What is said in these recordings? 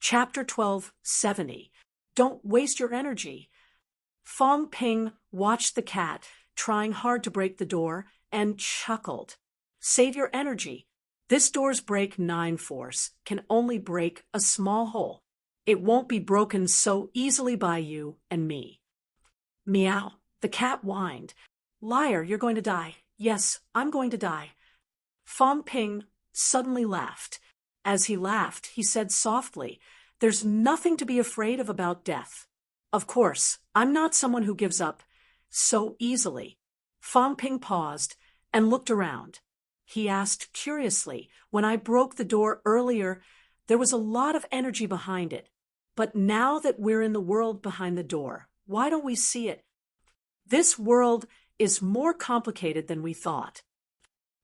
Chapter 1270. Don't waste your energy. Fong Ping watched the cat, trying hard to break the door, and chuckled. Save your energy. This door's break 9 force can only break a small hole. It won't be broken so easily by you and me. Meow. The cat whined. Liar, you're going to die. Yes, I'm going to die. Fong Ping suddenly laughed. As he laughed, he said softly, There's nothing to be afraid of about death. Of course, I'm not someone who gives up so easily. Fong Ping paused and looked around. He asked curiously, When I broke the door earlier, there was a lot of energy behind it. But now that we're in the world behind the door, why don't we see it? This world is more complicated than we thought.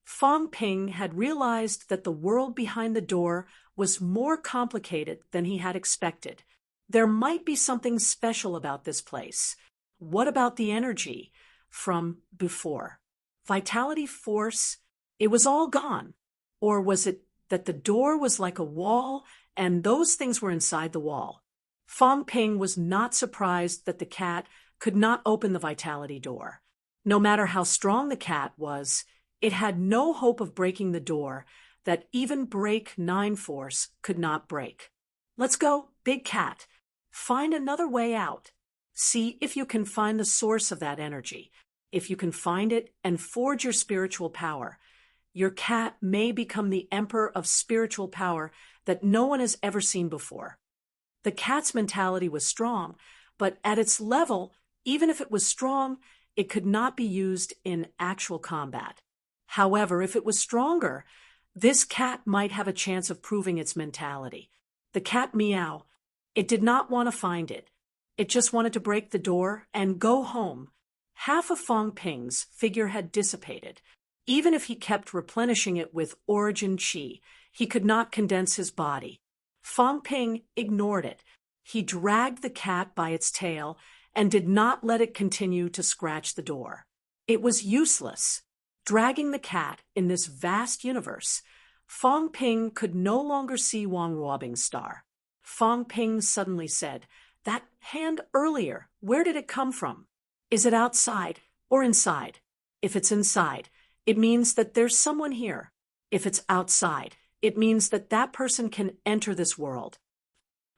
Fong Ping had realized that the world behind the door was more complicated than he had expected. There might be something special about this place. What about the energy from before? Vitality, force, it was all gone. Or was it that the door was like a wall and those things were inside the wall? Fong Ping was not surprised that the cat could not open the vitality door. No matter how strong the cat was, it had no hope of breaking the door that even break 9 force could not break. Let's go, big cat. Find another way out. See if you can find the source of that energy. If you can find it and forge your spiritual power, your cat may become the emperor of spiritual power that no one has ever seen before. The cat's mentality was strong, but at its level, even if it was strong, it could not be used in actual combat. However, if it was stronger, this cat might have a chance of proving its mentality. The cat meow. It did not want to find it. It just wanted to break the door and go home. Half of Fong Ping's figure had dissipated. Even if he kept replenishing it with origin chi, he could not condense his body. Fong Ping ignored it. He dragged the cat by its tail and did not let it continue to scratch the door. It was useless. Dragging the cat in this vast universe, Fong Ping could no longer see Wang Ruobing's star. Fong Ping suddenly said, That hand earlier, where did it come from? Is it outside or inside? If it's inside, it means that there's someone here. If it's outside, it means that that person can enter this world.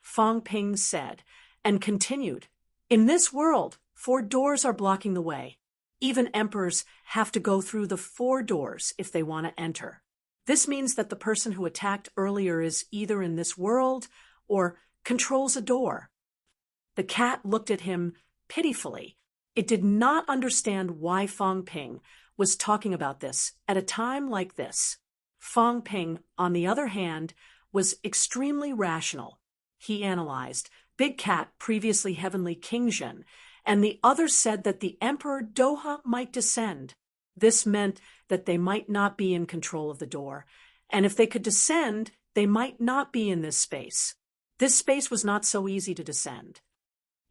Fong Ping said, and continued, In this world, 4 doors are blocking the way. Even emperors have to go through the 4 doors if they want to enter. This means that the person who attacked earlier is either in this world or controls a door. The cat looked at him pitifully. It did not understand why Fong Ping was talking about this at a time like this. Fong Ping, on the other hand, was extremely rational. He analyzed, Big Cat, previously Heavenly King Zhen, and the others said that the Emperor Doha might descend. This meant that they might not be in control of the door, and if they could descend, they might not be in this space. This space was not so easy to descend.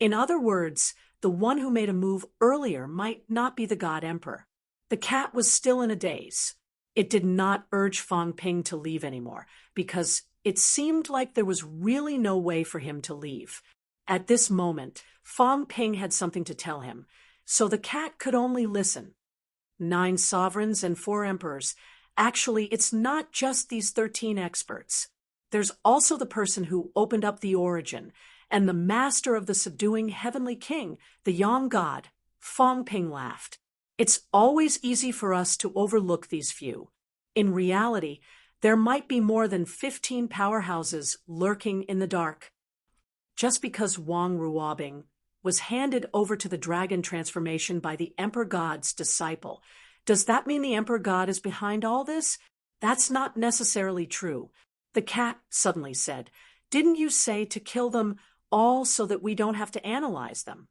In other words, the one who made a move earlier might not be the God Emperor. The cat was still in a daze. It did not urge Fong Ping to leave anymore, because it seemed like there was really no way for him to leave. At this moment, Fong Ping had something to tell him, so the cat could only listen. 9 sovereigns and 4 emperors. Actually, it's not just these 13 experts. There's also the person who opened up the origin, and the master of the subduing heavenly king, the Yang God. Fong Ping laughed. It's always easy for us to overlook these few. In reality, there might be more than 15 powerhouses lurking in the dark. Just because Wang Ruobing was handed over to the dragon transformation by the Emperor God's disciple, does that mean the Emperor God is behind all this? That's not necessarily true. The cat suddenly said, Didn't you say to kill them all so that we don't have to analyze them?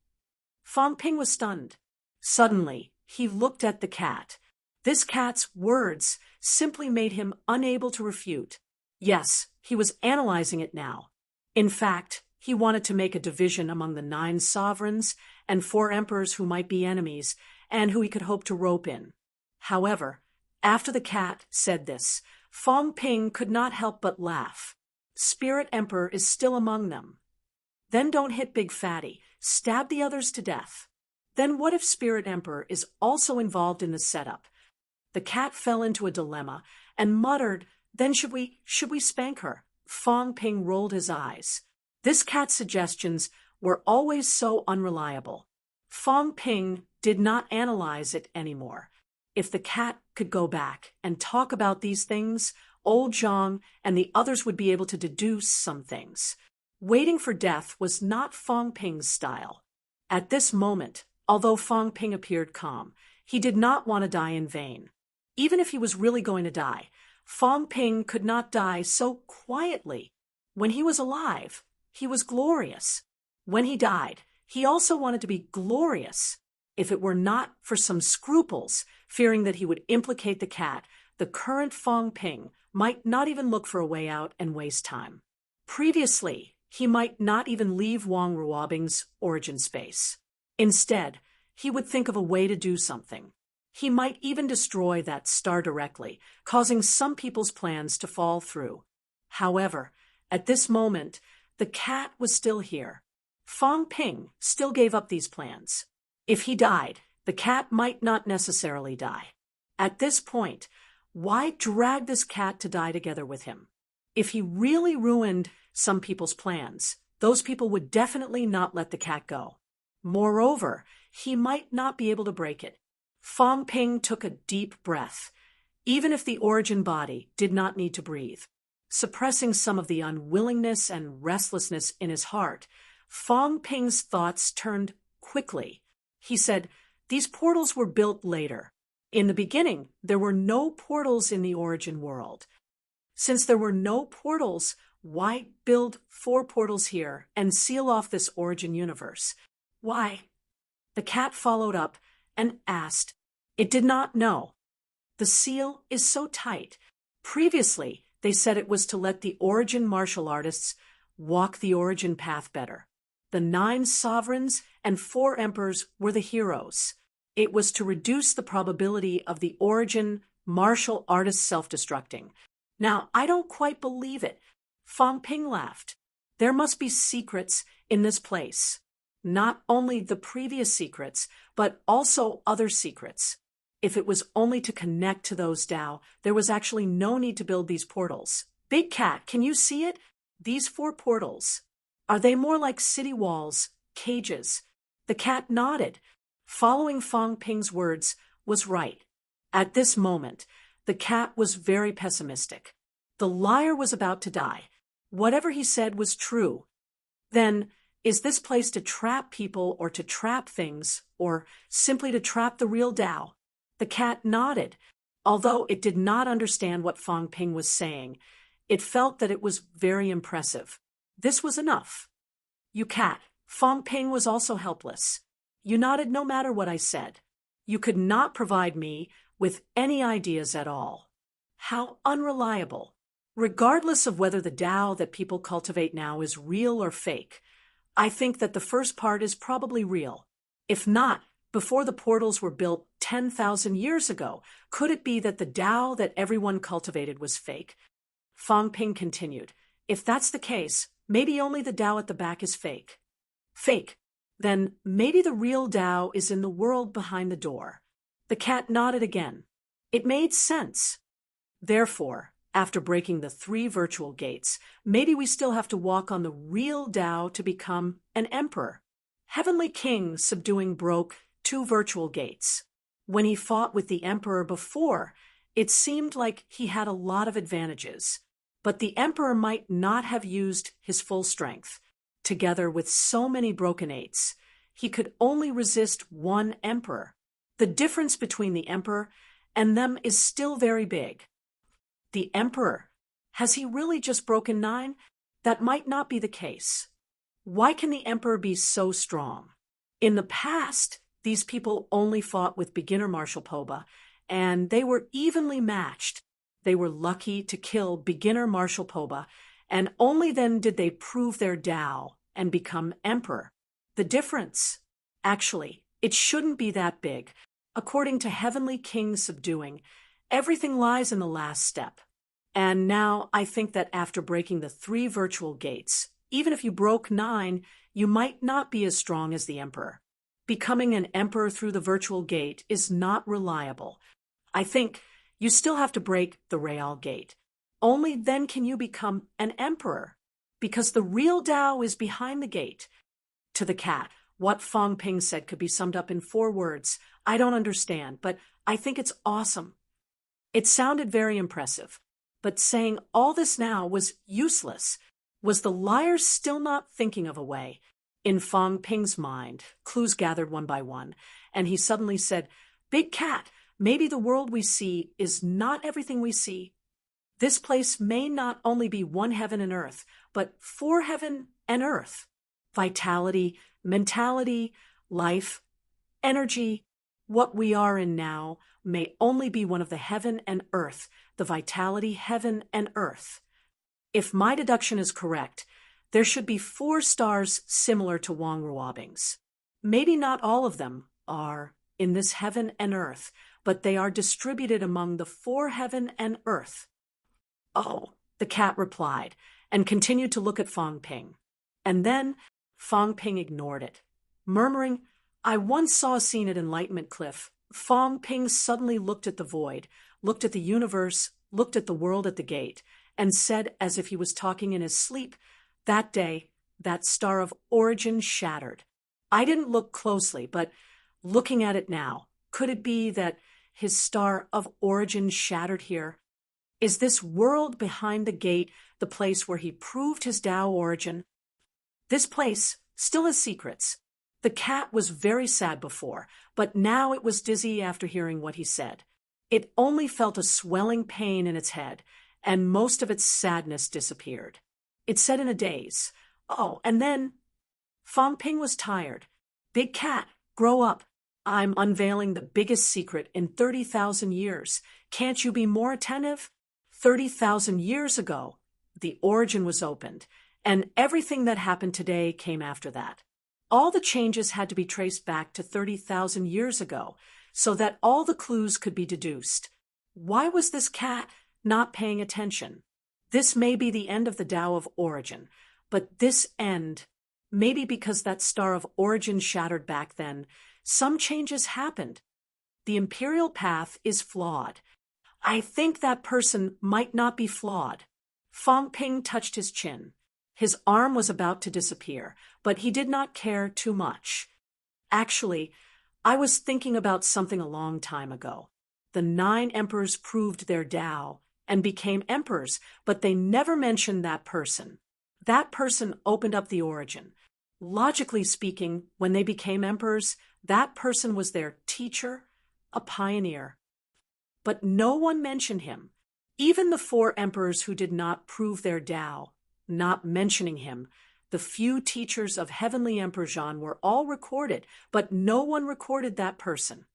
Fong Ping was stunned. Suddenly, he looked at the cat. This cat's words simply made him unable to refute. Yes, he was analyzing it now. In fact, he wanted to make a division among the 9 sovereigns and 4 emperors who might be enemies and who he could hope to rope in. However, after the cat said this, Fong Ping could not help but laugh. Spirit Emperor is still among them. Then don't hit Big Fatty, stab the others to death. Then what if Spirit Emperor is also involved in the setup? The cat fell into a dilemma and muttered, then should we spank her? Fong Ping rolled his eyes. This cat's suggestions were always so unreliable. Fong Ping did not analyze it anymore. If the cat could go back and talk about these things, old Zhang and the others would be able to deduce some things. Waiting for death was not Fong Ping's style. At this moment, although Fong Ping appeared calm, he did not want to die in vain. Even if he was really going to die, Fong Ping could not die so quietly. When he was alive, he was glorious. When he died, he also wanted to be glorious. If it were not for some scruples, fearing that he would implicate the cat, the current Fong Ping might not even look for a way out and waste time. Previously, he might not even leave Wang Ruobing's origin space. Instead, he would think of a way to do something. He might even destroy that star directly, causing some people's plans to fall through. However, at this moment, the cat was still here. Fong Ping still gave up these plans. If he died, the cat might not necessarily die. At this point, why drag this cat to die together with him? If he really ruined some people's plans, those people would definitely not let the cat go. Moreover, he might not be able to break it. Fong Ping took a deep breath, even if the origin body did not need to breathe. Suppressing some of the unwillingness and restlessness in his heart, Fong Ping's thoughts turned quickly. He said, these portals were built later. In the beginning, there were no portals in the origin world. Since there were no portals, why build 4 portals here and seal off this origin universe? Why? The cat followed up and asked. It did not know. The seal is so tight. Previously, they said it was to let the origin martial artists walk the origin path better. The 9 sovereigns and 4 emperors were the heroes. It was to reduce the probability of the origin martial artists self-destructing. Now, I don't quite believe it. Fong Ping laughed. There must be secrets in this place. Not only the previous secrets, but also other secrets. If it was only to connect to those Dao, there was actually no need to build these portals. Big Cat, can you see it? These 4 portals. Are they more like city walls, cages? The cat nodded. Following Fong Ping's words was right. At this moment, the cat was very pessimistic. The liar was about to die. Whatever he said was true. Then, is this place to trap people or to trap things, or simply to trap the real Dao? The cat nodded. Although it did not understand what Fong Ping was saying, it felt that it was very impressive. This was enough. You cat, Fong Ping was also helpless. You nodded no matter what I said. You could not provide me with any ideas at all. How unreliable. Regardless of whether the Tao that people cultivate now is real or fake, I think that the first part is probably real. If not, before the portals were built 10,000 years ago, could it be that the Tao that everyone cultivated was fake? Fong Ping continued, if that's the case, maybe only the Tao at the back is fake. Fake. Then maybe the real Tao is in the world behind the door. The cat nodded again. It made sense. Therefore, after breaking the 3 virtual gates, maybe we still have to walk on the real Tao to become an emperor. Heavenly King subduing broke 2 virtual gates. When he fought with the emperor before, it seemed like he had a lot of advantages. But the emperor might not have used his full strength. Together with so many broken 8s, he could only resist 1 emperor. The difference between the emperor and them is still very big. The emperor, has he really just broken 9? That might not be the case. Why can the emperor be so strong? In the past, these people only fought with beginner martial poba, and they were evenly matched. They were lucky to kill beginner martial poba, and only then did they prove their Tao and become emperor. The difference? Actually, it shouldn't be that big. According to Heavenly King subduing, everything lies in the last step. And now I think that after breaking the 3 virtual gates, even if you broke 9, you might not be as strong as the Emperor. Becoming an Emperor through the virtual gate is not reliable. I think you still have to break the real gate. Only then can you become an Emperor, because the real Tao is behind the gate. To the cat, what Fong Ping said could be summed up in 4 words. I don't understand, but I think it's awesome. It sounded very impressive, but saying all this now was useless. Was the liar still not thinking of a way? In Fong Ping's mind, clues gathered one by one, and he suddenly said, "Big cat, maybe the world we see is not everything we see. This place may not only be 1 heaven and earth, but 4 heaven and earth. Vitality, mentality, life, energy, what we are in now may only be one of the heaven and earth, the vitality, heaven and earth. If my deduction is correct, there should be 4 stars similar to Wang Ruobing's. Maybe not all of them are in this heaven and earth, but they are distributed among the 4 heaven and earth." "Oh," the cat replied, and continued to look at Fong Ping. And then Fong Ping ignored it, murmuring, "I once saw a scene at Enlightenment Cliff." Fong Ping suddenly looked at the void, looked at the universe, looked at the world at the gate, and said, as if he was talking in his sleep, "That day, that star of origin shattered. I didn't look closely, but looking at it now, could it be that his star of origin shattered here? Is this world behind the gate the place where he proved his Tao origin? This place still has secrets." The cat was very sad before, but now it was dizzy after hearing what he said. It only felt a swelling pain in its head, and most of its sadness disappeared. It said in a daze, "Oh," and then Fong Ping was tired. "Big cat, grow up. I'm unveiling the biggest secret in 30,000 years. Can't you be more attentive?" 30,000 years ago, the origin was opened, and everything that happened today came after that. All the changes had to be traced back to 30,000 years ago, so that all the clues could be deduced. Why was this cat not paying attention? This may be the end of the Tao of origin, but this end, maybe because that star of origin shattered back then, some changes happened. The imperial path is flawed. I think that person might not be flawed. Fong Ping touched his chin. His arm was about to disappear, but he did not care too much. "Actually, I was thinking about something a long time ago. The 9 emperors proved their Tao and became emperors, but they never mentioned that person. That person opened up the origin. Logically speaking, when they became emperors, that person was their teacher, a pioneer. But no one mentioned him. Even the 4 emperors who did not prove their Tao, not mentioning him, the few teachers of Heavenly Emperor Zhan were all recorded, but no one recorded that person.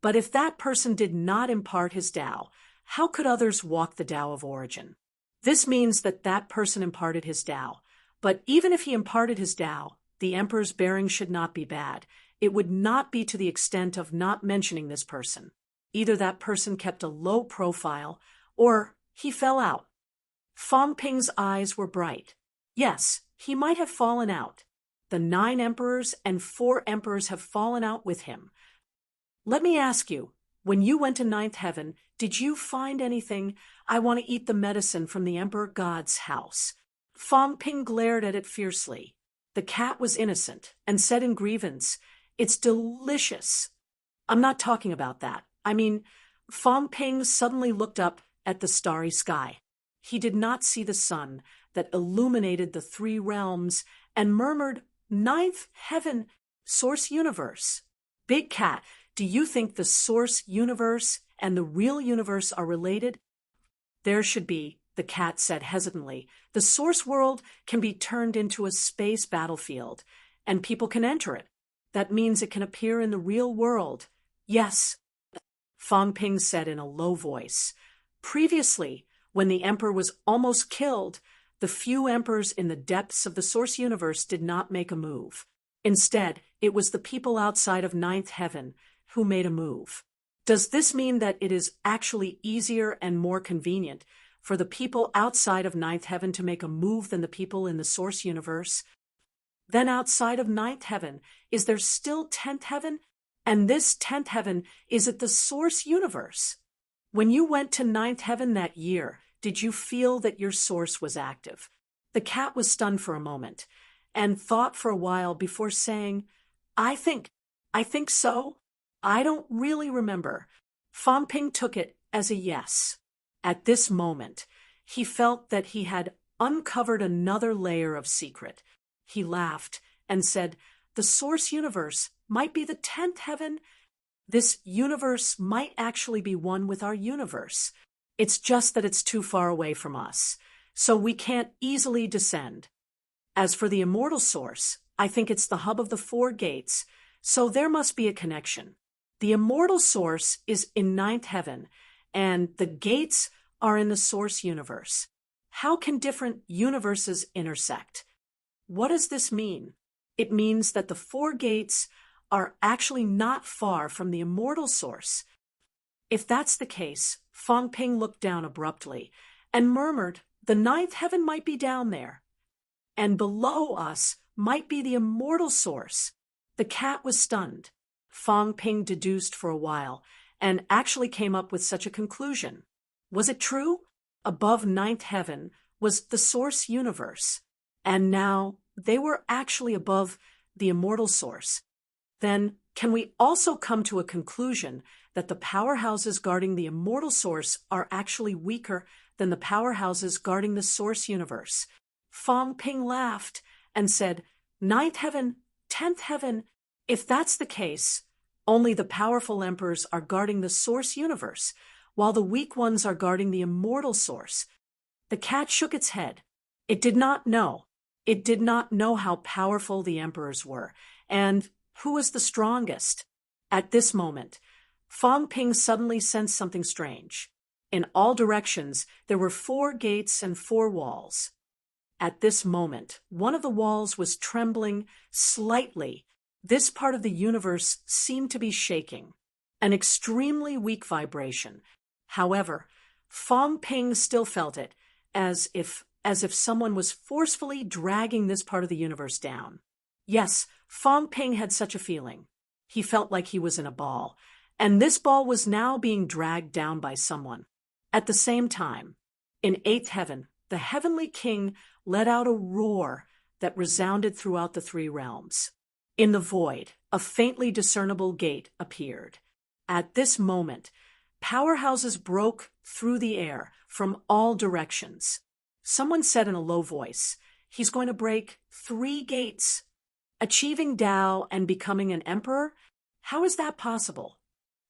But if that person did not impart his Tao, how could others walk the Tao of origin? This means that that person imparted his Tao. But even if he imparted his Tao, the emperor's bearing should not be bad. It would not be to the extent of not mentioning this person. Either that person kept a low profile, or he fell out." Fong Ping's eyes were bright. Yes, he might have fallen out. The 9 emperors and 4 emperors have fallen out with him. Let me ask you, when you went to 9th heaven, did you find anything? I want to eat the medicine from the Emperor God's house. Fong Ping glared at it fiercely. The cat was innocent and said in grievance, "It's delicious." "I'm not talking about that. I mean," Fong Ping suddenly looked up at the starry sky. He did not see the sun that illuminated the 3 realms and murmured, "9th heaven, source universe." "Big cat, do you think the source universe and the real universe are related?" "There should be," the cat said hesitantly. "The source world can be turned into a space battlefield, and people can enter it. That means it can appear in the real world." "Yes," Fong Ping said in a low voice. "Previously, when the emperor was almost killed, the few emperors in the depths of the source universe did not make a move. Instead, it was the people outside of 9th heaven who made a move. Does this mean that it is actually easier and more convenient for the people outside of ninth heaven to make a move than the people in the source universe? Then outside of ninth heaven, is there still 10th heaven? And this 10th heaven is at the source universe. When you went to ninth heaven that year, did you feel that your source was active? The cat was stunned for a moment and thought for a while before saying, I think so. I don't really remember. Fang Ping took it as a yes. At this moment, he felt that he had uncovered another layer of secret. He laughed and said, the source universe might be the 10th heaven. This universe might actually be one with our universe. It's just that it's too far away from us, so we can't easily descend. As for the immortal source, I think it's the hub of the 4 gates, so there must be a connection. The immortal source is in ninth heaven, and the gates are in the source universe. How can different universes intersect? What does this mean? It means that the 4 gates are actually not far from the immortal source. If that's the case, Fang Ping looked down abruptly and murmured, the ninth heaven might be down there, and below us might be the immortal source. The cat was stunned. Fang Ping deduced for a while and actually came up with such a conclusion. Was it true? Above ninth heaven was the source universe, and now they were actually above the immortal source. Then can we also come to a conclusion that the powerhouses guarding the immortal source are actually weaker than the powerhouses guarding the source universe? Fang Ping laughed and said, ninth heaven, 10th heaven, if that's the case, only the powerful emperors are guarding the source universe, while the weak ones are guarding the immortal source. The cat shook its head. It did not know. It did not know how powerful the emperors were, and who was the strongest. At this moment, Fang Ping suddenly sensed something strange. In all directions, there were 4 gates and 4 walls. At this moment, one of the walls was trembling slightly. This part of the universe seemed to be shaking, an extremely weak vibration. However, Fang Ping still felt it, as if someone was forcefully dragging this part of the universe down. Yes, Fang Ping had such a feeling. He felt like he was in a ball, and this ball was now being dragged down by someone. At the same time, in 8th heaven, the heavenly king let out a roar that resounded throughout the 3 realms. In the void, a faintly discernible gate appeared. At this moment, powerhouses broke through the air from all directions. Someone said in a low voice, he's going to break 3 gates. Achieving Tao and becoming an emperor? How is that possible?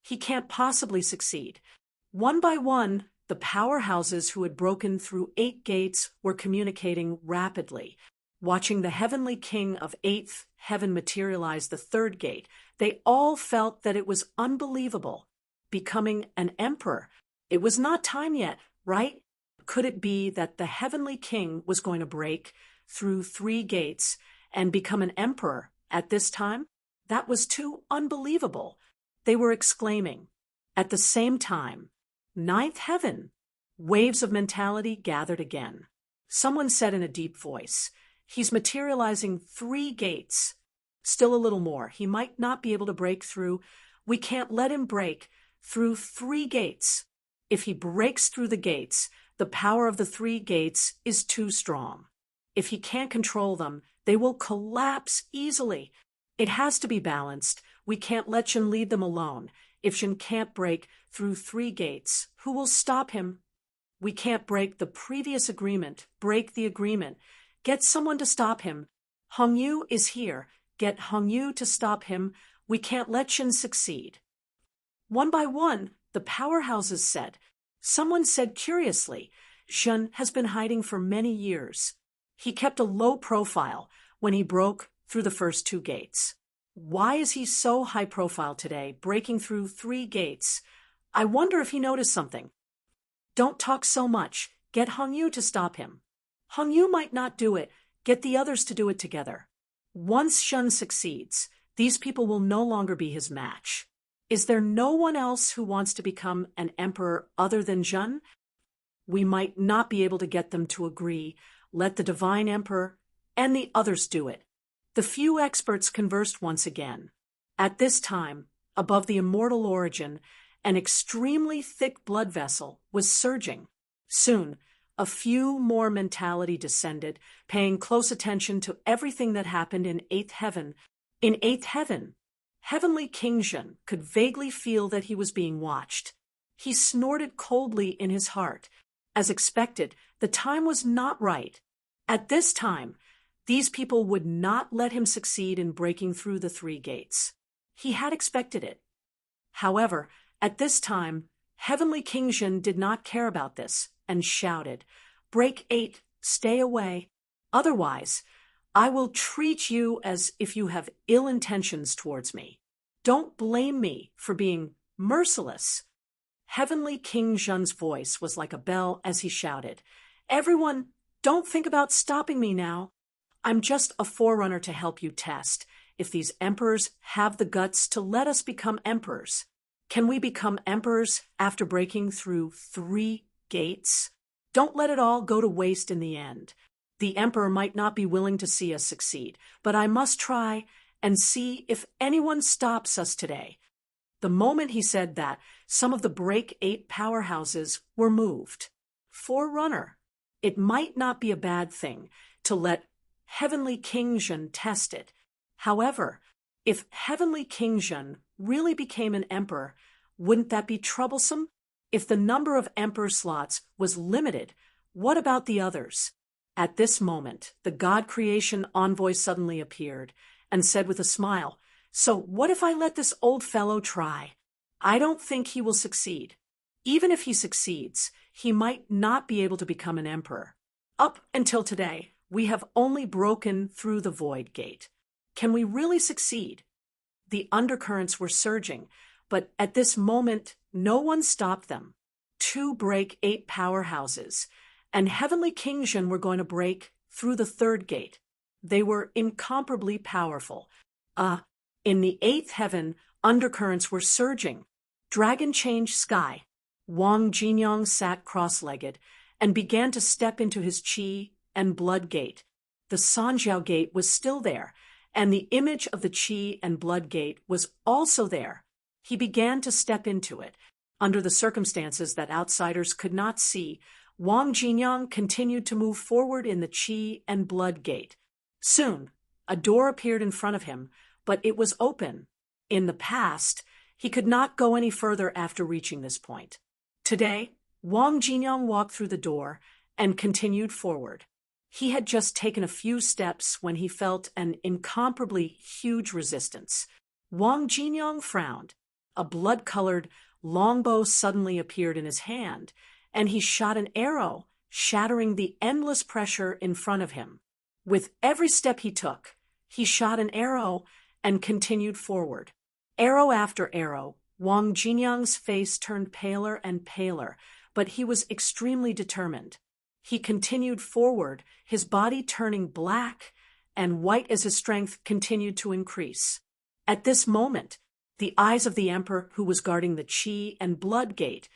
He can't possibly succeed. One by one, the powerhouses who had broken through 8 gates were communicating rapidly. Watching the heavenly king of 8th heaven materialize the 3rd gate, they all felt that it was unbelievable. Becoming an emperor. It was not time yet, right? Could it be that the heavenly king was going to break through 3 gates and become an emperor at this time? That was too unbelievable. They were exclaiming. At the same time, 9th heaven. Waves of mentality gathered again. Someone said in a deep voice, he's materializing 3 gates. Still a little more. He might not be able to break through. We can't let him break through 3 gates. If he breaks through the gates, the power of the 3 gates is too strong. If he can't control them, they will collapse easily. It has to be balanced. We can't let Shen lead them alone. If Shen can't break through 3 gates, who will stop him? We can't break the previous agreement. Break the agreement. Get someone to stop him. Hong Yu is here. Get Hong Yu to stop him. We can't let Shen succeed. One by one, the powerhouses said. Someone said curiously, Shen has been hiding for many years. He kept a low profile when he broke through the first 2 gates. Why is he so high profile today, breaking through 3 gates? I wonder if he noticed something. Don't talk so much. Get Hong Yu to stop him. Hong Yu might not do it. Get the others to do it together. Once Shen succeeds, these people will no longer be his match. Is there no one else who wants to become an emperor other than Zhen? We might not be able to get them to agree. Let the divine emperor and the others do it. The few experts conversed once again. At this time, above the immortal origin, an extremely thick blood vessel was surging. Soon, a few more mentality descended, paying close attention to everything that happened in eighth heaven. In eighth heaven, heavenly King Jun could vaguely feel that he was being watched. He snorted coldly in his heart. As expected, the time was not right. At this time, these people would not let him succeed in breaking through the 3 gates. He had expected it. However, at this time, heavenly King Jun did not care about this and shouted, "Break 8, stay away. Otherwise, I will treat you as if you have ill intentions towards me. Don't blame me for being merciless." Heavenly King Jun's voice was like a bell as he shouted, "Everyone, don't think about stopping me now. I'm just a forerunner to help you test if these emperors have the guts to let us become emperors. Can we become emperors after breaking through 3 gates? Don't let it all go to waste in the end. The emperor might not be willing to see us succeed, but I must try and see if anyone stops us today." The moment he said that, some of the Break 8 powerhouses were moved. Forerunner. It might not be a bad thing to let Heavenly King Jun test it. However, if Heavenly King Jun really became an emperor, wouldn't that be troublesome? If the number of emperor slots was limited, what about the others? At this moment, the God creation envoy suddenly appeared and said with a smile, "So what if I let this old fellow try? I don't think he will succeed. Even if he succeeds, he might not be able to become an emperor. Up until today, we have only broken through the void gate. Can we really succeed?" The undercurrents were surging, but at this moment, no one stopped them. 2 Break 8 powerhouses, and Heavenly King Jun were going to break through the 3rd gate. They were incomparably powerful. In the 8th heaven, undercurrents were surging. Dragon changed sky. Wang Jinyang sat cross-legged and began to step into his Qi and blood gate. The Sanjiao gate was still there, and the image of the Qi and blood gate was also there. He began to step into it. Under the circumstances that outsiders could not see, Wang Jinyang continued to move forward in the Qi and blood gate. Soon, a door appeared in front of him, but it was open. In the past, he could not go any further after reaching this point. Today, Wang Jinyang walked through the door and continued forward. He had just taken a few steps when he felt an incomparably huge resistance. Wang Jinyang frowned. A blood-colored longbow suddenly appeared in his hand, and he shot an arrow, shattering the endless pressure in front of him. With every step he took, he shot an arrow and continued forward. Arrow after arrow, Wang Jinyang's face turned paler and paler, but he was extremely determined. He continued forward, his body turning black and white as his strength continued to increase. At this moment, the eyes of the emperor who was guarding the Qi and blood gate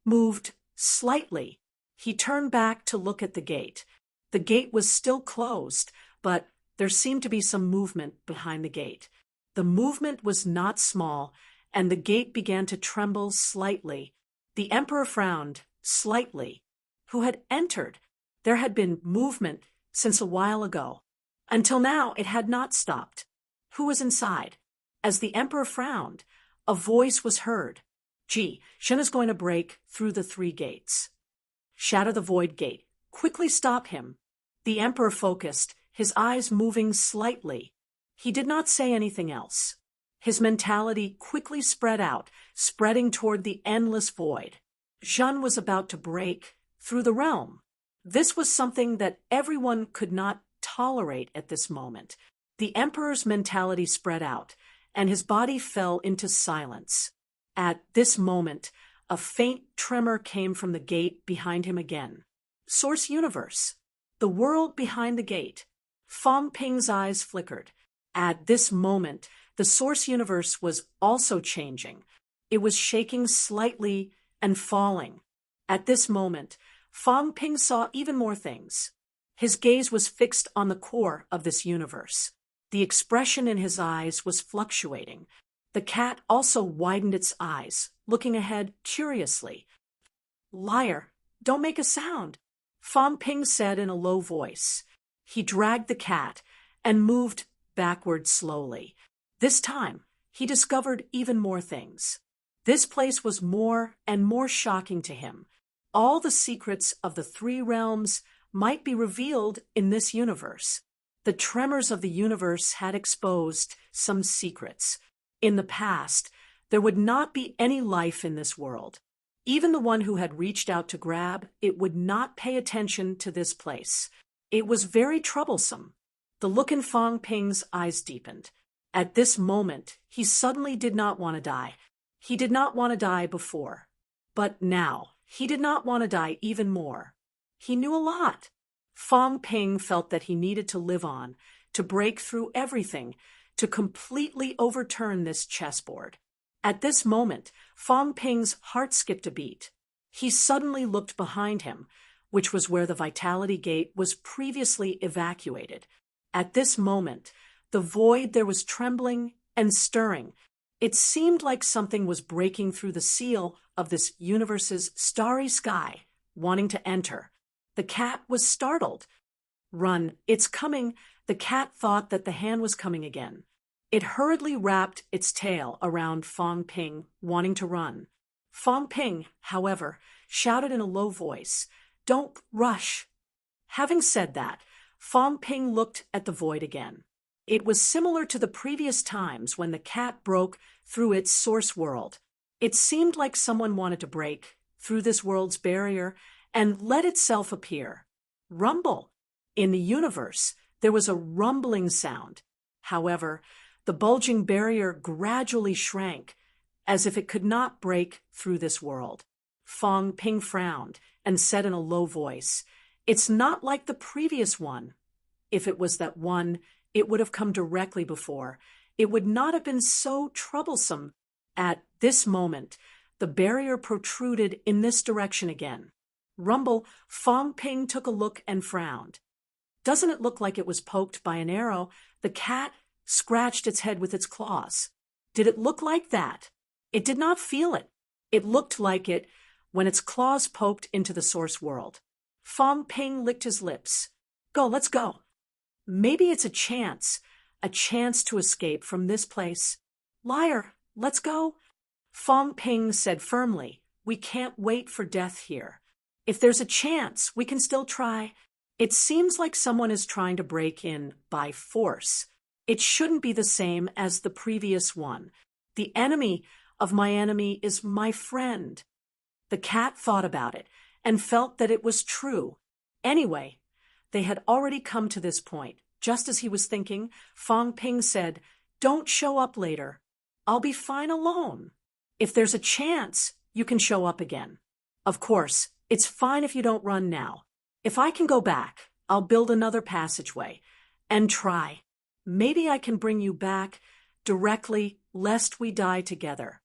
moved slightly. He turned back to look at the gate. The gate was still closed, but there seemed to be some movement behind the gate. The movement was not small, and the gate began to tremble slightly. The emperor frowned slightly. Who had entered? There had been movement since a while ago. Until now, it had not stopped. Who was inside? As the emperor frowned, a voice was heard. "Gee, Shen is going to break through the 3 gates. Shatter the void gate. Quickly stop him." The emperor focused, his eyes moving slightly. He did not say anything else. His mentality quickly spread out, spreading toward the endless void. Zhen was about to break through the realm. This was something that everyone could not tolerate at this moment. The emperor's mentality spread out, and his body fell into silence. At this moment, a faint tremor came from the gate behind him again. Source Universe. The world behind the gate. Fong Ping's eyes flickered. At this moment, the Source Universe was also changing. It was shaking slightly and falling. At this moment, Fong Ping saw even more things. His gaze was fixed on the core of this universe. The expression in his eyes was fluctuating. The cat also widened its eyes, looking ahead curiously. "Liar, don't make a sound," Fong Ping said in a low voice. He dragged the cat and moved backward slowly. This time, he discovered even more things. This place was more and more shocking to him. All the secrets of the three realms might be revealed in this universe. The tremors of the universe had exposed some secrets. In the past, there would not be any life in this world. Even the one who had reached out to grab it would not pay attention to this place. It was very troublesome. The look in Fong Ping's eyes deepened. At this moment, he suddenly did not want to die. He did not want to die before. But now, he did not want to die even more. He knew a lot. Fong Ping felt that he needed to live on, to break through everything, to completely overturn this chessboard. At this moment, Fong Ping's heart skipped a beat. He suddenly looked behind him, which was where the Vitality Gate was previously evacuated. At this moment, the void there was trembling and stirring. It seemed like something was breaking through the seal of this universe's starry sky, wanting to enter. The cat was startled. "Run, it's coming." The cat thought that the hand was coming again. It hurriedly wrapped its tail around Fong Ping, wanting to run. Fong Ping, however, shouted in a low voice, "Don't rush." Having said that, Fong Ping looked at the void again. It was similar to the previous times when the cat broke through its source world. It seemed like someone wanted to break through this world's barrier and let itself appear. Rumble. In the universe, there was a rumbling sound. However, the bulging barrier gradually shrank, as if it could not break through this world. Fong Ping frowned and said in a low voice, "It's not like the previous one." If it was that one, it would have come directly before. It would not have been so troublesome. At this moment, the barrier protruded in this direction again. Rumble. Fong Ping took a look and frowned. "Doesn't it look like it was poked by an arrow?" The cat scratched its head with its claws. Did it look like that? It did not feel it. It looked like it when its claws poked into the source world. Fong Ping licked his lips. "Go, let's go. Maybe it's a chance to escape from this place." "Liar, let's go." Fong Ping said firmly, "We can't wait for death here. If there's a chance, we can still try." It seems like someone is trying to break in by force. It shouldn't be the same as the previous one. The enemy of my enemy is my friend. The cat thought about it and felt that it was true. Anyway, they had already come to this point. Just as he was thinking, Fong Ping said, "Don't show up later. I'll be fine alone. If there's a chance, you can show up again. Of course, it's fine if you don't run now. If I can go back, I'll build another passageway and try. Maybe I can bring you back directly, lest we die together."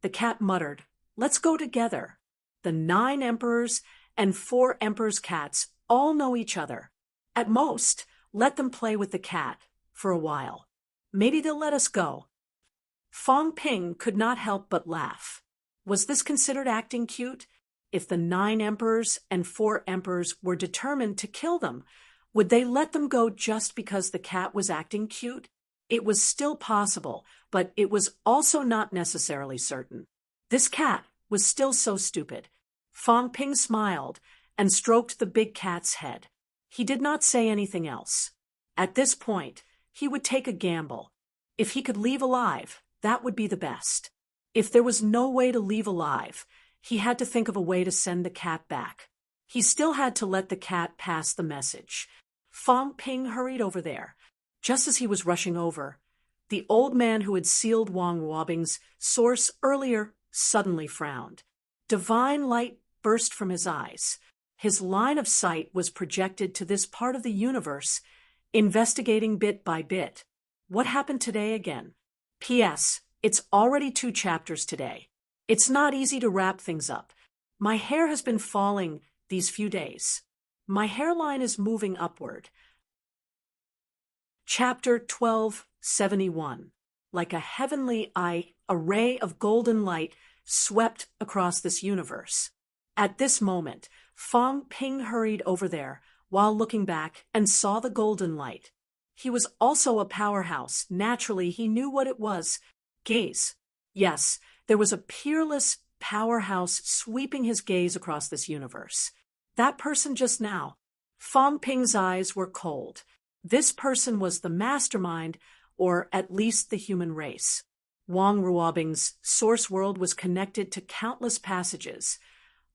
The cat muttered, "Let's go together." The 9 emperors and 4 emperors' cats all know each other. At most, let them play with the cat for a while. Maybe they'll let us go. Fong Ping could not help but laugh. Was this considered acting cute? If the 9 emperors and 4 emperors were determined to kill them, would they let them go just because the cat was acting cute? It was still possible, but it was also not necessarily certain. This cat was still so stupid. Fong Ping smiled and stroked the big cat's head. He did not say anything else. At this point, he would take a gamble. If he could leave alive, that would be the best. If there was no way to leave alive, he had to think of a way to send the cat back. He still had to let the cat pass the message. Fong Ping hurried over there. Just as he was rushing over, the old man who had sealed Wang Wabing's source earlier suddenly frowned. Divine light burst from his eyes. His line of sight was projected to this part of the universe, investigating bit by bit. What happened today again? P.S. It's already 2 chapters today. It's not easy to wrap things up. My hair has been falling these few days. My hairline is moving upward. Chapter 1271. Like a heavenly eye, a ray of golden light swept across this universe. At this moment, Fong Ping hurried over there while looking back and saw the golden light. He was also a powerhouse. Naturally, he knew what it was. Gaze. Yes, there was a peerless powerhouse sweeping his gaze across this universe. That person just now. Fong Ping's eyes were cold. This person was the mastermind, or at least the human race. Wang Ruobing's source world was connected to countless passages,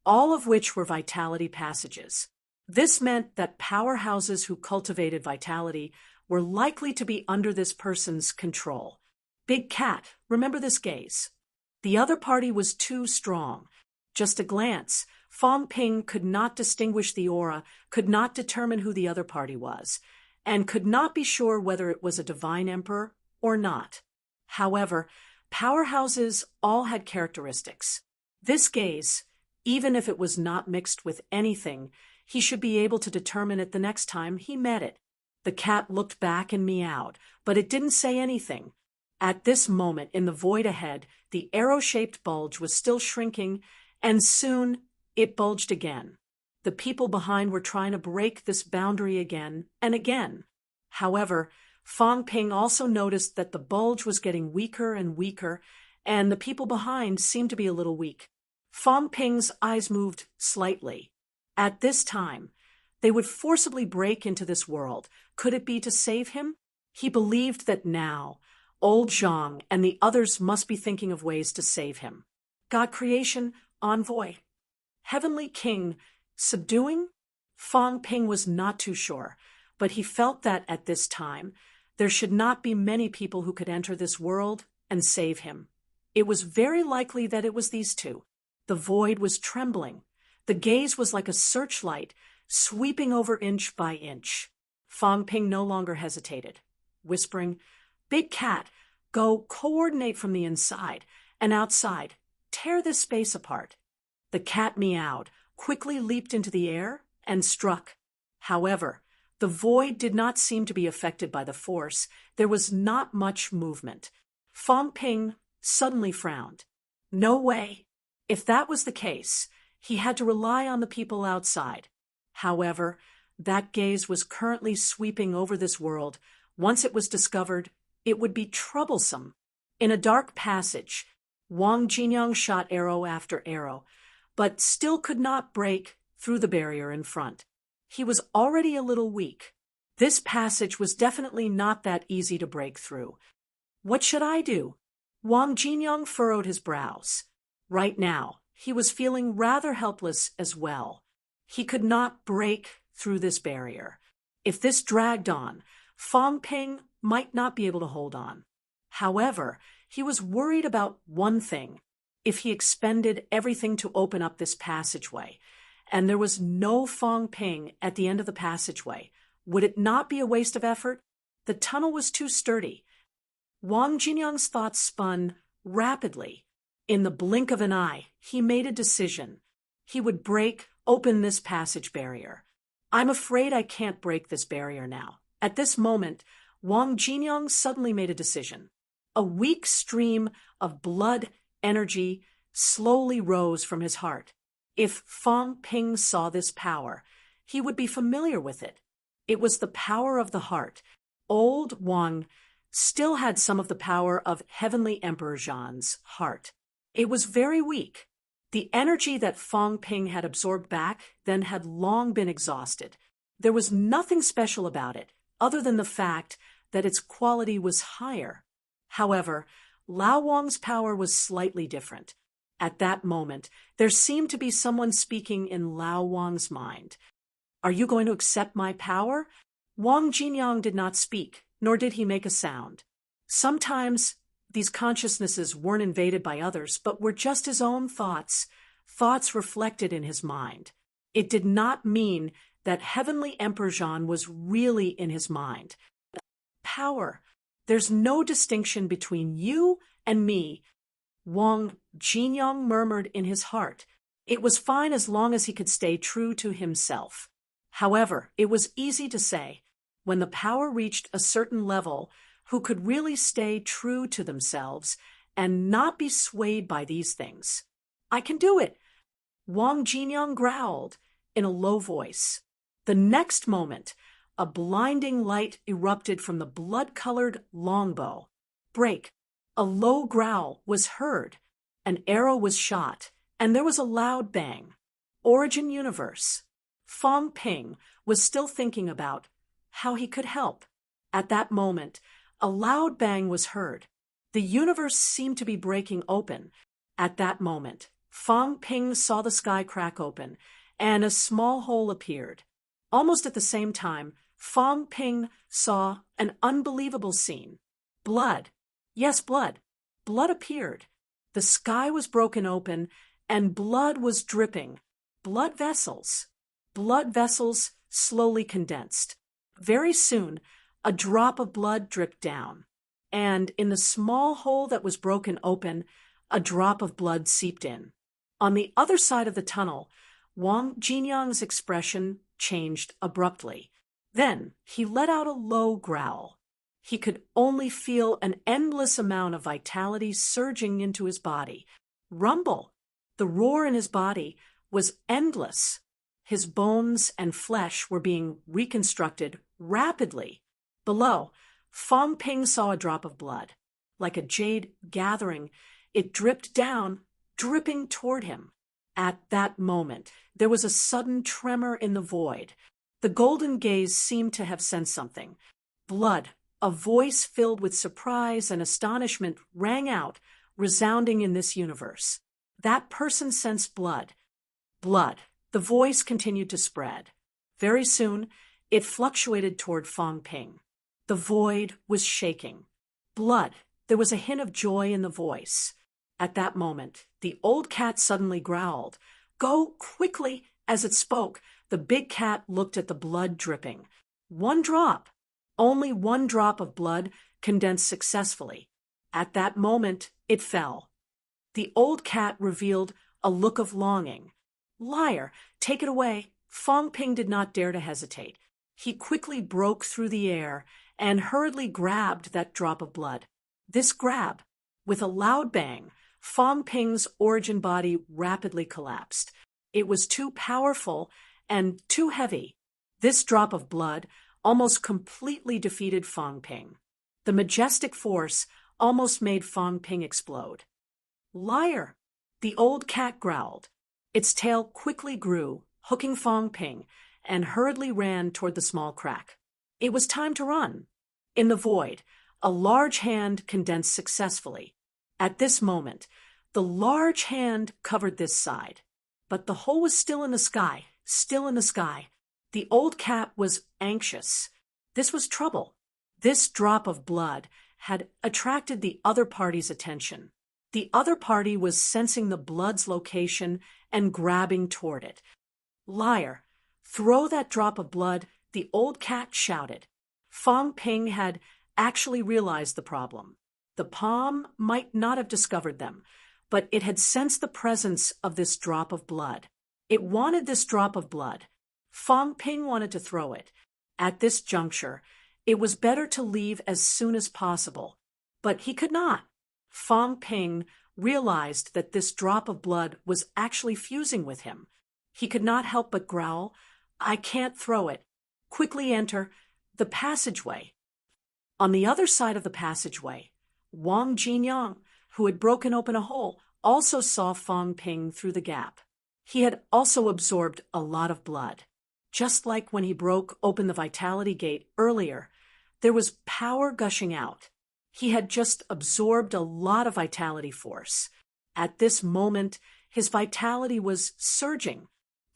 all of which were vitality passages. This meant that powerhouses who cultivated vitality were likely to be under this person's control. Big Cat, remember this gaze. The other party was too strong. Just a glance, Fong Ping could not distinguish the aura, could not determine who the other party was, and could not be sure whether it was a divine emperor or not. However, powerhouses all had characteristics. This gaze, even if it was not mixed with anything, he should be able to determine it the next time he met it. The cat looked back and meowed, but it didn't say anything. At this moment, in the void ahead, the arrow-shaped bulge was still shrinking, and soon it bulged again. The people behind were trying to break this boundary again and again. However, Fong Ping also noticed that the bulge was getting weaker and weaker, and the people behind seemed to be a little weak. Fong Ping's eyes moved slightly. At this time, they would forcibly break into this world. Could it be to save him? He believed that now, old Zhang and the others must be thinking of ways to save him. God creation, envoy. Heavenly King, subduing? Fong Ping was not too sure, but he felt that at this time, there should not be many people who could enter this world and save him. It was very likely that it was these two. The void was trembling. The gaze was like a searchlight, sweeping over inch by inch. Fong Ping no longer hesitated, whispering, "Big Cat, go coordinate from the inside and outside. Tear this space apart." The cat meowed, quickly leaped into the air, and struck. However, the void did not seem to be affected by the force. There was not much movement. Fong Ping suddenly frowned. No way. If that was the case, he had to rely on the people outside. However, that gaze was currently sweeping over this world. Once it was discovered, it would be troublesome. In a dark passage, Wang Jinyang shot arrow after arrow, but still could not break through the barrier in front. He was already a little weak. This passage was definitely not that easy to break through. What should I do? Wang Jinyang furrowed his brows. Right now, he was feeling rather helpless as well. He could not break through this barrier. If this dragged on, Fong Ping might not be able to hold on. However, he was worried about one thing. If he expended everything to open up this passageway, and there was no Fong Ping at the end of the passageway, would it not be a waste of effort? The tunnel was too sturdy. Wang Jinyang's thoughts spun rapidly. In the blink of an eye, he made a decision. He would break open this passage barrier. I'm afraid I can't break this barrier now. At this moment, Wang Jinyang suddenly made a decision. A weak stream of blood energy slowly rose from his heart. If Fong Ping saw this power, he would be familiar with it. It was the power of the heart. Old Wang still had some of the power of Heavenly Emperor Zhan's heart. It was very weak. The energy that Fong Ping had absorbed back then had long been exhausted. There was nothing special about it, other than the fact that its quality was higher. However, Lao Wang's power was slightly different. At that moment, there seemed to be someone speaking in Lao Wang's mind. Are you going to accept my power? Wang Jinyang did not speak, nor did he make a sound. Sometimes these consciousnesses weren't invaded by others, but were just his own thoughts, thoughts reflected in his mind. It did not mean that Heavenly Emperor Zhan was really in his mind. Power. There's no distinction between you and me, Wang Jinyang murmured in his heart. It was fine as long as he could stay true to himself. However, it was easy to say, when the power reached a certain level, who could really stay true to themselves and not be swayed by these things. I can do it, Wang Jinyang growled in a low voice. The next moment, a blinding light erupted from the blood-colored longbow. Break. A low growl was heard. An arrow was shot, and there was a loud bang. Origin Universe. Fong Ping was still thinking about how he could help. At that moment, a loud bang was heard. The universe seemed to be breaking open. At that moment, Fong Ping saw the sky crack open, and a small hole appeared. Almost at the same time, Fong Ping saw an unbelievable scene. Blood. Yes, blood. Blood appeared. The sky was broken open, and blood was dripping. Blood vessels. Blood vessels slowly condensed. Very soon, a drop of blood dripped down, and in the small hole that was broken open, a drop of blood seeped in. On the other side of the tunnel, Wang Jinyang's expression changed abruptly. Then he let out a low growl. He could only feel an endless amount of vitality surging into his body. Rumble! The roar in his body was endless. His bones and flesh were being reconstructed rapidly. Below, Fong Ping saw a drop of blood. Like a jade gathering, it dripped down, dripping toward him. At that moment, there was a sudden tremor in the void. The golden gaze seemed to have sensed something. Blood, a voice filled with surprise and astonishment, rang out, resounding in this universe. That person sensed blood. Blood. The voice continued to spread. Very soon, it fluctuated toward Fong Ping. The void was shaking. Blood. There was a hint of joy in the voice. At that moment, the old cat suddenly growled. Go quickly! As it spoke, the big cat looked at the blood dripping. One drop. Only one drop of blood condensed successfully. At that moment, it fell. The old cat revealed a look of longing. Liar! Take it away! Fong Ping did not dare to hesitate. He quickly broke through the air and hurriedly grabbed that drop of blood. This grab, with a loud bang, Fong Ping's origin body rapidly collapsed. It was too powerful and too heavy. This drop of blood almost completely defeated Fong Ping. The majestic force almost made Fong Ping explode. Liar! The old cat growled. Its tail quickly grew, hooking Fong Ping, and hurriedly ran toward the small crack. It was time to run. In the void, a large hand condensed successfully. At this moment, the large hand covered this side. But the hole was still in the sky, still in the sky. The old cat was anxious. This was trouble. This drop of blood had attracted the other party's attention. The other party was sensing the blood's location and grabbing toward it. Liar! Throw that drop of blood, the old cat shouted. Fong Ping had actually realized the problem. The palm might not have discovered them, but it had sensed the presence of this drop of blood. It wanted this drop of blood. Fong Ping wanted to throw it. At this juncture, it was better to leave as soon as possible. But he could not. Fong Ping realized that this drop of blood was actually fusing with him. He could not help but growl, I can't throw it. Quickly enter the passageway. On the other side of the passageway, Wang Jinyang, who had broken open a hole, also saw Fong Ping through the gap. He had also absorbed a lot of blood. Just like when he broke open the vitality gate earlier, there was power gushing out. He had just absorbed a lot of vitality force. At this moment, his vitality was surging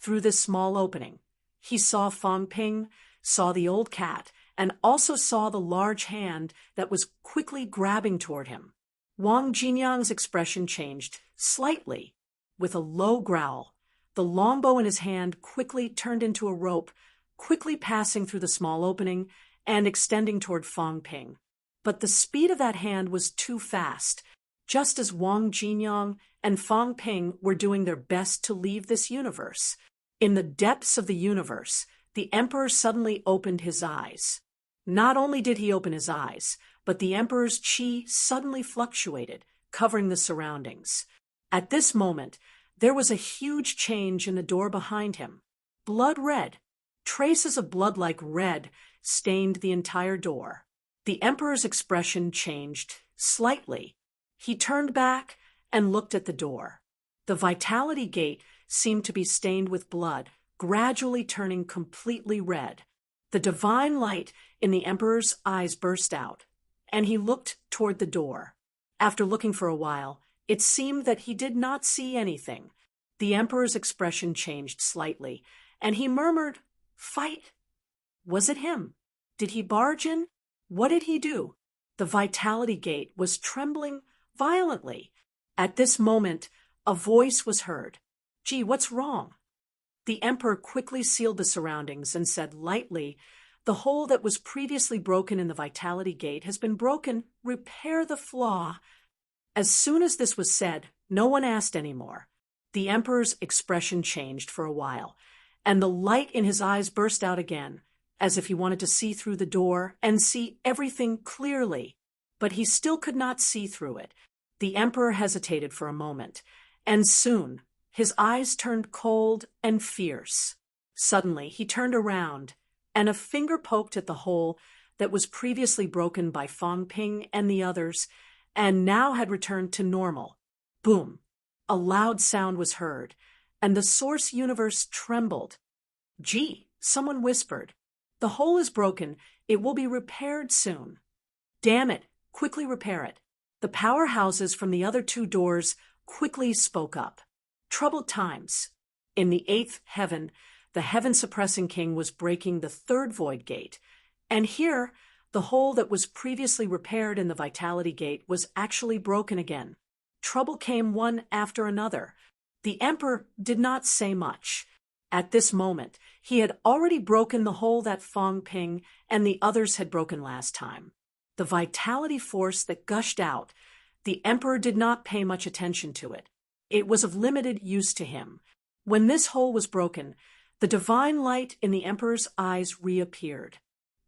through this small opening. He saw Fong Ping, saw the old cat, and also saw the large hand that was quickly grabbing toward him. Wang Jinyang's expression changed slightly. With a low growl, the longbow in his hand quickly turned into a rope, quickly passing through the small opening and extending toward Fong Ping. But the speed of that hand was too fast. just as Wang Jinyang and Fang Ping were doing their best to leave this universe. In the depths of the universe, the emperor suddenly opened his eyes. Not only did he open his eyes, but the emperor's qi suddenly fluctuated, covering the surroundings. At this moment, there was a huge change in the door behind him. Blood red. Traces of blood like red stained the entire door. The emperor's expression changed slightly. He turned back and looked at the door. The vitality gate seemed to be stained with blood, gradually turning completely red. The divine light in the emperor's eyes burst out, and he looked toward the door. After looking for a while, it seemed that he did not see anything. The emperor's expression changed slightly, and he murmured, "Fight." Was it him? Did he barge in? What did he do? The vitality gate was trembling violently. At this moment, a voice was heard. "Gee, what's wrong?" The emperor quickly sealed the surroundings and said lightly, "The hole that was previously broken in the vitality gate has been broken. Repair the flaw." As soon as this was said, no one asked any more. The emperor's expression changed for a while, and the light in his eyes burst out again, as if he wanted to see through the door and see everything clearly. But he still could not see through it. The emperor hesitated for a moment, and soon his eyes turned cold and fierce. Suddenly he turned around, and a finger poked at the hole that was previously broken by Fang Ping and the others, and now had returned to normal. Boom! A loud sound was heard, and the source universe trembled. "Gee," someone whispered. "The hole is broken. It will be repaired soon." "Damn it, quickly repair it." The powerhouses from the other two doors quickly spoke up. Troubled times. In the eighth heaven, the heaven-suppressing king was breaking the third void gate, and here, the hole that was previously repaired in the vitality gate was actually broken again. Trouble came one after another. The emperor did not say much. At this moment, he had already broken the hole that Fang Ping and the others had broken last time. The vitality force that gushed out, the emperor did not pay much attention to it. It was of limited use to him. When this hole was broken, the divine light in the emperor's eyes reappeared.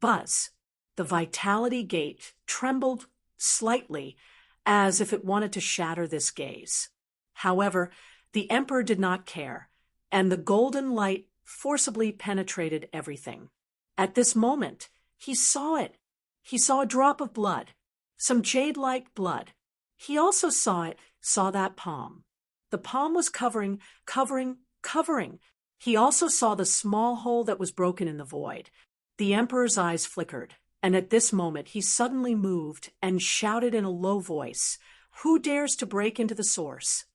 Buzz! The vitality gate trembled slightly, as if it wanted to shatter this gaze. However, the emperor did not care, and the golden light forcibly penetrated everything. At this moment, he saw it. He saw a drop of blood, some jade-like blood. He also saw that palm. The palm was covering. He also saw the small hole that was broken in the void. The emperor's eyes flickered, and at this moment he suddenly moved and shouted in a low voice, "Who dares to break into the source?"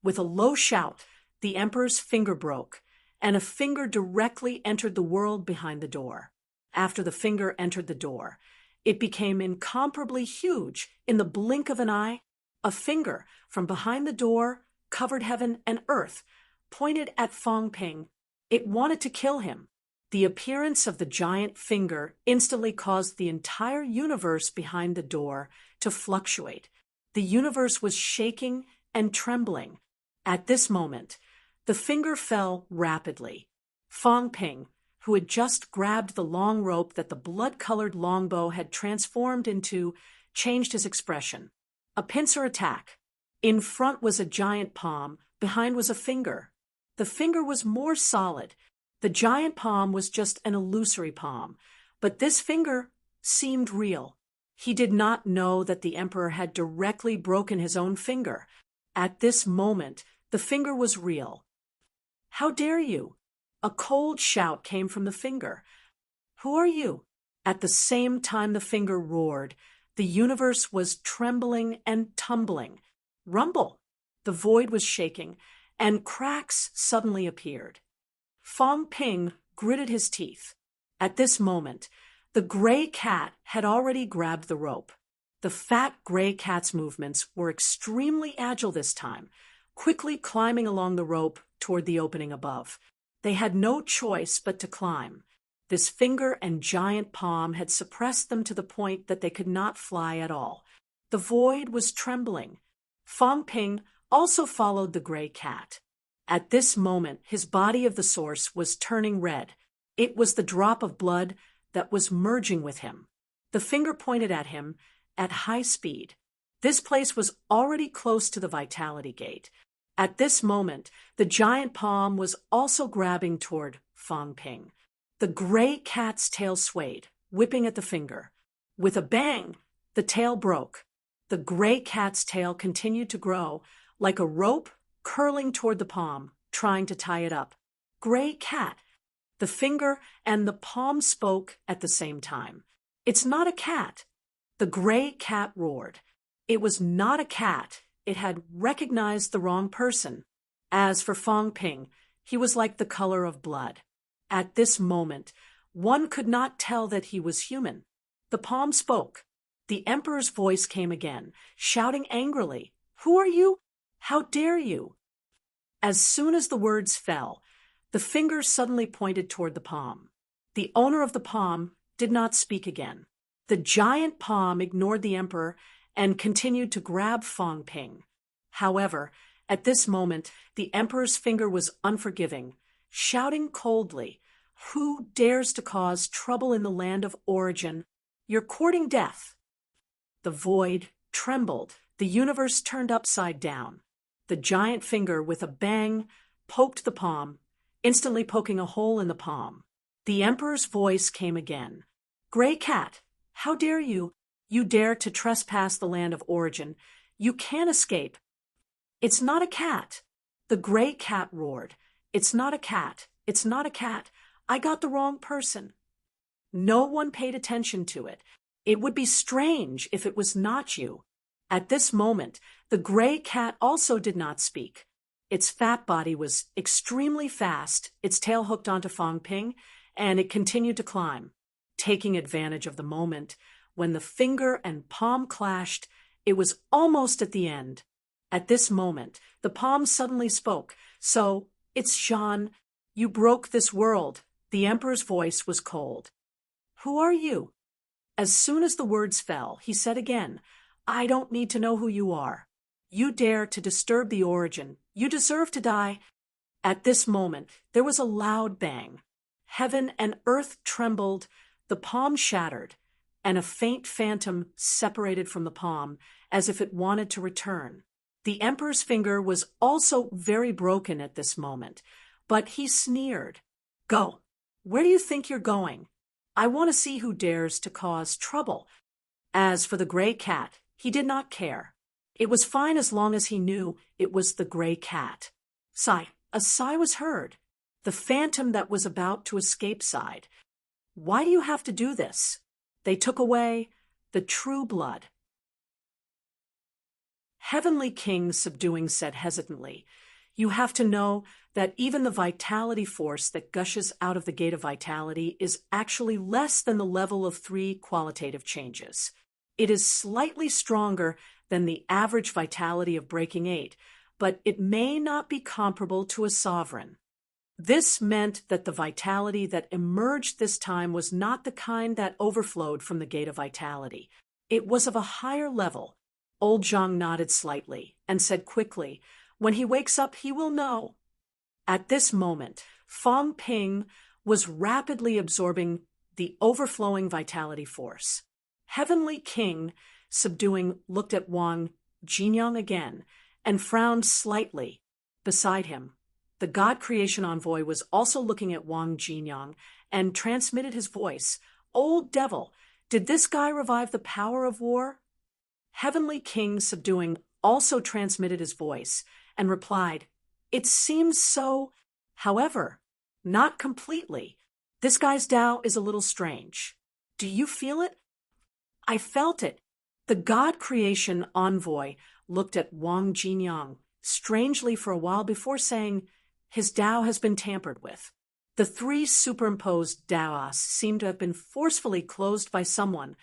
With a low shout, the emperor's finger broke, and a finger directly entered the world behind the door. After the finger entered the door, it became incomparably huge in the blink of an eye. A finger from behind the door covered heaven and earth, pointed at Fang Ping. It wanted to kill him. The appearance of the giant finger instantly caused the entire universe behind the door to fluctuate. The universe was shaking and trembling. At this moment, the finger fell rapidly. Fang Ping, who had just grabbed the long rope that the blood-colored longbow had transformed into, changed his expression. A pincer attack. In front was a giant palm, behind was a finger. The finger was more solid. The giant palm was just an illusory palm, but this finger seemed real. He did not know that the emperor had directly broken his own finger. At this moment, the finger was real. "How dare you?" A cold shout came from the finger. "Who are you?" At the same time the finger roared, the universe was trembling and tumbling. Rumble! The void was shaking, and cracks suddenly appeared. Fang Ping gritted his teeth. At this moment, the gray cat had already grabbed the rope. The fat gray cat's movements were extremely agile this time, quickly climbing along the rope toward the opening above. They had no choice but to climb. This finger and giant palm had suppressed them to the point that they could not fly at all. The void was trembling. Fong Ping also followed the gray cat. At this moment, his body of the source was turning red. It was the drop of blood that was merging with him. The finger pointed at him at high speed. This place was already close to the vitality gate. At this moment, the giant palm was also grabbing toward Fong Ping. The gray cat's tail swayed, whipping at the finger. With a bang, the tail broke. The gray cat's tail continued to grow, like a rope curling toward the palm, trying to tie it up. Gray cat. The finger and the palm spoke at the same time. It's not a cat. The gray cat roared. It was not a cat. It had recognized the wrong person. As for Fong Ping, he was like the color of blood. At this moment, one could not tell that he was human. The palm spoke. The emperor's voice came again, shouting angrily, "Who are you? How dare you?" As soon as the words fell, the finger suddenly pointed toward the palm. The owner of the palm did not speak again. The giant palm ignored the emperor and continued to grab Fong Ping. However, at this moment, the emperor's finger was unforgiving, shouting coldly, "Who dares to cause trouble in the land of origin? You're courting death." The void trembled. The universe turned upside down. The giant finger, with a bang, poked the palm, instantly poking a hole in the palm. The emperor's voice came again. "Gray cat, how dare you? You dare to trespass the land of origin. You can't escape." "It's not a cat." The gray cat roared. "It's not a cat. It's not a cat. I got the wrong person." No one paid attention to it. It would be strange if it was not you. At this moment, the gray cat also did not speak. Its fat body was extremely fast, its tail hooked onto Fong Ping, and it continued to climb. Taking advantage of the moment, when the finger and palm clashed, it was almost at the end. At this moment, the palm suddenly spoke. "So, it's Jean. You broke this world." The emperor's voice was cold. "Who are you?" As soon as the words fell, he said again, "I don't need to know who you are. You dare to disturb the origin. You deserve to die." At this moment, there was a loud bang. Heaven and earth trembled, the palm shattered, and a faint phantom separated from the palm, as if it wanted to return. The emperor's finger was also very broken at this moment, but he sneered. "Go. Where do you think you're going? I want to see who dares to cause trouble." As for the gray cat, he did not care. It was fine as long as he knew it was the gray cat. Sigh. A sigh was heard. The phantom that was about to escape sighed. "Why do you have to do this? They took away the true blood." Heavenly King, subduing, said hesitantly, "You have to know that even the vitality force that gushes out of the gate of vitality is actually less than the level of 3 qualitative changes. It is slightly stronger than the average vitality of breaking 8, but it may not be comparable to a sovereign." This meant that the vitality that emerged this time was not the kind that overflowed from the gate of vitality. It was of a higher level. Old Zhang nodded slightly and said quickly, "When he wakes up, he will know." At this moment, Fong Ping was rapidly absorbing the overflowing vitality force. Heavenly King, subduing, looked at Wang Jinyang again and frowned slightly. Beside him, the God Creation Envoy was also looking at Wang Jinyang and transmitted his voice. "Old devil, did this guy revive the power of war?" Heavenly King, subduing, also transmitted his voice and replied, "It seems so. However, not completely. This guy's Tao is a little strange. Do you feel it?" "I felt it." The God Creation Envoy looked at Wang Jinyang strangely for a while before saying, "His Tao has been tampered with." The 3 superimposed Taos seemed to have been forcefully closed by someone.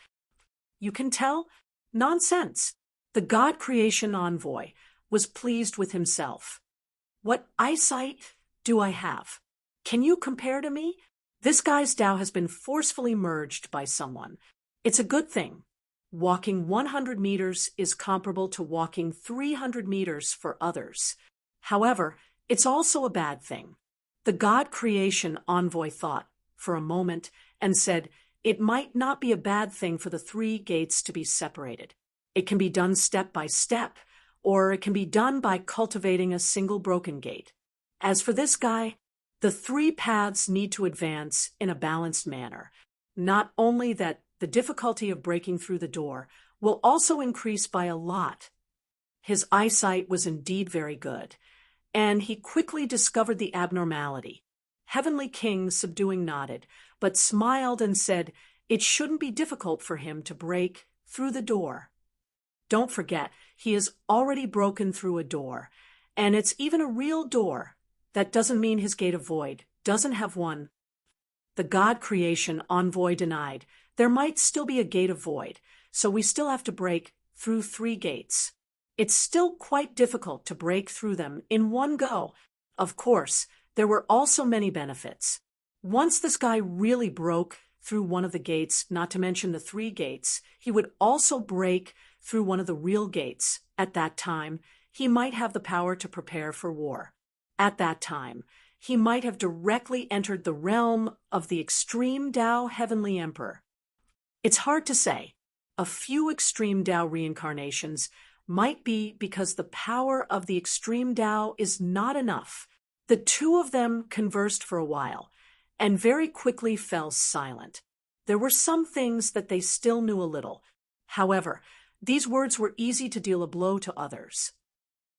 "You can tell? Nonsense." The God Creation Envoy was pleased with himself. "What eyesight do I have? Can you compare to me? This guy's Tao has been forcefully merged by someone. It's a good thing." Walking 100 meters is comparable to walking 300 meters for others. However, it's also a bad thing. The God creation envoy thought for a moment and said it might not be a bad thing for the three gates to be separated. It can be done step by step, or it can be done by cultivating a single broken gate. As for this guy, the three paths need to advance in a balanced manner. Not only that, the difficulty of breaking through the door will also increase by a lot. His eyesight was indeed very good, and he quickly discovered the abnormality. Heavenly King subduing nodded, but smiled and said it shouldn't be difficult for him to break through the door. Don't forget, he has already broken through a door, and it's even a real door. That doesn't mean his gate of void doesn't have one. The God creation envoy denied there might still be a gate of void, so we still have to break through three gates. It's still quite difficult to break through them in one go. Of course, there were also many benefits. Once this guy really broke through one of the gates, not to mention the three gates, he would also break through one of the real gates. At that time, he might have the power to prepare for war. At that time, he might have directly entered the realm of the extreme Tao Heavenly Emperor. It's hard to say. A few extreme Tao reincarnations might be because the power of the extreme Tao is not enough. The two of them conversed for a while, and very quickly fell silent. There were some things that they still knew a little. However, these words were easy to deal a blow to others.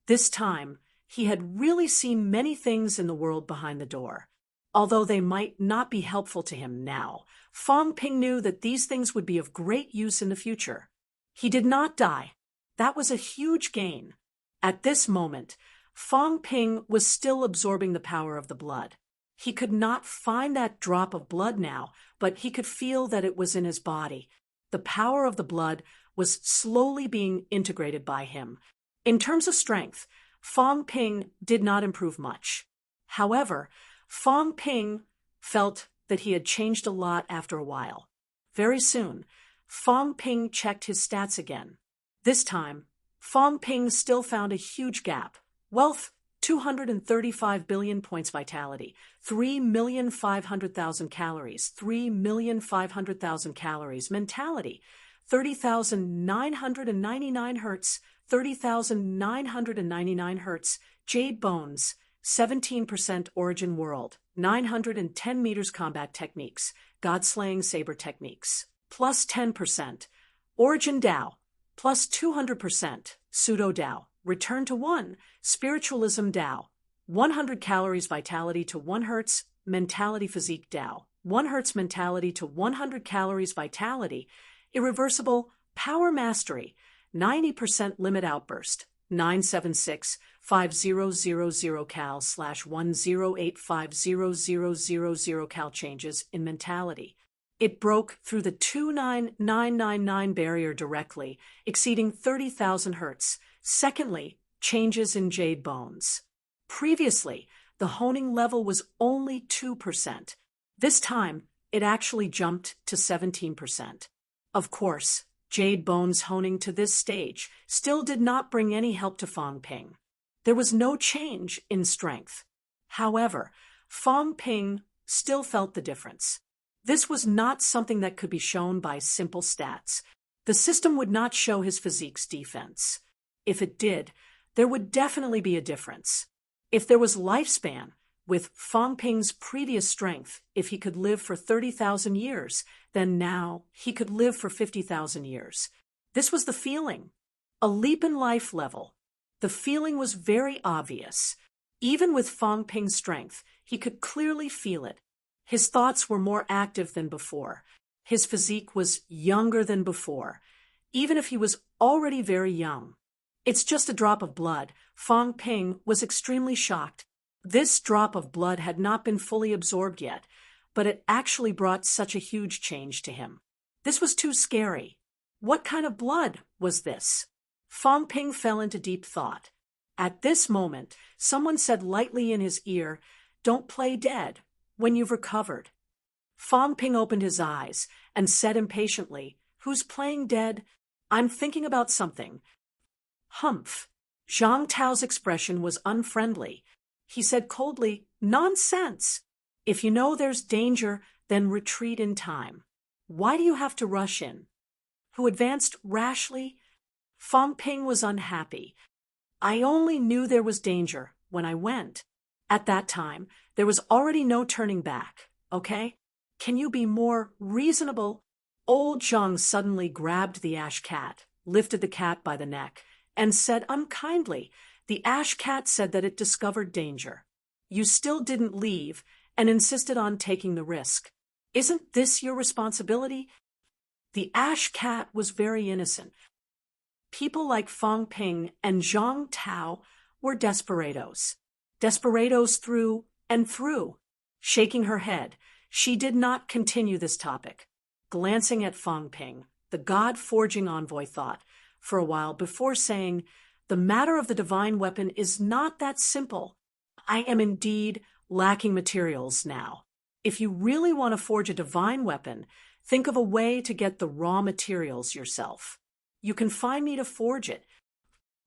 This time, he had really seen many things in the world behind the door. Although they might not be helpful to him now, Fong Ping knew that these things would be of great use in the future. He did not die. That was a huge gain. At this moment, Fong Ping was still absorbing the power of the blood. He could not find that drop of blood now, but he could feel that it was in his body. The power of the blood was slowly being integrated by him. In terms of strength, Fong Ping did not improve much. However, Fong Ping felt that he had changed a lot after a while. Very soon, Fong Ping checked his stats again. This time, Fong Ping still found a huge gap. Wealth, 235 billion points vitality, 3,500,000 calories, 3,500,000 calories. Mentality, 30,999 hertz, 30,999 hertz. Jade bones, 17% origin world, 910 meters combat techniques, god-slaying saber techniques, plus 10%. Origin Tao, plus 200%. Pseudo Tao, return to 1. Spiritualism Tao, 100 calories vitality to 1 hertz. Mentality physique Tao, 1 hertz mentality to 100 calories vitality. Irreversible power mastery, 90% limit outburst. 976-5000 cal/108500000 cal changes in mentality. It broke through the 29999 barrier directly, exceeding 30,000 hertz. Secondly, changes in jade bones. Previously, the honing level was only 2%. This time, it actually jumped to 17%. Of course, jade bones honing to this stage still did not bring any help to Fong Ping. There was no change in strength. However, Fong Ping still felt the difference. This was not something that could be shown by simple stats. The system would not show his physique's defense. If it did, there would definitely be a difference. If there was lifespan, with Fong Ping's previous strength, if he could live for 30,000 years, then now he could live for 50,000 years. This was the feeling. A leap in life level. The feeling was very obvious. Even with Fong Ping's strength, he could clearly feel it. His thoughts were more active than before. His physique was younger than before, even if he was already very young. It's just a drop of blood. Fong Ping was extremely shocked. This drop of blood had not been fully absorbed yet, but it actually brought such a huge change to him. This was too scary. What kind of blood was this? Fong Ping fell into deep thought. At this moment, someone said lightly in his ear, "Don't play dead when you've recovered." Fong Ping opened his eyes and said impatiently, "Who's playing dead?" I'm thinking about something. Humph. Zhang Tao's expression was unfriendly. He said coldly, "Nonsense! If you know there's danger, then retreat in time. Why do you have to rush in?" Who advanced rashly? Fang Ping was unhappy. "I only knew there was danger when I went. At that time, there was already no turning back, okay? Can you be more reasonable?" Old Zhang suddenly grabbed the ash cat, lifted the cat by the neck, and said unkindly, "The ash cat said that it discovered danger. You still didn't leave and insisted on taking the risk. Isn't this your responsibility?" The ash cat was very innocent. People like Fang Ping and Zhang Tao were desperados. Desperados through and through. Shaking her head, she did not continue this topic. Glancing at Fang Ping, the God-forging envoy thought for a while before saying, "The matter of the divine weapon is not that simple. I am indeed lacking materials now. If you really want to forge a divine weapon, think of a way to get the raw materials yourself. You can find me to forge it.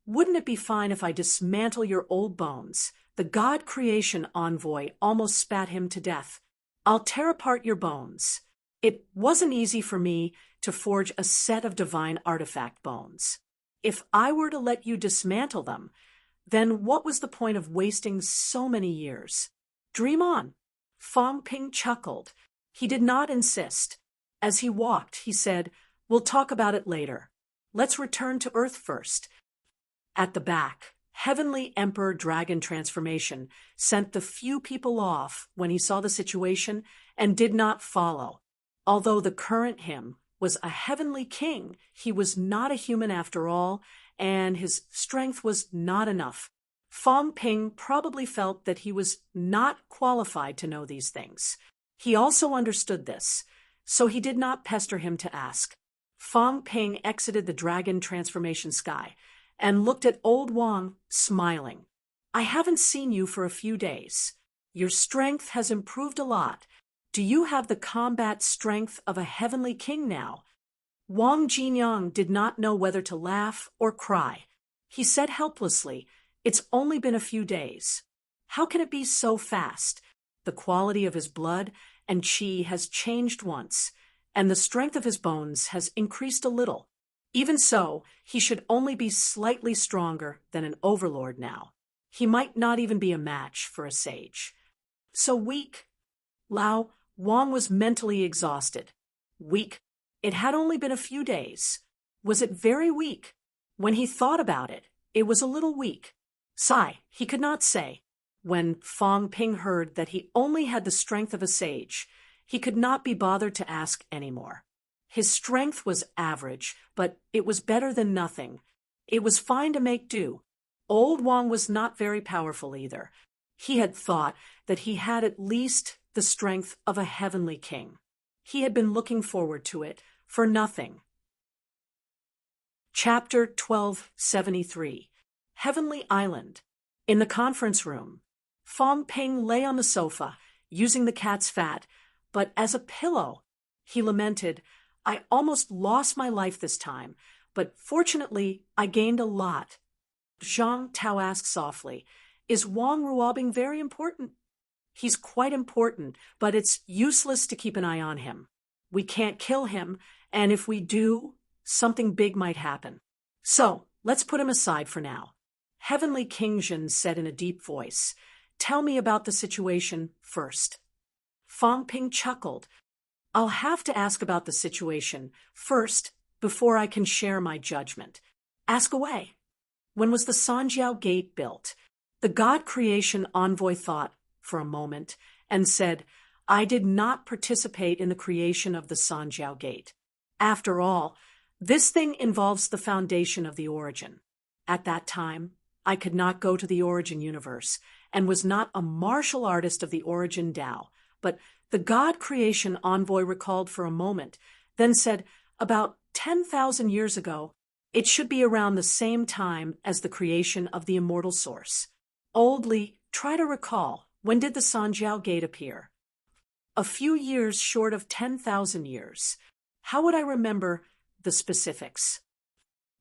Wouldn't it be fine if I dismantle your old bones?" The God creation envoy almost spat him to death. "I'll tear apart your bones. It wasn't easy for me to forge a set of divine artifact bones. If I were to let you dismantle them, then what was the point of wasting so many years? Dream on." Fang Ping chuckled. He did not insist. As he walked, he said, "We'll talk about it later. Let's return to Earth first." At the back, Heavenly Emperor Dragon Transformation sent the few people off when he saw the situation and did not follow. Although the current him was a heavenly king, he was not a human after all, and his strength was not enough. Fang Ping probably felt that he was not qualified to know these things. He also understood this, so he did not pester him to ask. Fang Ping exited the dragon transformation sky and looked at old Wang, smiling. "I haven't seen you for a few days. Your strength has improved a lot. Do you have the combat strength of a heavenly king now?" Wang Jinyang did not know whether to laugh or cry. He said helplessly, "It's only been a few days. How can it be so fast? The quality of his blood and qi has changed once, and the strength of his bones has increased a little. Even so, he should only be slightly stronger than an overlord now. He might not even be a match for a sage. So weak." Lao Wang was mentally exhausted. Weak. It had only been a few days. Was it very weak? When he thought about it, it was a little weak. Sigh, he could not say. When Fang Ping heard that he only had the strength of a sage, he could not be bothered to ask any more. His strength was average, but it was better than nothing. It was fine to make do. Old Wang was not very powerful either. He had thought that he had at least the strength of a heavenly king. He had been looking forward to it for nothing. Chapter 1273. Heavenly Island. In the conference room, Fang Ping lay on the sofa, using the cat's fat, but as a pillow. He lamented, "I almost lost my life this time, but fortunately I gained a lot." Zhang Tao asked softly, "Is Wang Ruobing very important?" "He's quite important, but it's useless to keep an eye on him. We can't kill him, and if we do, something big might happen. So, let's put him aside for now." Heavenly King Jin said in a deep voice, "Tell me about the situation first." Fang Ping chuckled. "I'll have to ask about the situation first before I can share my judgment." "Ask away." "When was the Sanjiao Gate built?" The God creation envoy thought for a moment and said, "I did not participate in the creation of the Sanjiao Gate. After all, this thing involves the foundation of the origin. At that time, I could not go to the origin universe and was not a martial artist of the origin Tao, but the God creation envoy recalled for a moment, then said, about 10,000 years ago, it should be around the same time as the creation of the immortal source. Old Li, try to recall, when did the Sanjiao Gate appear? A few years short of 10,000 years. How would I remember the specifics?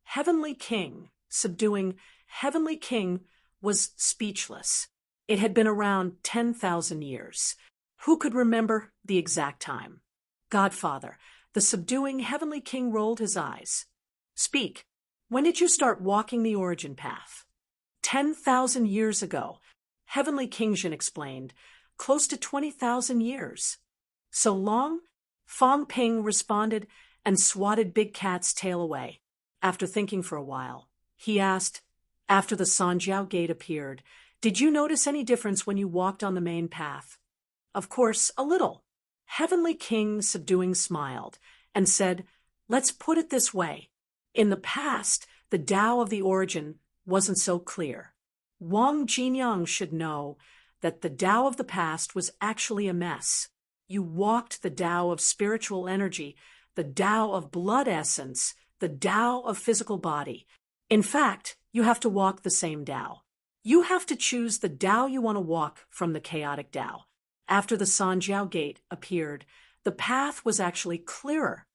Heavenly King, subduing Heavenly King, was speechless. It had been around 10,000 years. Who could remember the exact time? Godfather, the subduing Heavenly King rolled his eyes. Speak. When did you start walking the origin path? 10,000 years ago, Heavenly King Jin explained. Close to 20,000 years. So long? Fong Ping responded and swatted Big Cat's tail away. After thinking for a while, he asked, after the Sanjiao Gate appeared, did you notice any difference when you walked on the main path? Of course, a little. Heavenly King, subduing, smiled and said, let's put it this way. In the past, the Tao of the origin wasn't so clear. Wang Jinyang should know that the Tao of the past was actually a mess. You walked the Tao of spiritual energy, the Tao of blood essence, the Tao of physical body. In fact, you have to walk the same Tao. You have to choose the Tao you want to walk from the chaotic Tao. After the Sanjiao Gate appeared, the path was actually clearer.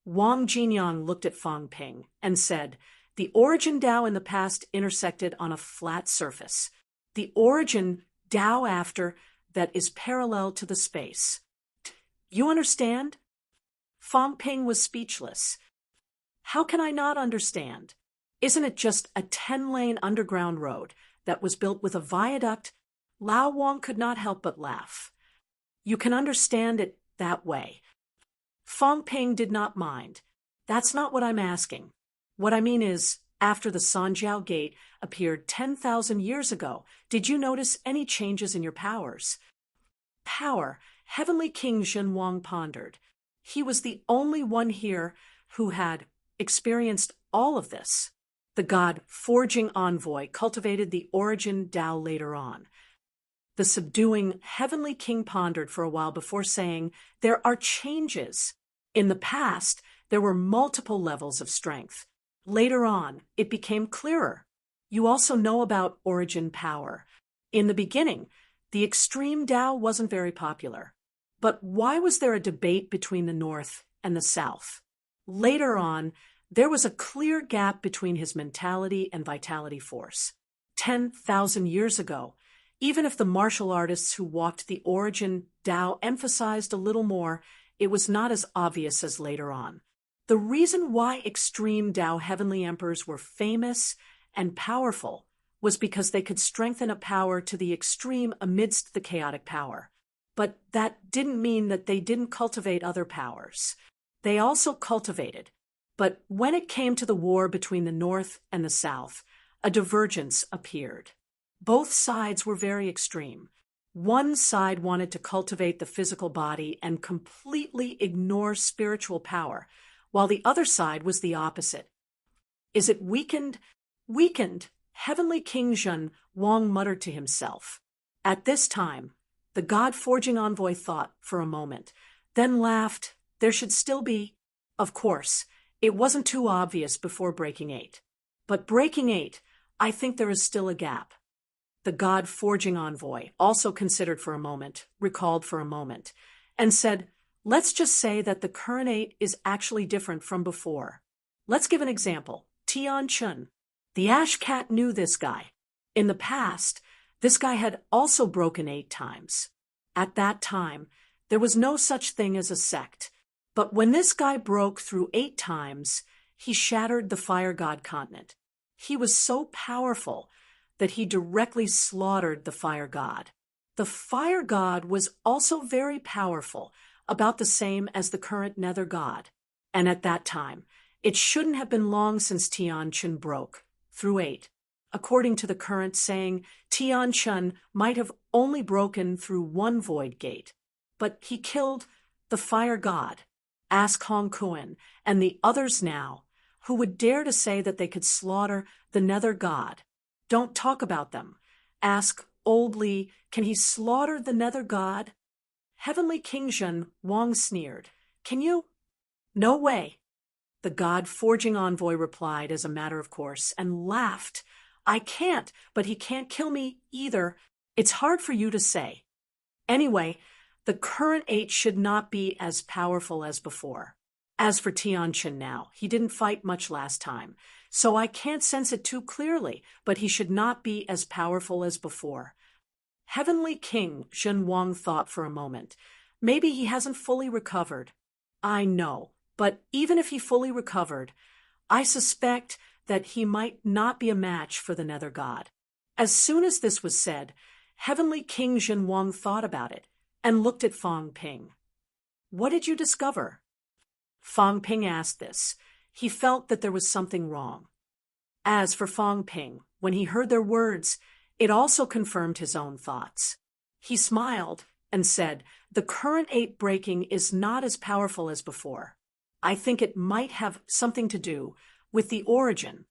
Wang Jinyang looked at Fong Ping and said, the origin Tao in the past intersected on a flat surface. The origin Tao after that is parallel to the space. You understand? Fong Ping was speechless. How can I not understand? Isn't it just a 10-lane underground road that was built with a viaduct? Lao Wang could not help but laugh. You can understand it that way. Fong Ping did not mind. That's not what I'm asking. What I mean is, after the Sanjiao Gate appeared 10,000 years ago, did you notice any changes in your powers? Power, Heavenly King Jin Wang pondered. He was the only one here who had experienced all of this. The god Forging Envoy cultivated the origin Tao later on. The subduing Heavenly King pondered for a while before saying, there are changes. In the past, there were multiple levels of strength. Later on, it became clearer. You also know about origin power. In the beginning, the extreme Tao wasn't very popular. But why was there a debate between the North and the South? Later on, there was a clear gap between his mentality and vitality force. 10,000 years ago, even if the martial artists who walked the origin Tao emphasized a little more, it was not as obvious as later on. The reason why extreme Tao heavenly emperors were famous and powerful was because they could strengthen a power to the extreme amidst the chaotic power. But that didn't mean that they didn't cultivate other powers. They also cultivated. But when it came to the war between the North and the South, a divergence appeared. Both sides were very extreme. One side wanted to cultivate the physical body and completely ignore spiritual power, while the other side was the opposite. Is it weakened? Weakened, Heavenly King Jin Wang muttered to himself. At this time, the God-forging envoy thought for a moment, then laughed. There should still be. Of course, it wasn't too obvious before Breaking 8. But Breaking 8, I think there is still a gap. The God-forging envoy also considered for a moment, recalled for a moment, and said, let's just say that the current 8 is actually different from before. Let's give an example. Tian Chun. The Ash Cat knew this guy. In the past, this guy had also broken 8 times. At that time, there was no such thing as a sect. But when this guy broke through 8 times, he shattered the Fire God continent. He was so powerful that he directly slaughtered the Fire God. The Fire God was also very powerful, about the same as the current Nether God. And at that time, it shouldn't have been long since Tian Chun broke through 8. According to the current saying, Tian Chun might have only broken through 1 void gate. But he killed the Fire God. Ask Hong Kuan and the others now, who would dare to say that they could slaughter the Nether God. Don't talk about them. Ask Old Li, can he slaughter the Nether God? Heavenly King Jin Wang sneered. Can you? No way. The God-forging envoy replied as a matter of course and laughed. I can't, but he can't kill me either. It's hard for you to say. Anyway, the current 8 should not be as powerful as before. As for Tianqin now, he didn't fight much last time, so I can't sense it too clearly, but he should not be as powerful as before. Heavenly King, Zhen Wang thought for a moment. Maybe he hasn't fully recovered. I know, but even if he fully recovered, I suspect that he might not be a match for the Nether God. As soon as this was said, Heavenly King Zhen Wang thought about it and looked at Fang Ping. What did you discover? Fang Ping asked this. He felt that there was something wrong. As for Fang Ping, when he heard their words, it also confirmed his own thoughts. He smiled and said, the current 8 breaking is not as powerful as before. I think it might have something to do with the origin.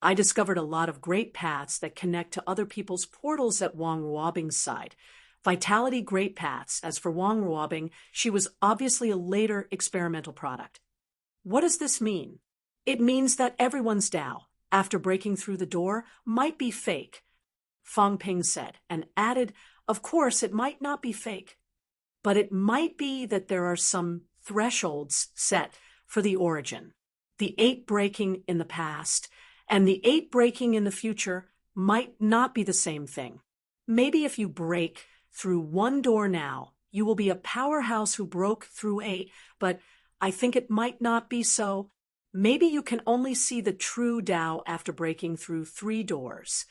I discovered a lot of great paths that connect to other people's portals at Wang Ruobing's side. Vitality great paths. As for Wang Ruobing, she was obviously a later experimental product. What does this mean? It means that everyone's Tao, after breaking through the door, might be fake, Fang Ping said, and added, of course it might not be fake, but it might be that there are some thresholds set for the origin. The 8 breaking in the past and the 8 breaking in the future might not be the same thing. Maybe if you break through 1 door now, you will be a powerhouse who broke through 8, but I think it might not be so. Maybe you can only see the true Tao after breaking through 3 doors.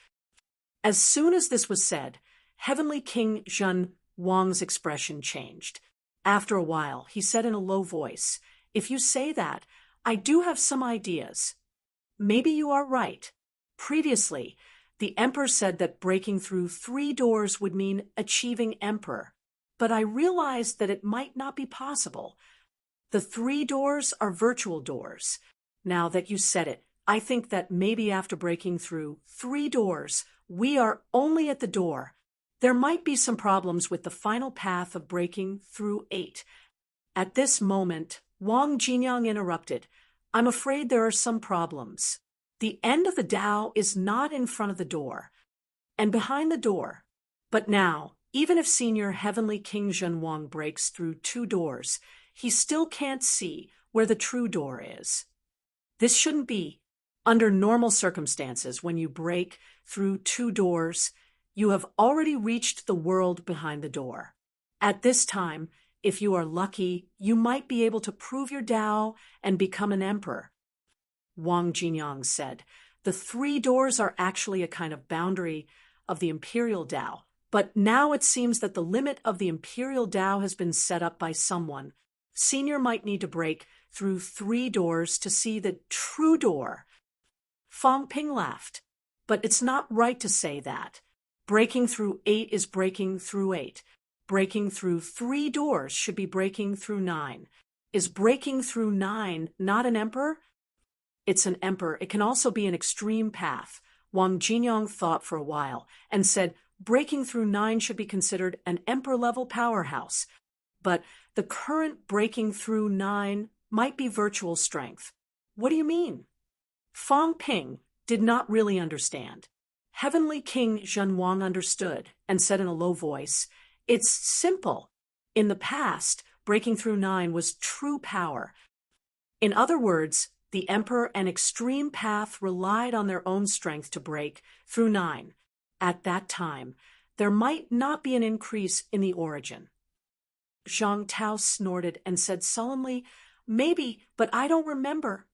As soon as this was said, Heavenly King Zhen Wang's expression changed. After a while, he said in a low voice, if you say that, I do have some ideas. Maybe you are right. Previously, the Emperor said that breaking through 3 doors would mean achieving Emperor, but I realized that it might not be possible. The 3 doors are virtual doors. Now that you said it, I think that maybe after breaking through 3 doors, we are only at the door. There might be some problems with the final path of breaking through 8. At this moment, Wang Jinyang interrupted. I'm afraid there are some problems. The end of the Tao is not in front of the door, and behind the door. But now, even if Senior Heavenly King Zhen Wang breaks through 2 doors, he still can't see where the true door is. This shouldn't be. Under normal circumstances, when you break through 2 doors, you have already reached the world behind the door. At this time, if you are lucky, you might be able to prove your Tao and become an emperor. Wang Jinyang said, the 3 doors are actually a kind of boundary of the imperial Tao, but now it seems that the limit of the imperial Tao has been set up by someone. Senior might need to break through 3 doors to see the true door. Fang Ping laughed. But it's not right to say that. Breaking through 8 is breaking through 8. Breaking through 3 doors should be breaking through 9. Is breaking through 9 not an emperor? It's an emperor. It can also be an extreme path. Wang Jinyang thought for a while and said breaking through 9 should be considered an emperor-level powerhouse. But the current breaking through 9 might be virtual strength. What do you mean? Fang Ping did not really understand. Heavenly King Zhen Wang understood and said in a low voice, it's simple. In the past, breaking through 9 was true power. In other words, the Emperor and Extreme Path relied on their own strength to break through 9. At that time, there might not be an increase in the origin. Zhang Tao snorted and said sullenly, maybe, but I don't remember.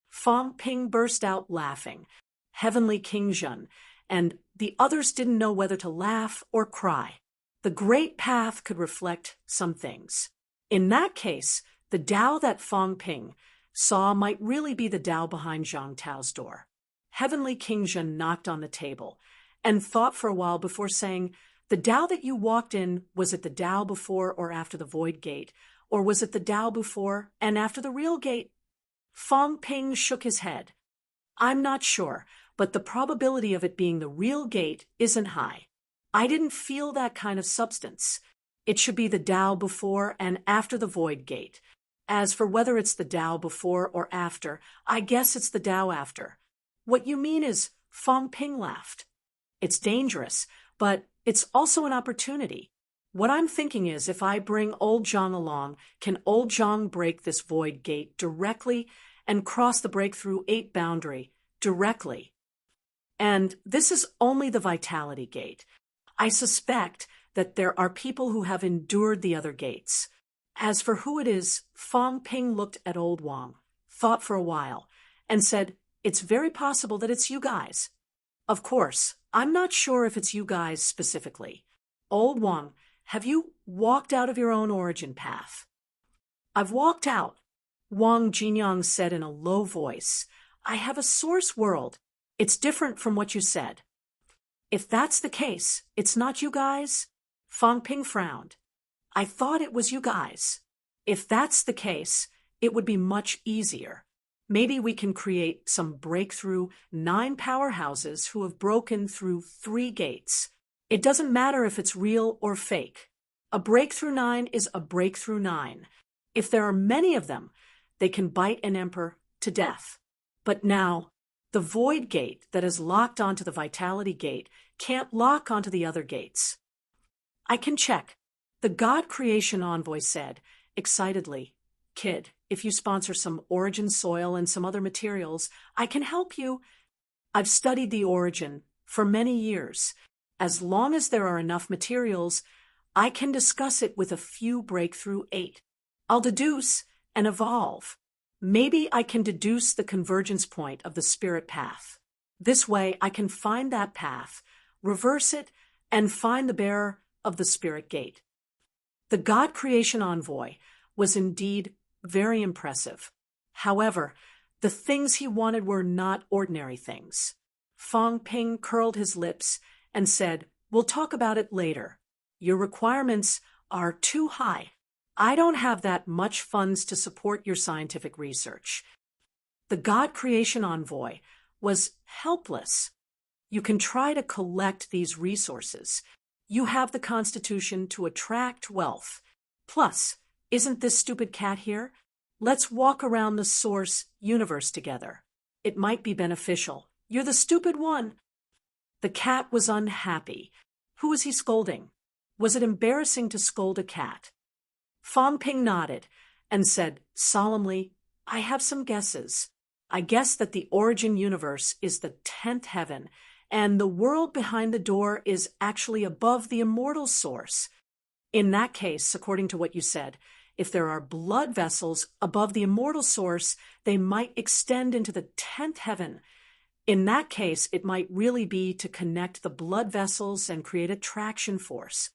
Fang Ping burst out laughing. Heavenly King Zhen and the others didn't know whether to laugh or cry. The Great Path could reflect some things. In that case, the Tao that Fang Ping saw might really be the Tao behind Zhang Tao's door. Heavenly King Zhen knocked on the table and thought for a while before saying, the Tao that you walked in, was it the Tao before or after the Void Gate? Or was it the Tao before and after the real gate? Fang Ping shook his head. I'm not sure, but the probability of it being the real gate isn't high. I didn't feel that kind of substance. It should be the Tao before and after the Void Gate. As for whether it's the Tao before or after, I guess it's the Tao after. What you mean is, Fang Ping laughed. It's dangerous, but it's also an opportunity. What I'm thinking is, if I bring old Zhang along, can old Zhang break this void gate directly and cross the breakthrough 8 boundary directly? And this is only the vitality gate. I suspect that there are people who have endured the other gates. As for who it is, Fong Ping looked at old Wang, thought for a while, and said, "It's very possible that it's you guys." "Of course, I'm not sure if it's you guys specifically. Old Wang, have you walked out of your own origin path?" "I've walked out," Wang Jinyang said in a low voice. "I have a source world. It's different from what you said." "If that's the case, it's not you guys?" Fong Ping frowned. "I thought it was you guys. If that's the case, it would be much easier. Maybe we can create some breakthrough 9 powerhouses who have broken through 3 gates. It doesn't matter if it's real or fake. A breakthrough 9 is a breakthrough 9. If there are many of them, they can bite an emperor to death. But now, the void gate that is locked onto the vitality gate can't lock onto the other gates." "I can check," the God Creation Envoy said, excitedly. "Kid, if you sponsor some origin soil and some other materials, I can help you. I've studied the origin for many years. As long as there are enough materials, I can discuss it with a few breakthrough 8. I'll deduce and evolve. Maybe I can deduce the convergence point of the spirit path. This way I can find that path, reverse it, and find the bearer of the spirit gate." The God Creation Envoy was indeed very impressive. However, the things he wanted were not ordinary things. Fong Ping curled his lips and said, "We'll talk about it later. Your requirements are too high. I don't have that much funds to support your scientific research." The God Creation Envoy was helpless. "You can try to collect these resources. You have the constitution to attract wealth. Plus, isn't this stupid cat here? Let's walk around the source universe together. It might be beneficial. You're the stupid one." The cat was unhappy. Who was he scolding? Was it embarrassing to scold a cat? Fong Ping nodded and said solemnly, "I have some guesses. I guess that the origin universe is the 10th heaven, and the world behind the door is actually above the immortal source. In that case, according to what you said, if there are blood vessels above the immortal source, they might extend into the 10th heaven. In that case, it might really be to connect the blood vessels and create a traction force.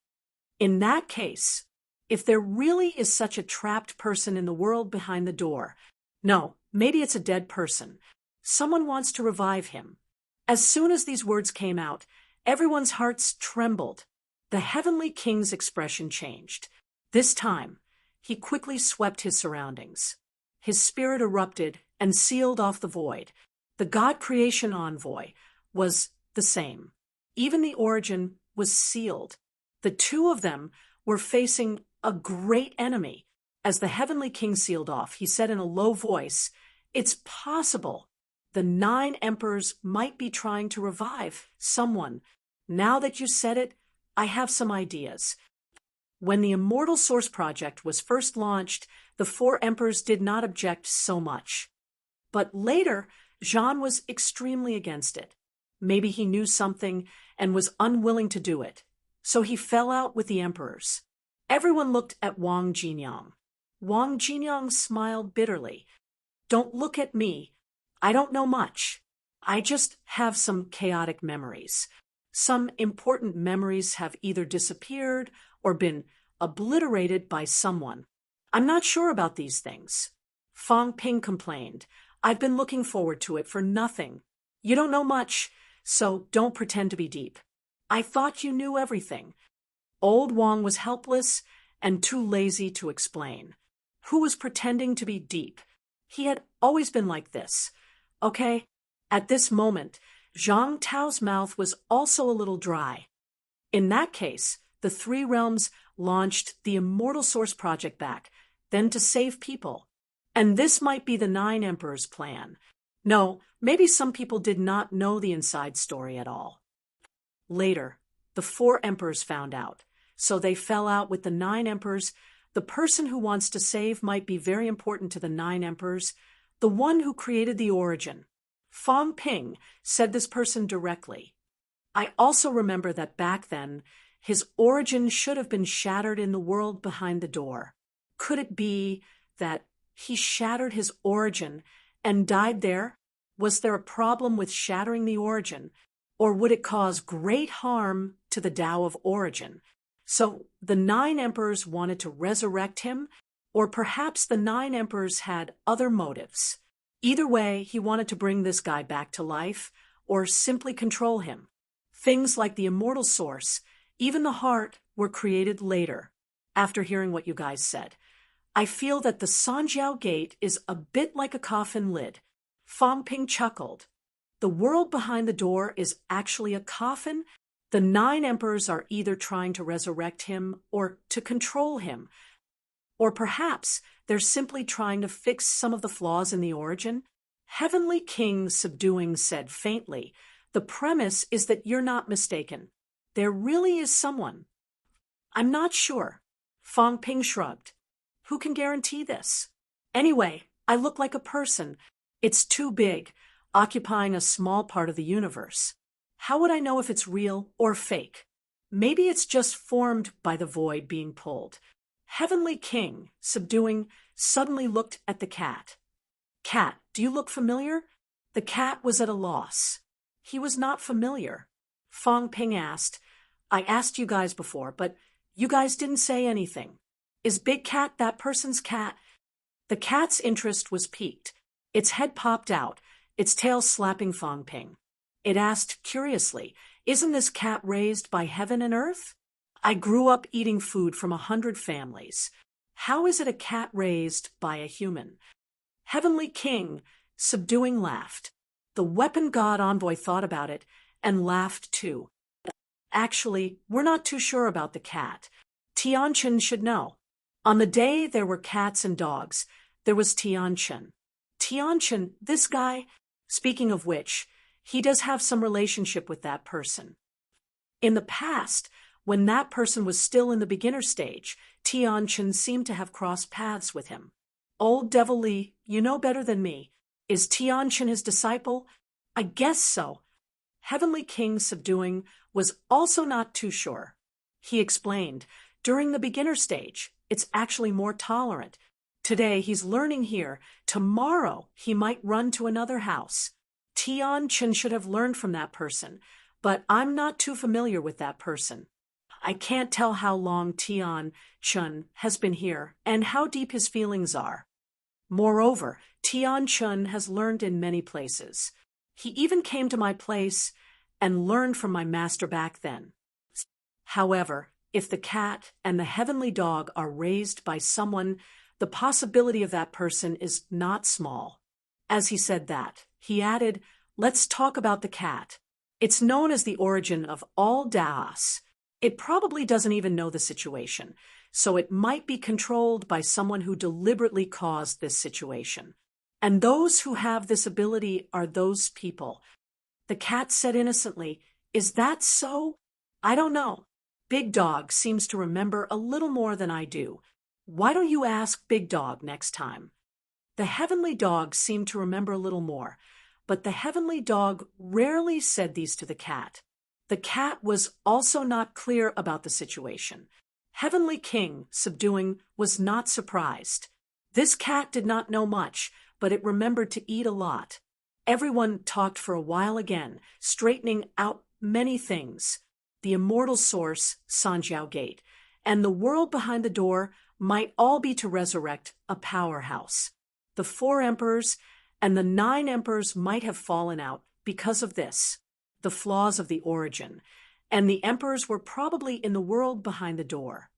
In that case, if there really is such a trapped person in the world behind the door, no, maybe it's a dead person. Someone wants to revive him." As soon as these words came out, everyone's hearts trembled. The heavenly king's expression changed. This time, he quickly swept his surroundings. His spirit erupted and sealed off the void. The God Creation Envoy was the same. Even the origin was sealed. The two of them were facing a great enemy. As the heavenly king sealed off, he said in a low voice, "It's possible. The 9 emperors might be trying to revive someone. Now that you said it, I have some ideas." When the Immortal Source Project was first launched, the 4 emperors did not object so much. But later, Zhan was extremely against it. Maybe he knew something and was unwilling to do it. So he fell out with the emperors. Everyone looked at Wang Jinyang. Wang Jinyang smiled bitterly. "Don't look at me. I don't know much. I just have some chaotic memories. Some important memories have either disappeared or been obliterated by someone. I'm not sure about these things." Fong Ping complained. "I've been looking forward to it for nothing. You don't know much, so don't pretend to be deep. I thought you knew everything." Old Wang was helpless and too lazy to explain. Who was pretending to be deep? He had always been like this. Okay, at this moment, Zhang Tao's mouth was also a little dry. In that case, the 3 realms launched the Immortal Source Project back, then to save people. And this might be the 9 emperors' plan. No, maybe some people did not know the inside story at all. Later, the 4 emperors found out. so they fell out with the 9 emperors. The person who wants to save might be very important to the 9 emperors, the one who created the origin. Fong Ping said this person directly. I also remember that back then, his origin should have been shattered in the world behind the door. Could it be that he shattered his origin and died there? Was there a problem with shattering the origin, or would it cause great harm to the Tao of origin? So the 9 emperors wanted to resurrect him, or perhaps the 9 emperors had other motives. Either way, he wanted to bring this guy back to life, or simply control him. Things like the immortal source, even the heart, were created later. After hearing what you guys said, I feel that the Sanjiao Gate is a bit like a coffin lid. Fong Ping chuckled. The world behind the door is actually a coffin. The 9 emperors are either trying to resurrect him or to control him. Or perhaps they're simply trying to fix some of the flaws in the origin. Heavenly King subduing said faintly, the premise is that you're not mistaken. There really is someone. I'm not sure. Fong Ping shrugged. Who can guarantee this? Anyway, I look like a person. It's too big, occupying a small part of the universe. How would I know if it's real or fake? Maybe it's just formed by the void being pulled. Heavenly King, subduing, suddenly looked at the cat. Cat, do you look familiar? The cat was at a loss. He was not familiar. Fong Ping asked, I asked you guys before, but you guys didn't say anything. Is Big Cat that person's cat? The cat's interest was piqued. Its head popped out, its tail slapping Fong Ping. It asked curiously, isn't this cat raised by heaven and earth? I grew up eating food from 100 families. How is it a cat raised by a human? Heavenly King, subduing, laughed. The weapon god envoy thought about it and laughed too. Actually, we're not too sure about the cat. Tianchen should know. On the day there were cats and dogs, there was Tianchen. Tianchen, this guy, speaking of which, he does have some relationship with that person. In the past, when that person was still in the beginner stage, Tianchen seemed to have crossed paths with him. Old Devil Li, you know better than me. Is Tianchen his disciple? I guess so. Heavenly King, subduing, was also not too sure. He explained, during the beginner stage, it's actually more tolerant. Today he's learning here. Tomorrow he might run to another house. Tianchen should have learned from that person, but I'm not too familiar with that person. I can't tell how long Tianchen has been here and how deep his feelings are. Moreover, Tianchen has learned in many places. He even came to my place and learned from my master back then. However, if the cat and the heavenly dog are raised by someone, the possibility of that person is not small. As he said that, he added, let's talk about the cat. It's known as the origin of all Daos. It probably doesn't even know the situation, so it might be controlled by someone who deliberately caused this situation. And those who have this ability are those people. The cat said innocently, is that so? I don't know. Big Dog seems to remember a little more than I do. Why don't you ask Big Dog next time? The heavenly dog seemed to remember a little more, but the heavenly dog rarely said these to the cat. The cat was also not clear about the situation. Heavenly King, subduing, was not surprised. This cat did not know much, but it remembered to eat a lot. Everyone talked for a while again, straightening out many things. The immortal source, Sanjiao Gate, and the world behind the door might all be to resurrect a powerhouse. The 4 emperors and the 9 emperors might have fallen out because of this, the flaws of the origin, and the emperors were probably in the world behind the door.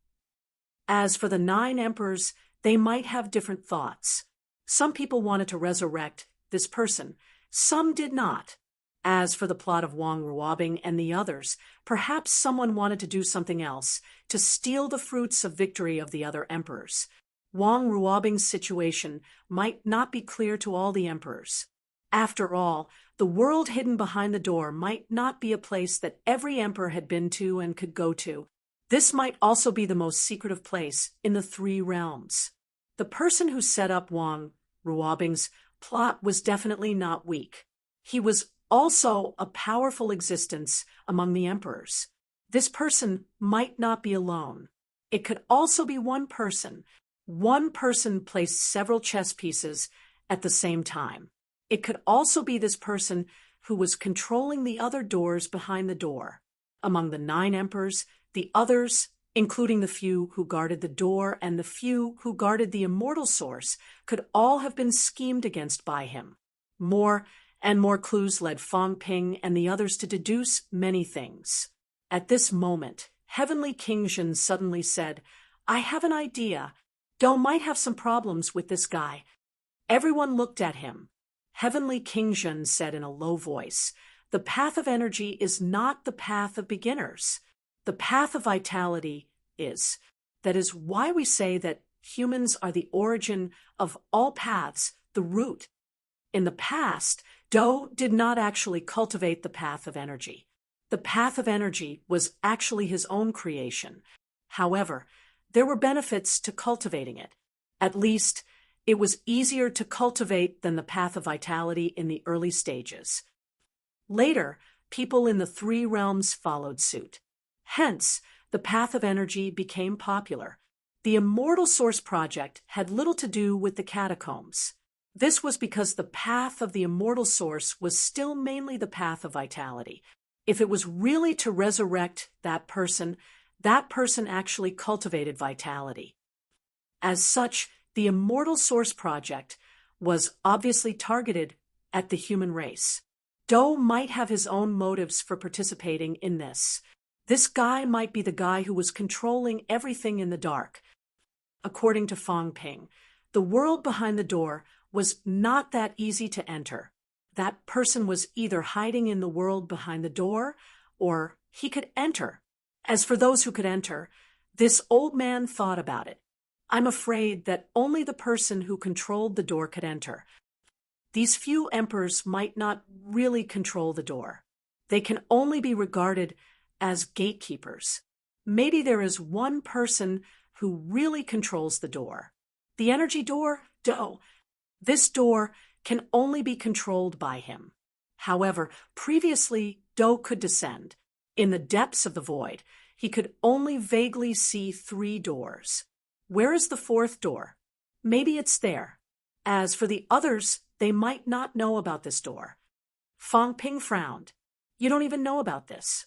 As for the 9 emperors, they might have different thoughts. Some people wanted to resurrect this person, some did not. As for the plot of Wang Ruobing and the others, perhaps someone wanted to do something else, to steal the fruits of victory of the other emperors. Wang Ruobing's situation might not be clear to all the emperors. After all, the world hidden behind the door might not be a place that every emperor had been to and could go to. This might also be the most secretive place in the three realms. The person who set up Wang Ruobing's plot was definitely not weak. He was also a powerful existence among the emperors. This person might not be alone. It could also be one person. One person placed several chess pieces at the same time. It could also be this person who was controlling the other doors behind the door. Among the 9 emperors, the others, including the few who guarded the door and the few who guarded the immortal source, could all have been schemed against by him. More and more clues led Fang Ping and the others to deduce many things. At this moment, Heavenly King Zhen suddenly said, "I have an idea. Dou might have some problems with this guy." Everyone looked at him. Heavenly King Zhen said in a low voice, "The path of energy is not the path of beginners. The path of vitality is. That is why we say that humans are the origin of all paths, the root. In the past, Dou did not actually cultivate the path of energy. The path of energy was actually his own creation. However, there were benefits to cultivating it. At least, it was easier to cultivate than the path of vitality in the early stages. Later, people in the 3 realms followed suit. Hence, the path of energy became popular. The Immortal Source Project had little to do with the catacombs. This was because the path of the Immortal Source was still mainly the path of vitality. If it was really to resurrect that person actually cultivated vitality. As such, the Immortal Source Project was obviously targeted at the human race. Dou might have his own motives for participating in this. This guy might be the guy who was controlling everything in the dark. According to Fang Ping, the world behind the door was not that easy to enter. That person was either hiding in the world behind the door, or he could enter. As for those who could enter, this old man thought about it. I'm afraid that only the person who controlled the door could enter. These few emperors might not really control the door. They can only be regarded as gatekeepers. Maybe there is one person who really controls the door. The energy door, Dou. This door can only be controlled by him. However, previously, Dou could descend. In the depths of the void, he could only vaguely see 3 doors. Where is the 4th door? Maybe it's there. As for the others, they might not know about this door. Fang Ping frowned. You don't even know about this.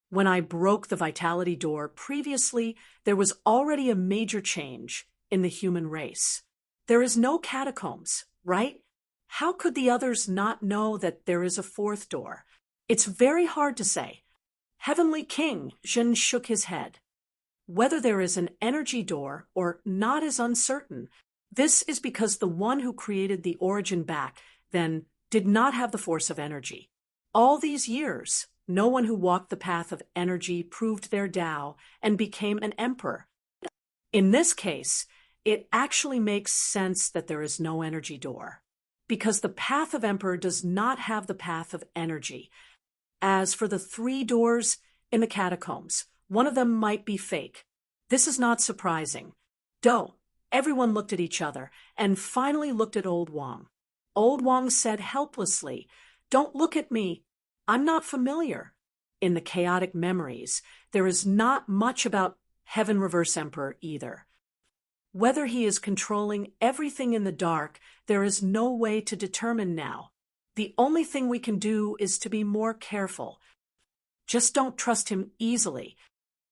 When I broke the vitality door previously, there was already a major change in the human race. There is no catacombs, right? How could the others not know that there is a 4th door? It's very hard to say. Heavenly King, Zhen shook his head. Whether there is an energy door or not is uncertain. This is because the one who created the origin back then did not have the force of energy. All these years, no one who walked the path of energy proved their Tao and became an emperor. In this case, it actually makes sense that there is no energy door, because the path of emperor does not have the path of energy. As for the 3 doors in the catacombs, one of them might be fake. This is not surprising. Dou. Everyone looked at each other and finally looked at Old Wang. Old Wang said helplessly, "Don't look at me. I'm not familiar." In the chaotic memories, there is not much about Heaven Reverse Emperor either. Whether he is controlling everything in the dark, there is no way to determine now. The only thing we can do is to be more careful. Just don't trust him easily.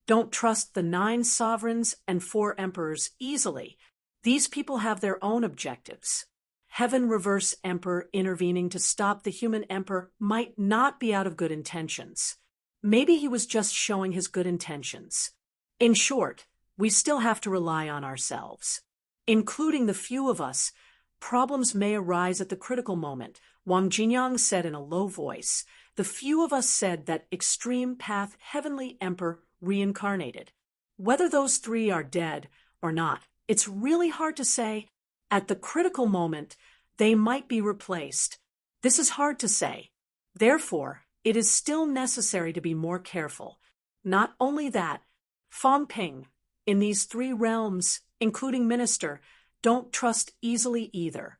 Don't trust the 9 sovereigns and 4 emperors easily. These people have their own objectives. Heaven Reverse Emperor intervening to stop the human emperor might not be out of good intentions. Maybe he was just showing his good intentions. In short, we still have to rely on ourselves. Including the few of us, problems may arise at the critical moment. Wang Jinyang said in a low voice. The few of us said that extreme path Heavenly Emperor reincarnated. Whether those 3 are dead or not, it's really hard to say. At the critical moment, they might be replaced. This is hard to say. Therefore, it is still necessary to be more careful. Not only that, Fong Ping, in these three realms, including minister, don't trust easily either.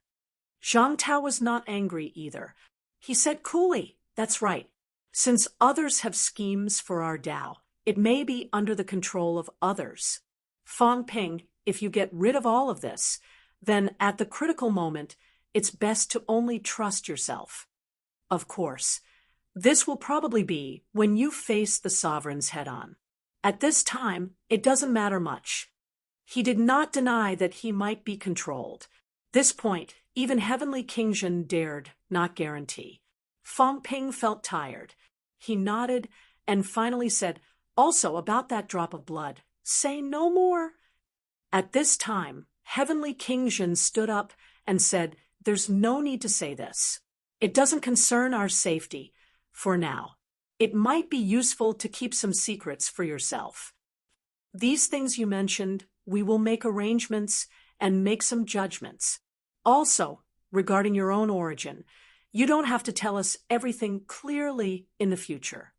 Zhang Tao was not angry either. He said coolly, "That's right. Since others have schemes for our Tao, it may be under the control of others. Fong Ping, if you get rid of all of this, then at the critical moment, it's best to only trust yourself. Of course, this will probably be when you face the sovereigns head-on. At this time, it doesn't matter much." He did not deny that he might be controlled. This point, even Heavenly King Zhen dared not guarantee. Fong Ping felt tired. He nodded and finally said, "Also about that drop of blood, say no more." At this time, Heavenly King Zhen stood up and said, "There's no need to say this. It doesn't concern our safety, for now. It might be useful to keep some secrets for yourself. These things you mentioned, we will make arrangements and make some judgments. Also, regarding your own origin, you don't have to tell us everything clearly in the future.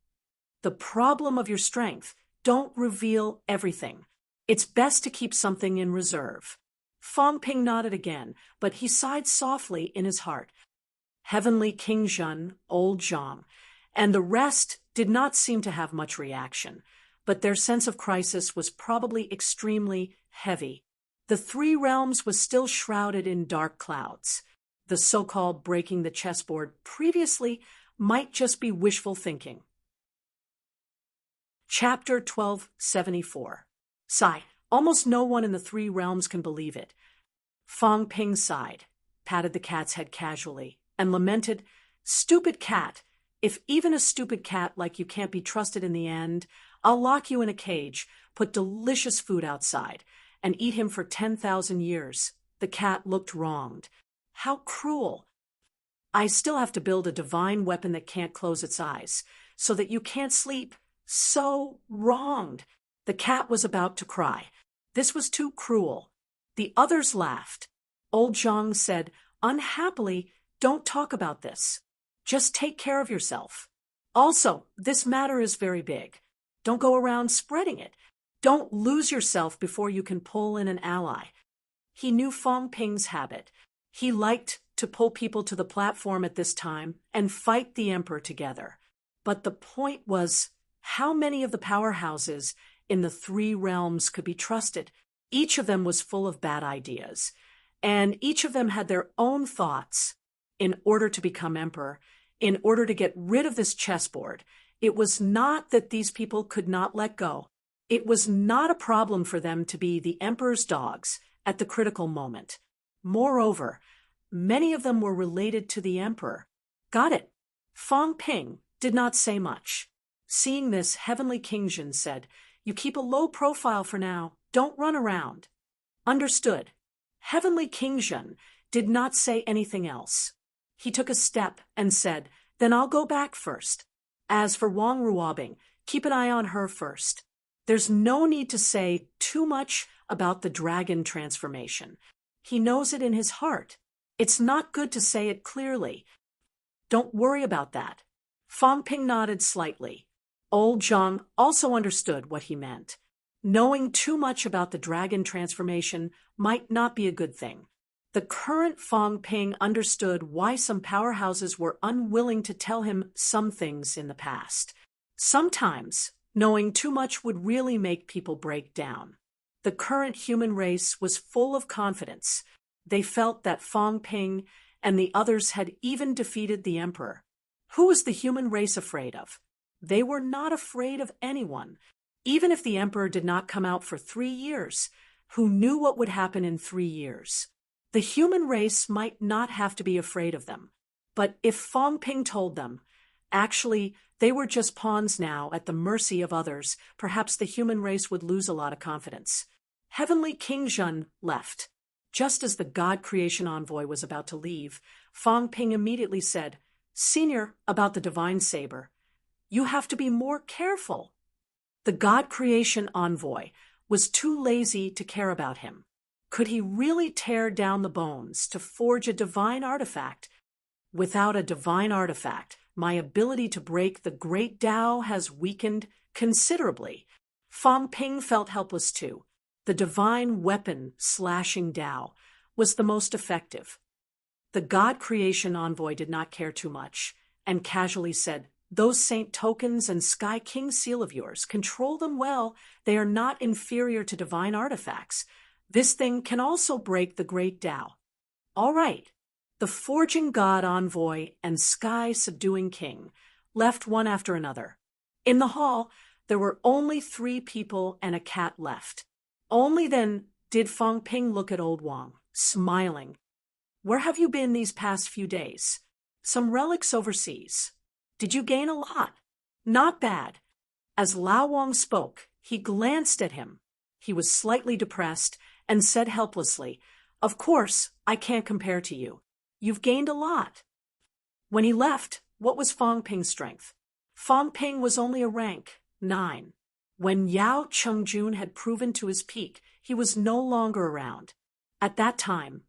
The problem of your strength, don't reveal everything. It's best to keep something in reserve." Fong Ping nodded again, but he sighed softly in his heart. Heavenly King Zhen, old Zhang, and the rest did not seem to have much reaction, but their sense of crisis was probably extremely heavy. The three realms was still shrouded in dark clouds. The so-called breaking the chessboard previously might just be wishful thinking. Chapter 1274. Sigh. Almost no one in the three realms can believe it. Fong Ping sighed, patted the cat's head casually, and lamented, "Stupid cat. If even a stupid cat like you can't be trusted in the end, I'll lock you in a cage, put delicious food outside, and eat him for 10,000 years. The cat looked wronged. How cruel. I still have to build a divine weapon that can't close its eyes, so that you can't sleep. So wronged." The cat was about to cry. This was too cruel. The others laughed. Old Zhang said, "Unhappily, don't talk about this. Just take care of yourself. Also, this matter is very big. Don't go around spreading it. Don't lose yourself before you can pull in an ally." He knew Fong Ping's habit. He liked to pull people to the platform at this time and fight the emperor together. But the point was, how many of the powerhouses in the three realms could be trusted? Each of them was full of bad ideas, and each of them had their own thoughts. In order to become emperor, in order to get rid of this chessboard, it was not that these people could not let go. It was not a problem for them to be the emperor's dogs at the critical moment. Moreover, many of them were related to the emperor. Got it. Fong Ping did not say much. Seeing this, Heavenly King Zhen said, "You keep a low profile for now. Don't run around." Understood. Heavenly King Zhen did not say anything else. He took a step and said, "Then I'll go back first. As for Wang Ruobing, keep an eye on her first. There's no need to say too much about the dragon transformation. He knows it in his heart. It's not good to say it clearly. Don't worry about that." Fong Ping nodded slightly. Old Zhang also understood what he meant. Knowing too much about the dragon transformation might not be a good thing. The current Fong Ping understood why some powerhouses were unwilling to tell him some things in the past. Sometimes, knowing too much would really make people break down. The current human race was full of confidence. They felt that Fong Ping and the others had even defeated the emperor. Who was the human race afraid of? They were not afraid of anyone. Even if the emperor did not come out for 3 years, who knew what would happen in 3 years? The human race might not have to be afraid of them. But if Fong Ping told them, actually, they were just pawns now at the mercy of others, perhaps the human race would lose a lot of confidence. Heavenly King Zhen left. Just as the God Creation Envoy was about to leave, Fong Ping immediately said, "Senior, about the Divine Saber. You have to be more careful." The God Creation Envoy was too lazy to care about him. Could he really tear down the bones to forge a divine artifact? Without a divine artifact, my ability to break the great Tao has weakened considerably. Fang Ping felt helpless too. The divine weapon slashing Tao was the most effective. The God creation envoy did not care too much, and casually said, "Those saint tokens and Sky King seal of yours, control them well. They are not inferior to divine artifacts. This thing can also break the great Tao." All right. The forging God envoy and Sky subduing king left one after another. In the hall, there were only 3 people and a cat left. Only then did Fang Ping look at old Wang, smiling. "Where have you been these past few days?" "Some relics overseas." "Did you gain a lot?" "Not bad." As Lao Wang spoke, he glanced at him. He was slightly depressed and said helplessly, "Of course, I can't compare to you. You've gained a lot." When he left, what was Fang Ping's strength? Fang Ping was only a rank 9. When Yao Chengjun had proven to his peak, he was no longer around. At that time,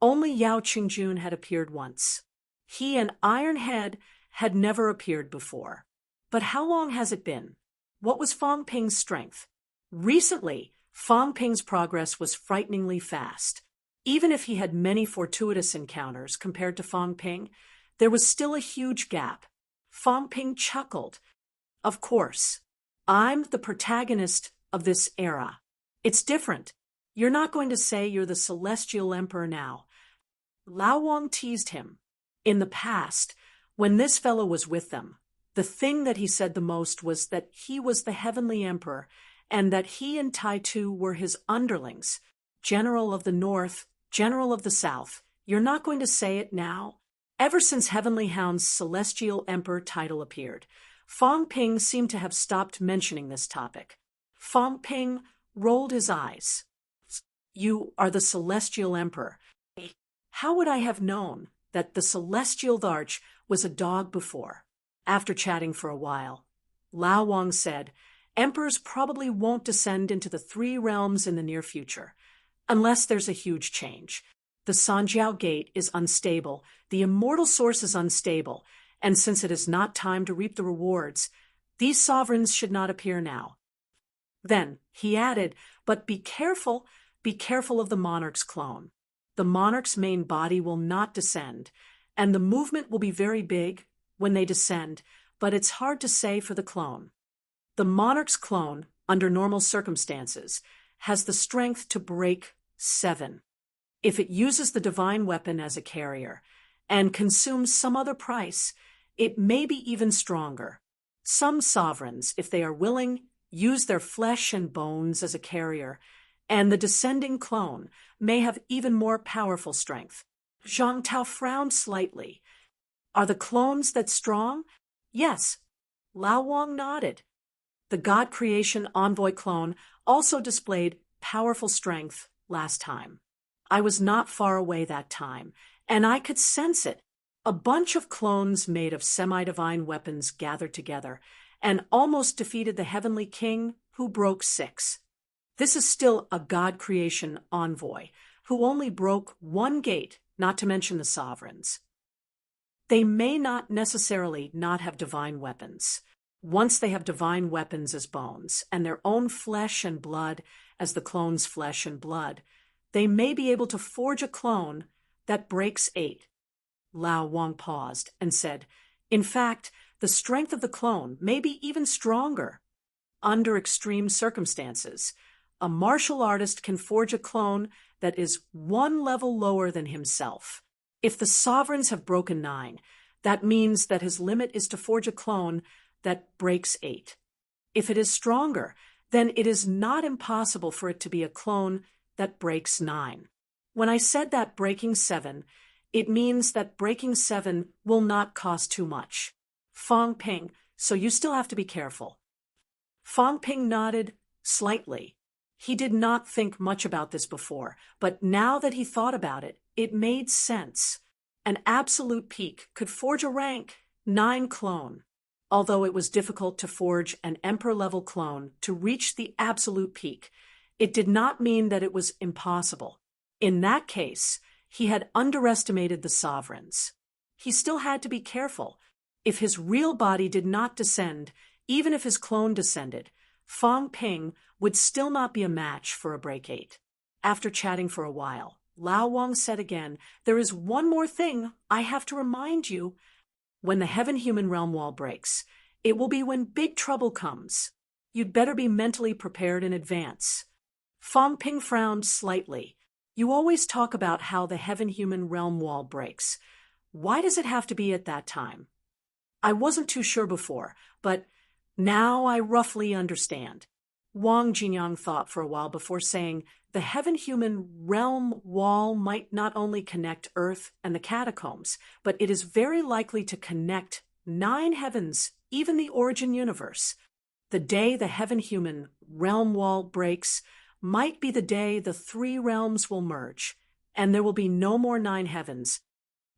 only Yao Chengjun had appeared once. He and Iron Head had never appeared before. But how long has it been? What was Fang Ping's strength? Recently, Fang Ping's progress was frighteningly fast. Even if he had many fortuitous encounters compared to Fang Ping, there was still a huge gap. Fang Ping chuckled. "Of course, I'm the protagonist of this era. It's different. You're not going to say you're the Celestial Emperor now." Lao Wang teased him. In the past, when this fellow was with them, the thing that he said the most was that he was the Heavenly Emperor and that he and Tai Tu were his underlings, General of the North, General of the South. You're not going to say it now? Ever since Heavenly Hound's Celestial Emperor title appeared, Fang Ping seemed to have stopped mentioning this topic. Fang Ping rolled his eyes. "You are the Celestial Emperor. How would I have known that the Celestial Arch was a dog before?" After chatting for a while, Lao Wang said, "Emperors probably won't descend into the 3 realms in the near future. Unless there's a huge change. The Sanjiao Gate is unstable, the immortal source is unstable, and since it is not time to reap the rewards, these sovereigns should not appear now." Then he added, "But be careful of the monarch's clone. The monarch's main body will not descend, and the movement will be very big when they descend, but it's hard to say for the clone. The monarch's clone, under normal circumstances, has the strength to break 7. If it uses the divine weapon as a carrier and consumes some other price, it may be even stronger. Some sovereigns, if they are willing, use their flesh and bones as a carrier, and the descending clone may have even more powerful strength." Zhang Tao frowned slightly. "Are the clones that strong?" "Yes." Lao Wang nodded. The God Creation Envoy clone also displayed powerful strength last time. I was not far away that time, and I could sense it. A bunch of clones made of semi-divine weapons gathered together and almost defeated the Heavenly King, who broke 6. This is still a God Creation Envoy, who only broke 1 gate, not to mention the sovereigns. They may not necessarily not have divine weapons. Once they have divine weapons as bones, and their own flesh and blood as the clone's flesh and blood, they may be able to forge a clone that breaks 8. Lao Wang paused and said, "In fact, the strength of the clone may be even stronger. Under extreme circumstances, a martial artist can forge a clone that is 1 level lower than himself. If the sovereigns have broken 9, that means that his limit is to forge a clone that breaks 8. If it is stronger, then it is not impossible for it to be a clone that breaks 9. When I said that breaking 7, it means that breaking 7 will not cost too much. Fang Ping, so you still have to be careful." Fang Ping nodded slightly. He did not think much about this before, but now that he thought about it, it made sense. An absolute peak could forge a rank 9 clone. Although it was difficult to forge an emperor-level clone to reach the absolute peak, it did not mean that it was impossible. In that case, he had underestimated the sovereigns. He still had to be careful. If his real body did not descend, even if his clone descended, Fong Ping would still not be a match for a break 8. After chatting for a while, Lao Wang said again, "There is one more thing I have to remind you. When the heaven-human realm wall breaks, it will be when big trouble comes. You'd better be mentally prepared in advance." Fong Ping frowned slightly. "You always talk about how the heaven-human realm wall breaks. Why does it have to be at that time?" "I wasn't too sure before, but now I roughly understand." Wang Jinyang thought for a while before saying, "The heaven-human realm wall might not only connect Earth and the catacombs, but it is very likely to connect 9 heavens, even the origin universe. The day the heaven-human realm wall breaks might be the day the 3 realms will merge, and there will be no more 9 heavens.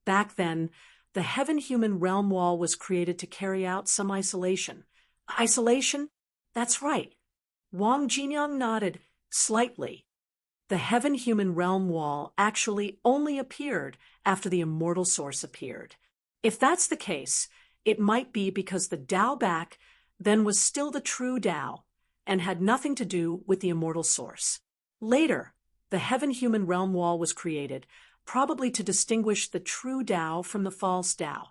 Back then, the heaven-human realm wall was created to carry out some isolation." "Isolation? That's right." Wang Jinyang nodded slightly. The heaven-human realm wall actually only appeared after the immortal source appeared. If that's the case, it might be because the Tao back then was still the true Tao and had nothing to do with the immortal source. Later, the heaven-human realm wall was created, probably to distinguish the true Tao from the false Tao.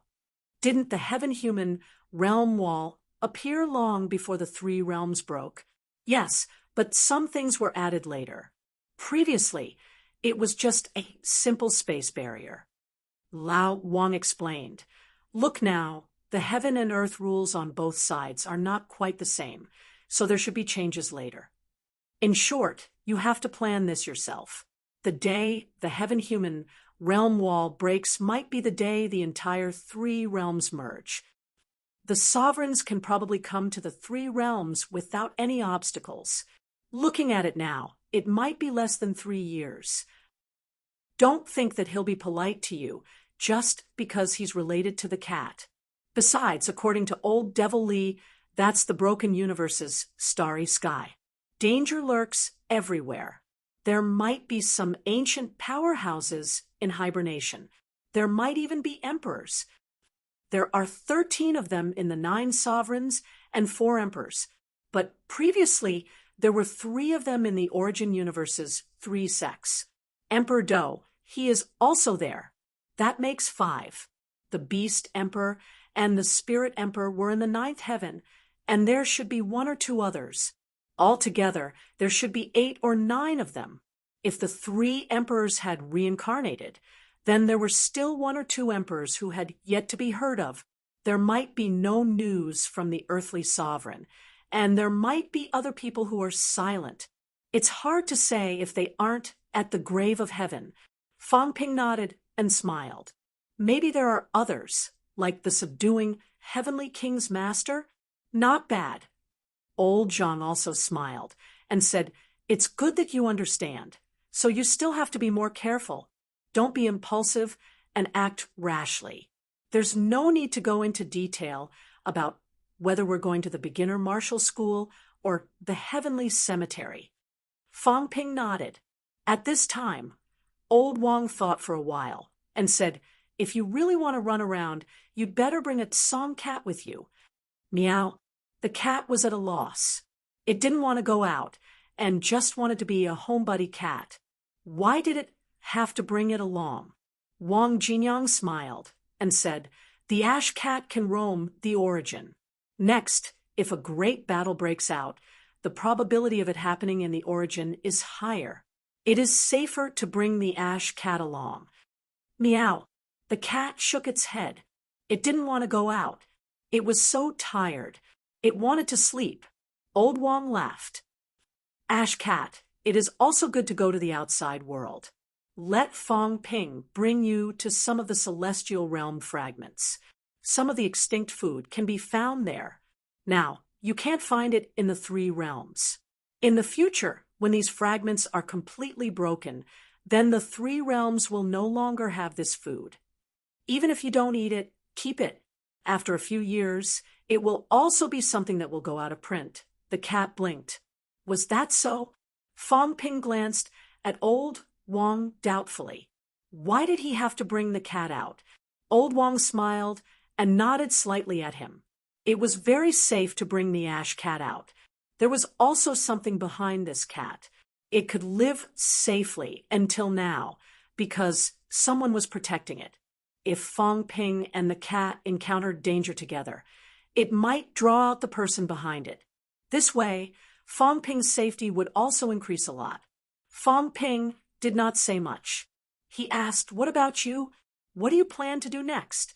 Didn't the heaven-human realm wall appear long before the 3 realms broke? Yes, but some things were added later. Previously, it was just a simple space barrier. Lao Wang explained, "Look now, the heaven and earth rules on both sides are not quite the same, so there should be changes later. In short, you have to plan this yourself. The day the heaven-human realm wall breaks might be the day the entire 3 realms merge. The sovereigns can probably come to the 3 realms without any obstacles. Looking at it now, it might be less than 3 years. Don't think that he'll be polite to you just because he's related to the cat. Besides, according to old Devil Lee, that's the broken universe's starry sky. Danger lurks everywhere. There might be some ancient powerhouses in hibernation. There might even be emperors. There are 13 of them in the 9 sovereigns and 4 emperors, but previously there were 3 of them in the origin universe's 3 sects. Emperor Do, he is also there. That makes 5. The Beast Emperor and the Spirit Emperor were in the 9th heaven, and there should be 1 or 2 others. Altogether, there should be 8 or 9 of them. If the 3 emperors had reincarnated, then there were still 1 or 2 emperors who had yet to be heard of. There might be no news from the earthly sovereign, and there might be other people who are silent. It's hard to say if they aren't at the grave of heaven." Fong Ping nodded and smiled. "Maybe there are others, like the subduing heavenly king's master? Not bad." Old Zhang also smiled and said, "It's good that you understand. So you still have to be more careful. Don't be impulsive and act rashly. There's no need to go into detail about whether we're going to the beginner martial school or the heavenly cemetery." Fong Ping nodded. At this time, Old Wang thought for a while and said, "If you really want to run around, you'd better bring a song cat with you." Meow. The cat was at a loss. It didn't want to go out and just wanted to be a homebody cat. Why did it have to bring it along? Wang Jinyang smiled and said, "The ash cat can roam the origin. Next, if a great battle breaks out, the probability of it happening in the origin is higher. It is safer to bring the ash cat along." Meow. The cat shook its head. It didn't want to go out. It was so tired. It wanted to sleep. Old Wang laughed. "Ash cat, it is also good to go to the outside world. Let Fong Ping bring you to some of the celestial realm fragments. Some of the extinct food can be found there. Now, you can't find it in the 3 realms. In the future, when these fragments are completely broken, then the 3 realms will no longer have this food. Even if you don't eat it, keep it. After a few years, it will also be something that will go out of print." The cat blinked. "Was that so?" Fong Ping glanced at Old Wang doubtfully. Why did he have to bring the cat out? Old Wang smiled and nodded slightly at him. It was very safe to bring the ash cat out. There was also something behind this cat. It could live safely until now because someone was protecting it. If Fong Ping and the cat encountered danger together, it might draw out the person behind it. This way, Fong Ping's safety would also increase a lot. Fong Ping did not say much. He asked, "What about you? What do you plan to do next?"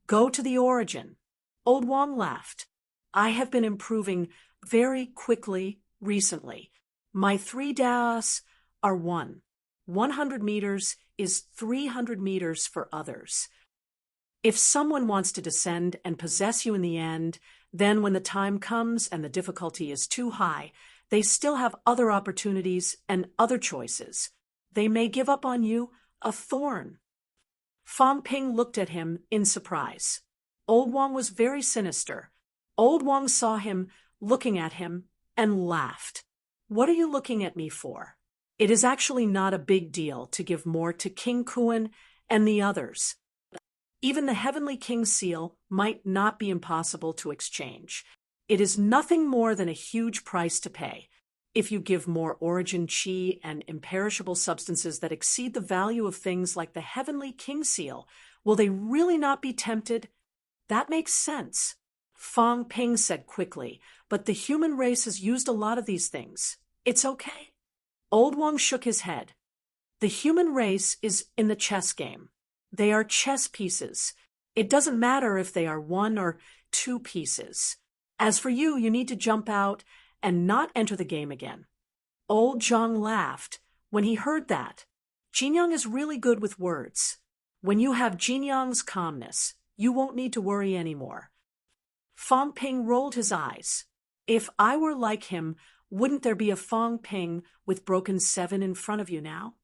"Go to the origin." Old Wang laughed. "I have been improving very quickly recently. My 3 daos are 1. 100 meters is 300 meters for others. If someone wants to descend and possess you in the end, then when the time comes and the difficulty is too high, they still have other opportunities and other choices. They may give up on you, a thorn." Fong Ping looked at him in surprise. Old Wang was very sinister. Old Wang saw him looking at him and laughed. "What are you looking at me for? It is actually not a big deal to give more to King Kuan and the others. Even the Heavenly King's seal might not be impossible to exchange. It is nothing more than a huge price to pay. If you give more origin chi and imperishable substances that exceed the value of things like the Heavenly King's seal, will they really not be tempted?" "That makes sense," Fong Ping said quickly, "but the human race has used a lot of these things. It's okay." Old Wang shook his head. "The human race is in the chess game. They are chess pieces. It doesn't matter if they are 1 or 2 pieces. As for you, you need to jump out and not enter the game again." Old Zhang laughed when he heard that. Jinyang is really good with words. When you have Jinyang's calmness, you won't need to worry anymore. Fong Ping rolled his eyes. If I were like him, wouldn't there be a Fong Ping with broken 7 in front of you now?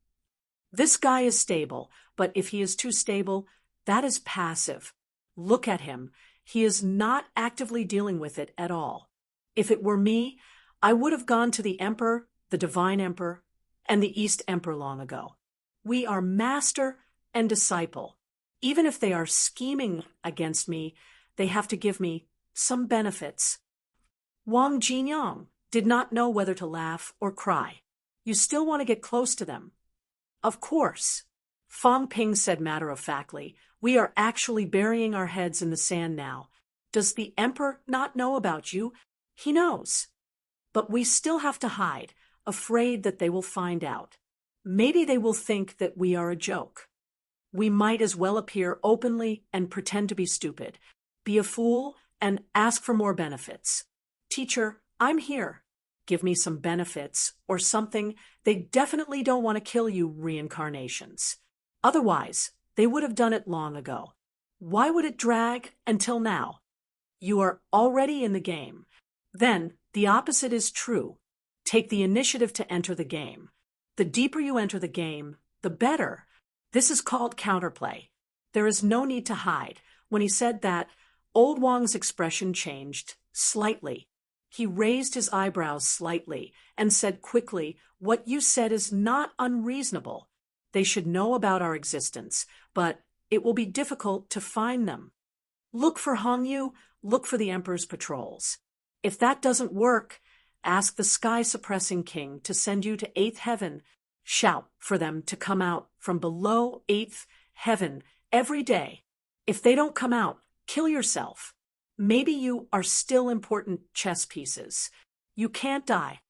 This guy is stable, but if he is too stable, that is passive. Look at him. He is not actively dealing with it at all. If it were me, I would have gone to the Emperor, the Divine Emperor, and the East Emperor long ago. We are master and disciple. Even if they are scheming against me, they have to give me some benefits. Wang Jinyang did not know whether to laugh or cry. "You still want to get close to them?" "Of course." Fong Ping said matter-of-factly, "We are actually burying our heads in the sand now. Does the Emperor not know about you? He knows. But we still have to hide, afraid that they will find out. Maybe they will think that we are a joke. We might as well appear openly and pretend to be stupid, be a fool, and ask for more benefits. Teacher, I'm here. Give me some benefits or something. They definitely don't want to kill you, reincarnations. Otherwise, they would have done it long ago. Why would it drag until now? You are already in the game. Then, the opposite is true. Take the initiative to enter the game. The deeper you enter the game, the better. This is called counterplay. There is no need to hide. When he said that, Old Wang's expression changed slightly. He raised his eyebrows slightly and said quickly, "What you said is not unreasonable. They should know about our existence, but it will be difficult to find them. Look for Hongyu, look for the Emperor's patrols. If that doesn't work, ask the sky-suppressing king to send you to 8th heaven. Shout for them to come out from below 8th heaven every day. If they don't come out, kill yourself. Maybe you are still important chess pieces. You can't die."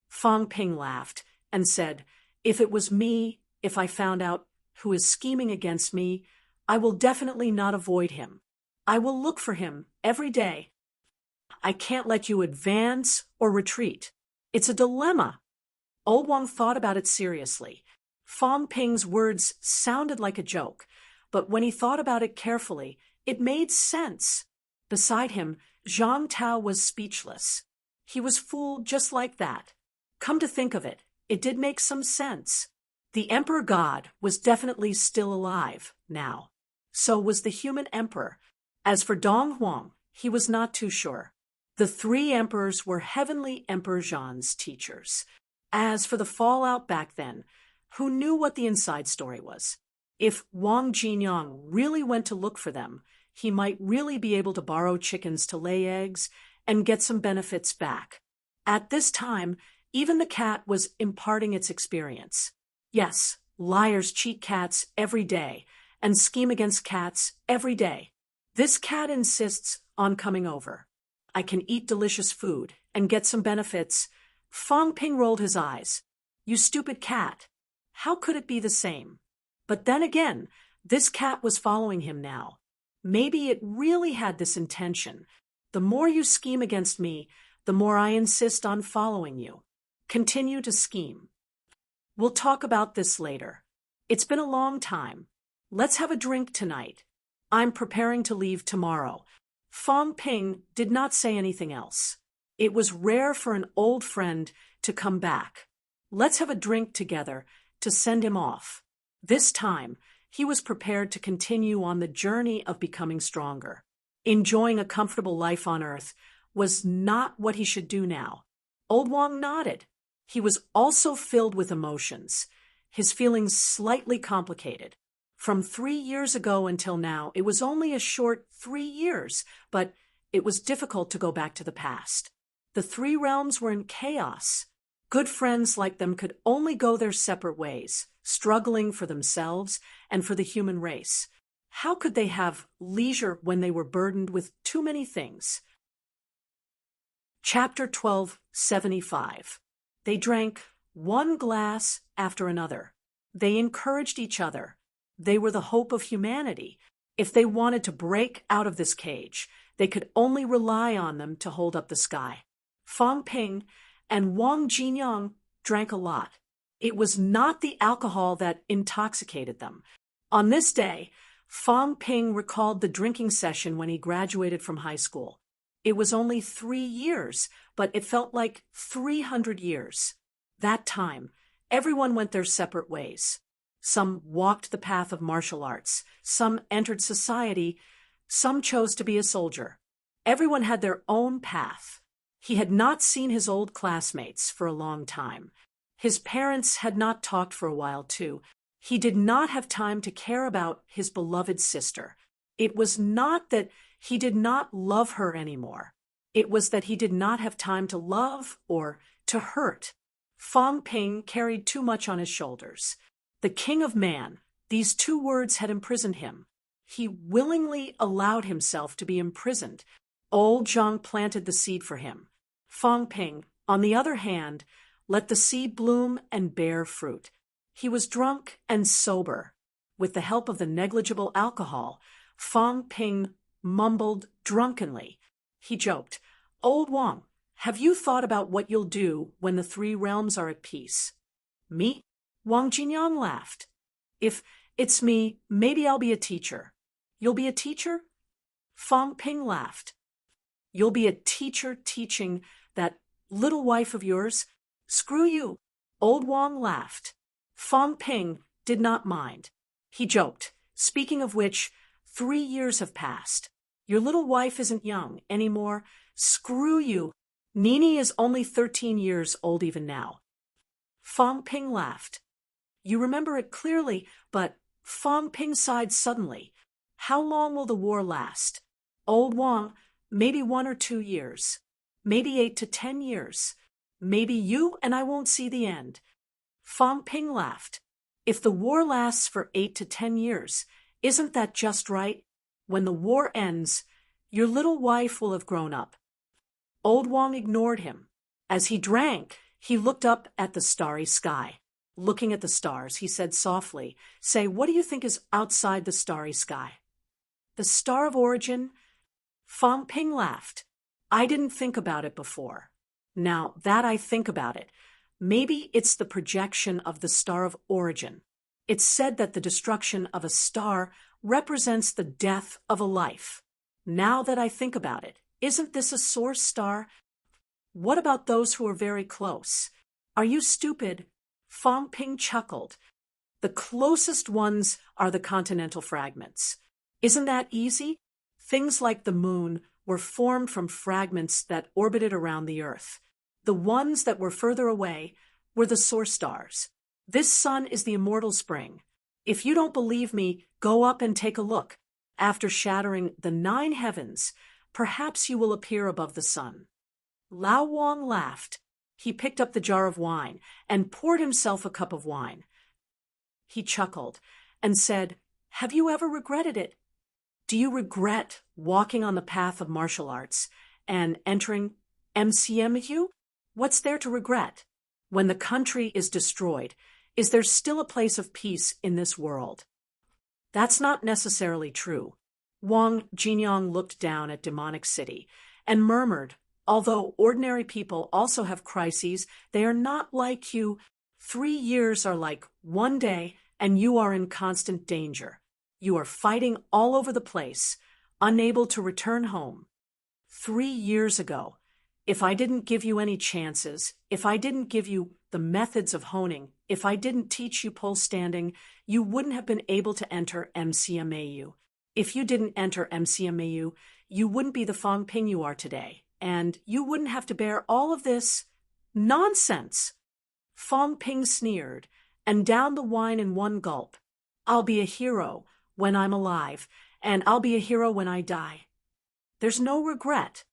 Fong Ping laughed and said, "If it was me, if I found out who is scheming against me, I will definitely not avoid him. I will look for him every day. I can't let you advance or retreat. It's a dilemma." Old Wang thought about it seriously. Fong Ping's words sounded like a joke, but when he thought about it carefully, it made sense. Beside him, Zhang Tao was speechless. He was fooled just like that. Come to think of it, it did make some sense. The Emperor God was definitely still alive now. So was the human emperor. As for Dong Huang, he was not too sure. The 3 emperors were Heavenly Emperor Zhan's teachers. As for the fallout back then, who knew what the inside story was? If Wang Jinyang really went to look for them, he might really be able to borrow chickens to lay eggs and get some benefits back. At this time, even the cat was imparting its experience. Yes, liars cheat cats every day and scheme against cats every day. This cat insists on coming over. I can eat delicious food and get some benefits. Fong Ping rolled his eyes. You stupid cat. How could it be the same? But then again, this cat was following him now. Maybe it really had this intention. The more you scheme against me, the more I insist on following you. Continue to scheme. We'll talk about this later. It's been a long time. Let's have a drink tonight. I'm preparing to leave tomorrow. Fong Ping did not say anything else. It was rare for an old friend to come back. Let's have a drink together to send him off. This time, he was prepared to continue on the journey of becoming stronger. Enjoying a comfortable life on earth was not what he should do now. Old Wang nodded. He was also filled with emotions, his feelings slightly complicated. From 3 years ago until now, it was only a short 3 years, but it was difficult to go back to the past. The 3 realms were in chaos. Good friends like them could only go their separate ways, struggling for themselves and for the human race. How could they have leisure when they were burdened with too many things? Chapter 1275. They drank one glass after another. They encouraged each other. They were the hope of humanity. If they wanted to break out of this cage, they could only rely on them to hold up the sky. Fong Ping and Wang Jinyang drank a lot. It was not the alcohol that intoxicated them. On this day, Fong Ping recalled the drinking session when he graduated from high school. It was only 3 years, but it felt like 300 years. That time, everyone went their separate ways. Some walked the path of martial arts, some entered society, some chose to be a soldier. Everyone had their own path. He had not seen his old classmates for a long time. His parents had not talked for a while, too. He did not have time to care about his beloved sister. It was not that he did not love her anymore. It was that he did not have time to love or to hurt. Fong Ping carried too much on his shoulders. The king of man, these 2 words had imprisoned him. He willingly allowed himself to be imprisoned. Old Zhang planted the seed for him. Fong Ping, on the other hand, let the seed bloom and bear fruit. He was drunk and sober. With the help of the negligible alcohol, Fong Ping mumbled drunkenly. He joked, Old Wang, have you thought about what you'll do when the 3 realms are at peace? Me? Wang Jinyang laughed. If it's me, maybe I'll be a teacher. You'll be a teacher? Fong Ping laughed. You'll be a teacher teaching that little wife of yours? Screw you. Old Wang laughed. Fong Ping did not mind. He joked, speaking of which, 3 years have passed. Your little wife isn't young anymore. Screw you. Nini is only 13 years old even now. Fong Ping laughed. You remember it clearly, but Fong Ping sighed suddenly. How long will the war last? Old Wang, maybe 1 or 2 years. Maybe 8 to 10 years. Maybe you and I won't see the end. Fong Ping laughed. If the war lasts for 8 to 10 years, isn't that just right? When the war ends, your little wife will have grown up. Old Wang ignored him. As he drank, he looked up at the starry sky. Looking at the stars, he said softly, Say, what do you think is outside the starry sky? The star of origin? Fong Ping laughed. I didn't think about it before. Now that I think about it, maybe it's the projection of the star of origin. It's said that the destruction of a star represents the death of a life. Now that I think about it, isn't this a source star? What about those who are very close? Are you stupid? Fong Ping chuckled. The closest ones are the continental fragments. Isn't that easy? Things like the moon were formed from fragments that orbited around the Earth. The ones that were further away were the source stars. This sun is the immortal spring. If you don't believe me, go up and take a look. After shattering the 9 heavens, perhaps you will appear above the sun. Lao Wang laughed. He picked up the jar of wine and poured himself a cup of wine. He chuckled and said, "Have you ever regretted it? Do you regret walking on the path of martial arts and entering MCMU? What's there to regret? When the country is destroyed, is there still a place of peace in this world?" That's not necessarily true. Wang Jinyang looked down at Demonic City and murmured, "Although ordinary people also have crises, they are not like you. 3 years are like one day, and you are in constant danger. You are fighting all over the place, unable to return home. 3 years ago, if I didn't give you any chances, if I didn't give you the methods of honing, if I didn't teach you pole standing, you wouldn't have been able to enter MCMAU. If you didn't enter MCMAU, you wouldn't be the Fong Ping you are today, and you wouldn't have to bear all of this nonsense." Fong Ping sneered and downed the wine in one gulp. "I'll be a hero when I'm alive, and I'll be a hero when I die. There's no regret.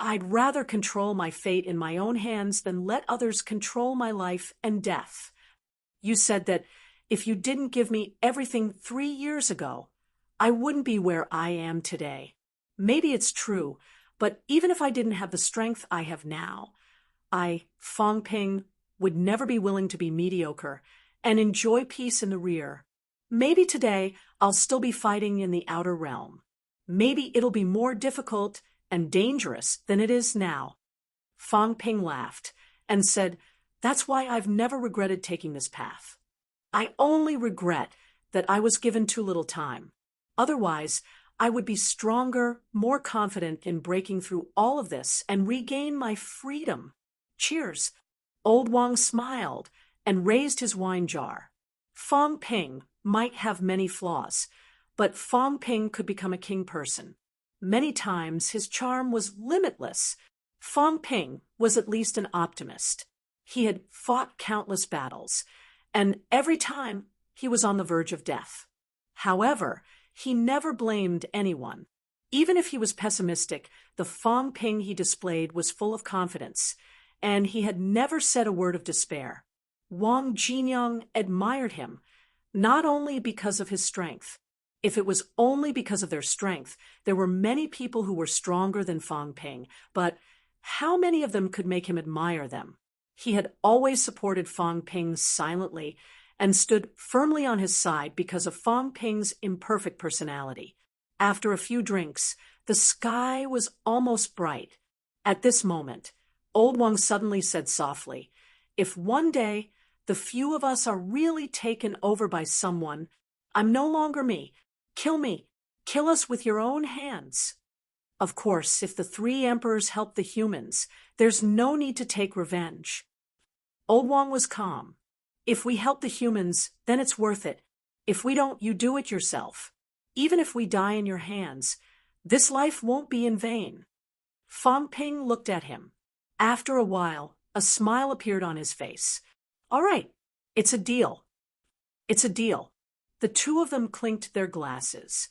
I'd rather control my fate in my own hands than let others control my life and death. You said that if you didn't give me everything 3 years ago, I wouldn't be where I am today. Maybe it's true, but even if I didn't have the strength I have now, Fong Ping, would never be willing to be mediocre and enjoy peace in the rear. Maybe today I'll still be fighting in the outer realm. Maybe it'll be more difficult and dangerous than it is now." Fong Ping laughed and said, "That's why I've never regretted taking this path. I only regret that I was given too little time. Otherwise, I would be stronger, more confident in breaking through all of this and regain my freedom. Cheers." Old Wang smiled and raised his wine jar. Fong Ping might have many flaws, but Fong Ping could become a king person. Many times his charm was limitless. Fong Ping was at least an optimist. He had fought countless battles, and every time he was on the verge of death. However, he never blamed anyone. Even if he was pessimistic, the Fong Ping he displayed was full of confidence, and he had never said a word of despair. Wang Jinyang admired him, not only because of his strength. If it was only because of their strength, there were many people who were stronger than Fong Ping, but how many of them could make him admire them? He had always supported Fong Ping silently and stood firmly on his side because of Fong Ping's imperfect personality. After a few drinks, the sky was almost bright. At this moment, Old Wang suddenly said softly, "If one day the few of us are really taken over by someone, I'm no longer me. Kill me. Kill us with your own hands." Of course, if the 3 emperors help the humans, there's no need to take revenge. Old Wang was calm. "If we help the humans, then it's worth it. If we don't, you do it yourself. Even if we die in your hands, this life won't be in vain." Fong Ping looked at him. After a while, a smile appeared on his face. "All right, it's a deal. It's a deal." The two of them clinked their glasses.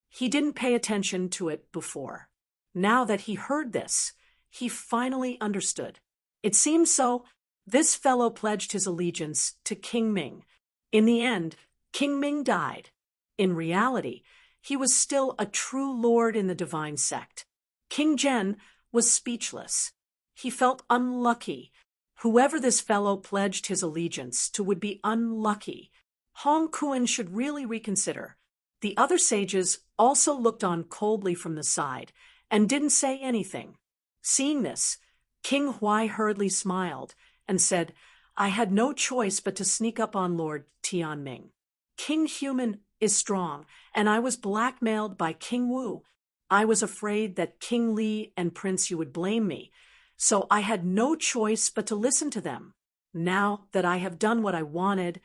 He didn't pay attention to it before. Now that he heard this, he finally understood. It seemed so. This fellow pledged his allegiance to King Ming. In the end, King Ming died. In reality, he was still a true lord in the divine sect. King Zhen was speechless. He felt unlucky. Whoever this fellow pledged his allegiance to would be unlucky. Hong Kuan should really reconsider. The other sages also looked on coldly from the side and didn't say anything. Seeing this, King Huai hurriedly smiled and said, "I had no choice but to sneak up on Lord Tianming. King Human is strong, and I was blackmailed by King Wu. I was afraid that King Li and Prince Yu would blame me, so I had no choice but to listen to them. Now that I have done what I wanted,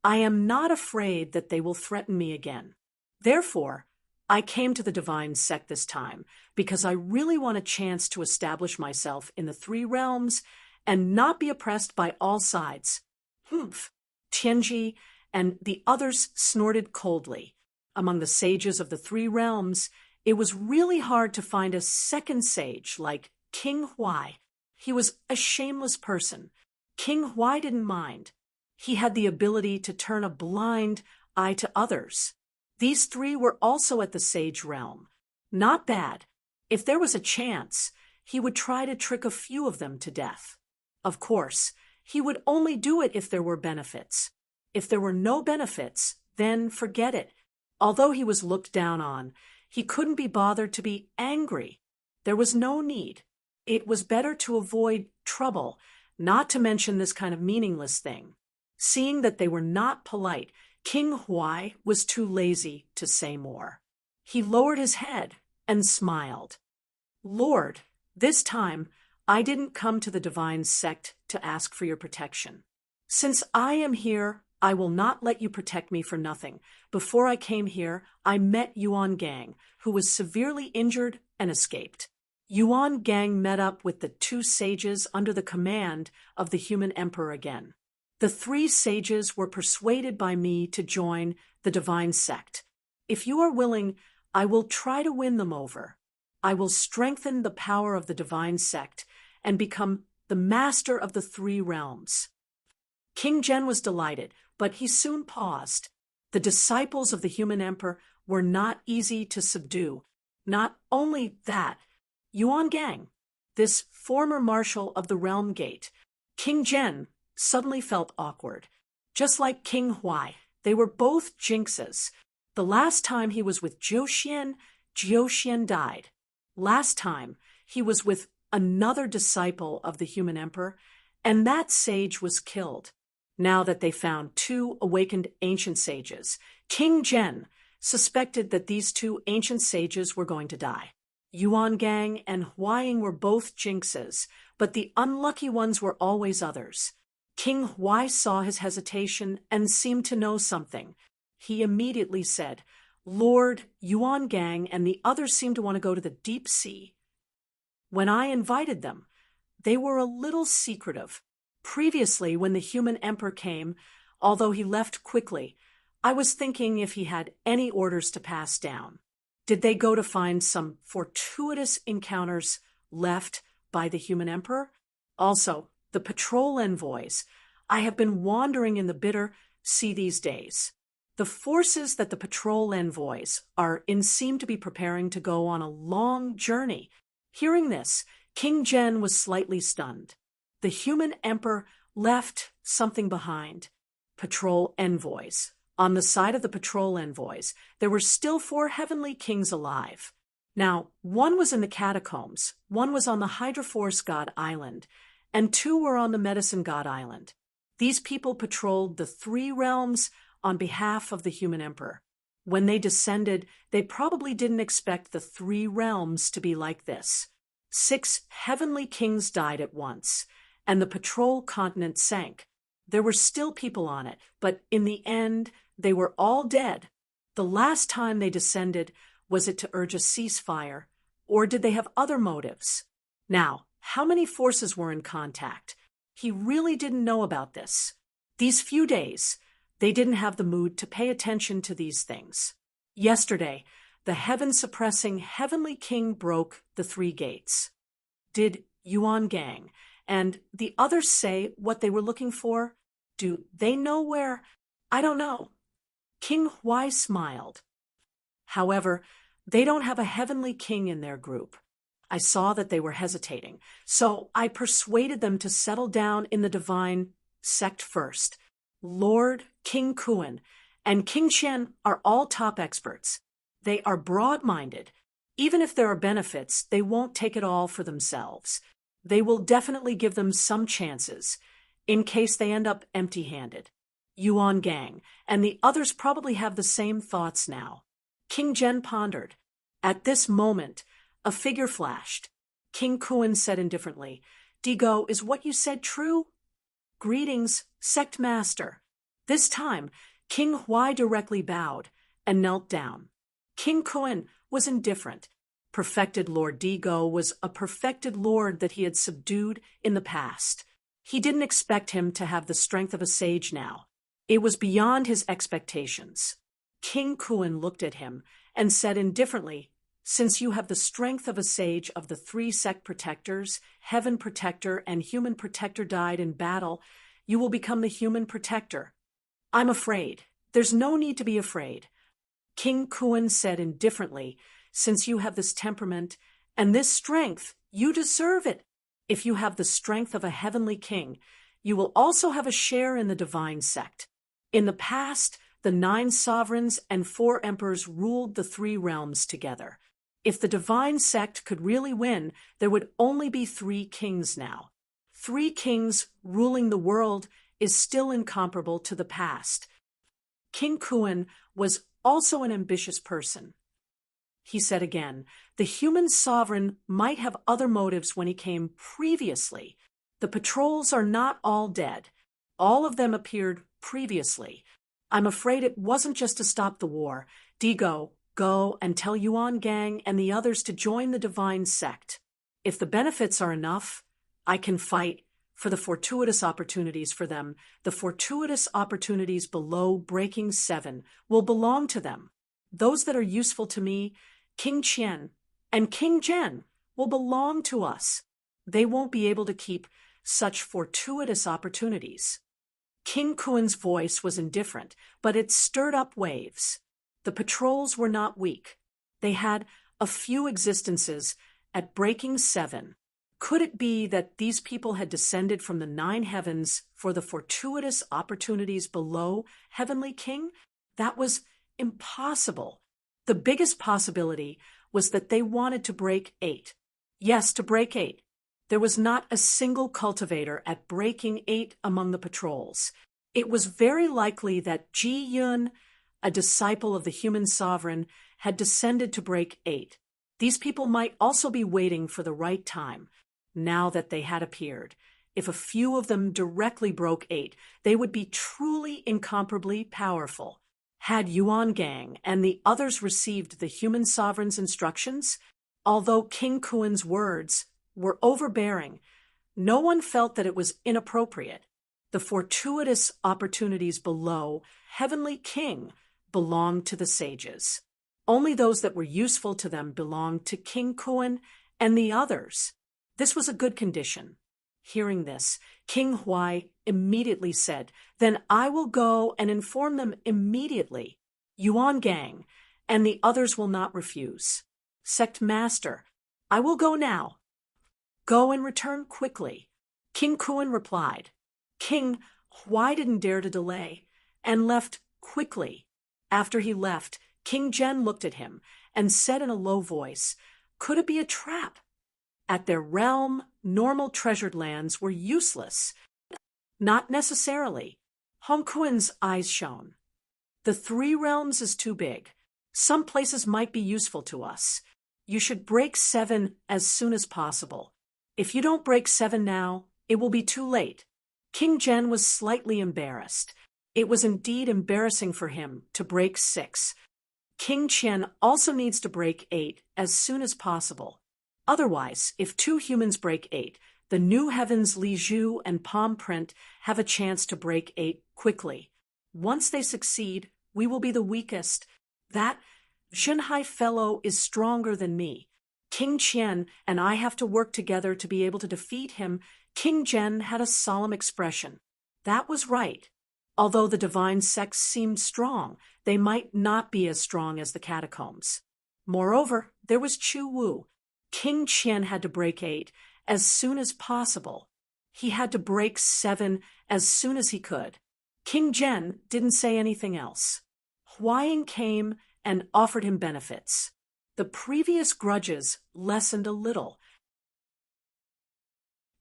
I am not afraid that they will threaten me again. Therefore, I came to the divine sect this time because I really want a chance to establish myself in the 3 realms and not be oppressed by all sides." "Humph!" Tianji and the others snorted coldly. Among the sages of the 3 realms, it was really hard to find a second sage like King Huai. He was a shameless person. King Huai didn't mind. He had the ability to turn a blind eye to others. These three were also at the sage realm. Not bad. If there was a chance, he would try to trick a few of them to death. Of course, he would only do it if there were benefits. If there were no benefits, then forget it. Although he was looked down on, he couldn't be bothered to be angry. There was no need. It was better to avoid trouble, not to mention this kind of meaningless thing. Seeing that they were not polite, King Huai was too lazy to say more. He lowered his head and smiled. Lord, this time I didn't come to the divine sect to ask for your protection. Since I am here, I will not let you protect me for nothing. Before I came here, I met Yuan Gang, who was severely injured and escaped. Yuan Gang met up with the two sages under the command of the human emperor again. The three sages were persuaded by me to join the divine sect. If you are willing, I will try to win them over. I will strengthen the power of the divine sect and become the master of the three realms. King Zhen was delighted, but he soon paused. The disciples of the human emperor were not easy to subdue. Not only that, Yuan Gang, this former marshal of the Realm Gate, King Zhen, suddenly felt awkward. Just like King Huai, they were both jinxes. The last time he was with Jiu Xian died. Last time, he was with another disciple of the human emperor, and that sage was killed. Now that they found two awakened ancient sages, King Zhen suspected that these two ancient sages were going to die. Yuan Gang and Huai were both jinxes, but the unlucky ones were always others. King Huai saw his hesitation and seemed to know something. He immediately said, Lord, Yuan Gang and the others seem to want to go to the deep sea. When I invited them, they were a little secretive. Previously, when the human emperor came, although he left quickly, I was thinking if he had any orders to pass down. Did they go to find some fortuitous encounters left by the human emperor? Also, the patrol envoys. I have been wandering in the bitter sea these days. The forces that the patrol envoys are in seem to be preparing to go on a long journey. Hearing this, King Zhen was slightly stunned. The human emperor left something behind. Patrol envoys. On the side of the patrol envoys, there were still 4 heavenly kings alive. Now, one was in the catacombs, one was on the Hydroforce God Island, and 2 were on the Medicine God Island. These people patrolled the 3 realms on behalf of the human emperor. When they descended, they probably didn't expect the 3 realms to be like this. 6 heavenly kings died at once, and the patrol continent sank. There were still people on it, but in the end, they were all dead. The last time they descended, was it to urge a ceasefire, or did they have other motives? Now, how many forces were in contact? He really didn't know about this. These few days, they didn't have the mood to pay attention to these things. Yesterday, the heaven-suppressing heavenly king broke the 3 gates. Did Yuan Gang and the others say what they were looking for? Do they know where? I don't know. King Huai smiled. However, they don't have a heavenly king in their group. I saw that they were hesitating, so I persuaded them to settle down in the divine sect first. Lord, King Kuan, and King Chen are all top experts. They are broad-minded. Even if there are benefits, they won't take it all for themselves. They will definitely give them some chances, in case they end up empty-handed. Yuan Gang and the others probably have the same thoughts now. King Zhen pondered. At this moment, a figure flashed. King Kuan said indifferently, Digo, is what you said true? Greetings, Sect Master. This time, King Huai directly bowed and knelt down. King Kuan was indifferent. Perfected Lord Digo was a perfected lord that he had subdued in the past. He didn't expect him to have the strength of a sage now. It was beyond his expectations. King Kuan looked at him and said indifferently, Since you have the strength of a sage of the three sect protectors, heaven protector and human protector died in battle, you will become the human protector. I'm afraid. There's no need to be afraid. King Kuan said indifferently, since you have this temperament and this strength, you deserve it. If you have the strength of a heavenly king, you will also have a share in the divine sect. In the past, the 9 sovereigns and 4 emperors ruled the 3 realms together. If the divine sect could really win, there would only be 3 kings now. 3 kings ruling the world is still incomparable to the past. King Kuan was also an ambitious person. He said again, the human sovereign might have other motives when he came previously. The patrols are not all dead. All of them appeared previously. I'm afraid it wasn't just to stop the war. Digo, go and tell Yuan Gang and the others to join the divine sect. If the benefits are enough, I can fight for the fortuitous opportunities for them. The fortuitous opportunities below breaking 7 will belong to them. Those that are useful to me, King Qian and King Zhen, will belong to us. They won't be able to keep such fortuitous opportunities. King Kuan's voice was indifferent, but it stirred up waves. The patrols were not weak. They had a few existences at breaking 7. Could it be that these people had descended from the 9 heavens for the fortuitous opportunities below Heavenly King? That was impossible. The biggest possibility was that they wanted to break 8. Yes, to break 8. There was not a single cultivator at breaking 8 among the patrols. It was very likely that Ji Yun, a disciple of the human sovereign, had descended to break 8. These people might also be waiting for the right time, now that they had appeared. If a few of them directly broke 8, they would be truly incomparably powerful. Had Yuan Gang and the others received the human sovereign's instructions? Although King Kuan's words were overbearing, no one felt that it was inappropriate. The fortuitous opportunities below Heavenly King belonged to the sages. Only those that were useful to them belonged to King Kuan and the others. This was a good condition. Hearing this, King Huai immediately said, "Then I will go and inform them immediately. Yuan Gang and the others will not refuse. Sect Master, I will go now. Go and return quickly." King Kuan replied. King Huai didn't dare to delay and left quickly. After he left, King Zhen looked at him and said in a low voice, "Could it be a trap?" At their realm, normal treasured lands were useless. Not necessarily. Hong Kuan's eyes shone. The 3 realms is too big. Some places might be useful to us. You should break 7 as soon as possible. If you don't break 7 now, it will be too late. King Zhen was slightly embarrassed. It was indeed embarrassing for him to break 6. King Qian also needs to break 8 as soon as possible. Otherwise, if 2 humans break 8, the new heavens Li Zhu and Palm Print have a chance to break 8 quickly. Once they succeed, we will be the weakest. That Zhenhai fellow is stronger than me. King Qian and I have to work together to be able to defeat him. King Zhen had a solemn expression. That was right. Although the divine sects seemed strong, they might not be as strong as the catacombs. Moreover, there was Chu Wu. King Qian had to break 8 as soon as possible. He had to break 7 as soon as he could. King Zhen didn't say anything else. Huai came and offered him benefits. The previous grudges lessened a little.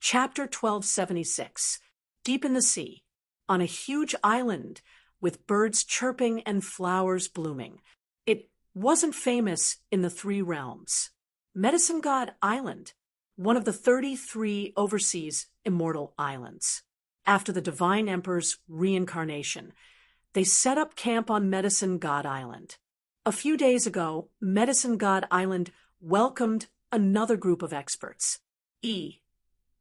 Chapter 1276. Deep in the sea, on a huge island with birds chirping and flowers blooming. It wasn't famous in the 3 realms. Medicine God Island, one of the 33 overseas immortal islands. After the Divine Emperor's reincarnation, they set up camp on Medicine God Island. A few days ago, Medicine God Island welcomed another group of experts. Yi,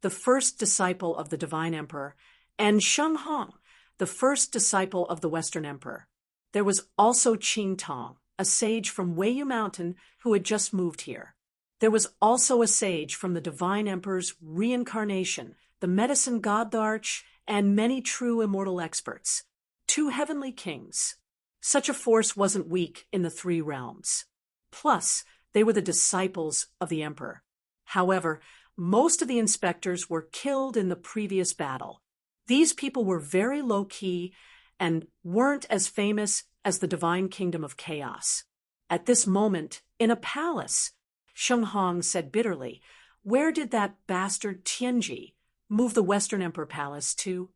the first disciple of the Divine Emperor, and Sheng Hong, the first disciple of the Western Emperor. There was also Qing Tong, a sage from Weiyu Mountain who had just moved here. There was also a sage from the Divine Emperor's reincarnation, the medicine Goddarch, and many true immortal experts. 2 heavenly kings. Such a force wasn't weak in the 3 realms. Plus, they were the disciples of the Emperor. However, most of the inspectors were killed in the previous battle. These people were very low-key and weren't as famous as the Divine Kingdom of Chaos. At this moment, in a palace, Sheng Hong said bitterly, "Where did that bastard Tianji move the Western Emperor Palace to?"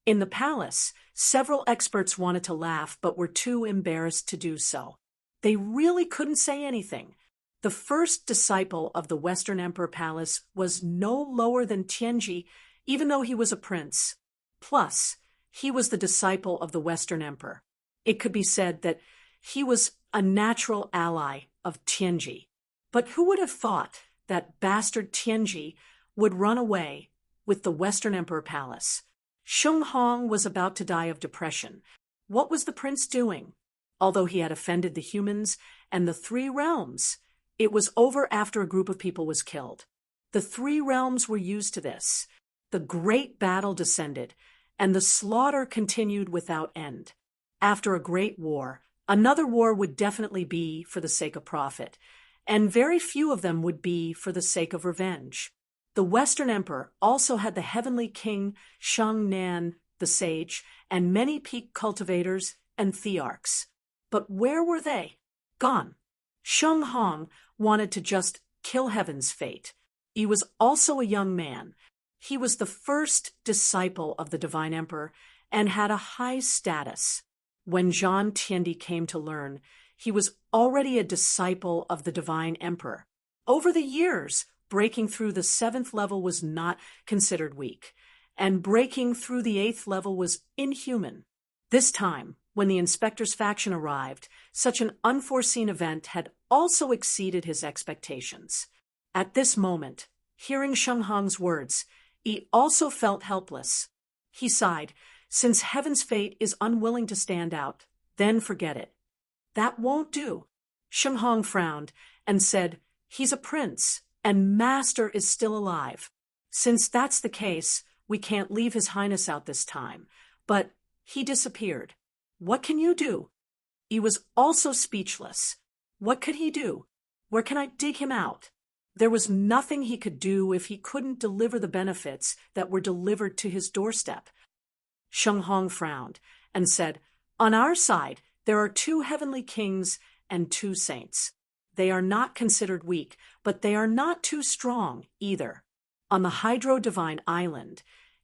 In the palace, several experts wanted to laugh but were too embarrassed to do so. They really couldn't say anything. The first disciple of the Western Emperor Palace was no lower than Tianji, even though he was a prince. Plus, he was the disciple of the Western Emperor. It could be said that he was a natural ally of Tianji. But who would have thought that bastard Tianji would run away with the Western Emperor Palace? Sheng Hong was about to die of depression. What was the prince doing? Although he had offended the humans and the 3 realms, it was over after a group of people was killed. The 3 realms were used to this. The great battle descended, and the slaughter continued without end. After a great war, another war would definitely be for the sake of profit, and very few of them would be for the sake of revenge. The Western Emperor also had the heavenly king Shang Nan, the sage, and many peak cultivators and thearchs. But where were they? Gone. Sheng Hong wanted to just kill Heaven's fate. He was also a young man. He was the first disciple of the Divine Emperor and had a high status. When Zhan Tiandi came to learn, he was already a disciple of the Divine Emperor. Over the years, breaking through the 7th level was not considered weak, and breaking through the 8th level was inhuman. This time, when the inspector's faction arrived, such an unforeseen event had also exceeded his expectations. At this moment, hearing Sheng Hong's words, he also felt helpless. He sighed, "Since Heaven's fate is unwilling to stand out, then forget it." "That won't do." Sheng Hong frowned and said, "He's a prince, and Master is still alive. Since that's the case, we can't leave His Highness out this time." But he disappeared. "What can you do?" He was also speechless. What could he do? Where can I dig him out? There was nothing he could do if he couldn't deliver the benefits that were delivered to his doorstep. Sheng Hong frowned and said, "On our side, there are 2 heavenly kings and 2 saints. They are not considered weak, but they are not too strong either. On the Hydro-Divine Island,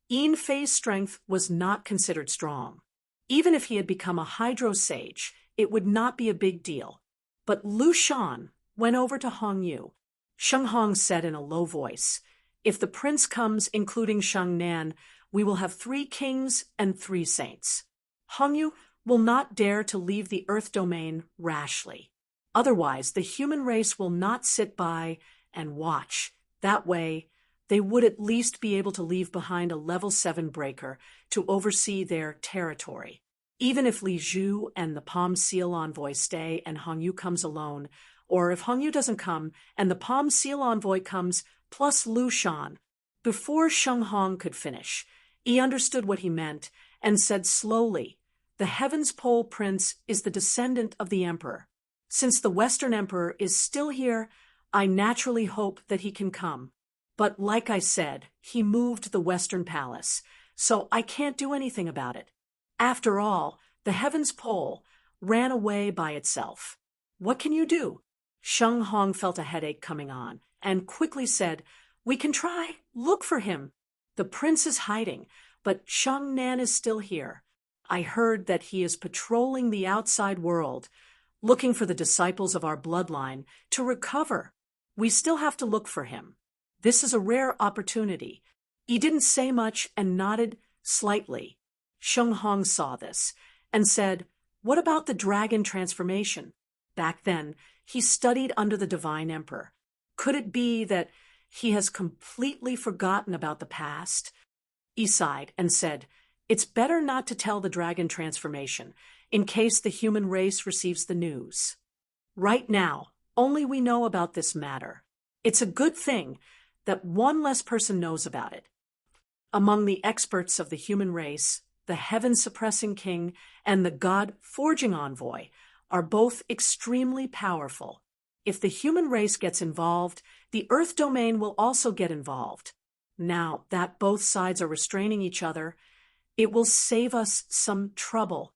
Yin Fei's strength was not considered strong. Even if he had become a Hydro Sage, it would not be a big deal. But Lu Shan went over to Hong Yu. Sheng Hong said in a low voice, "If the prince comes, including Shang Nan, we will have 3 kings and 3 saints. Hong Yu will not dare to leave the Earth domain rashly. Otherwise, the human race will not sit by and watch. That way, they would at least be able to leave behind a level 7 breaker to oversee their territory. Even if Li Zhu and the Palm Seal Envoy stay and Hong Yu comes alone, or if Hong Yu doesn't come and the Palm Seal Envoy comes plus Lu Shan." Before Sheng Hong could finish, he understood what he meant and said slowly, "The Heaven's Pole Prince is the descendant of the Emperor. Since the Western Emperor is still here, I naturally hope that he can come. But like I said, he moved the Western Palace, so I can't do anything about it. After all, the Heaven's Pole ran away by itself. What can you do?" Sheng Hong felt a headache coming on and quickly said, "We can try. Look for him. The prince is hiding, but Shang Nan is still here. I heard that he is patrolling the outside world, looking for the disciples of our bloodline to recover. We still have to look for him. This is a rare opportunity." He didn't say much and nodded slightly. Sheng Hong saw this and said, "What about the dragon transformation?" Back then, he studied under the Divine Emperor. Could it be that he has completely forgotten about the past? He sighed and said, "It's better not to tell the dragon transformation, in case the human race receives the news." Right now, only we know about this matter. It's a good thing that one less person knows about it. Among the experts of the human race, the heaven-suppressing king and the God-forging envoy are both extremely powerful. If the human race gets involved, the Earth domain will also get involved. Now that both sides are restraining each other, it will save us some trouble.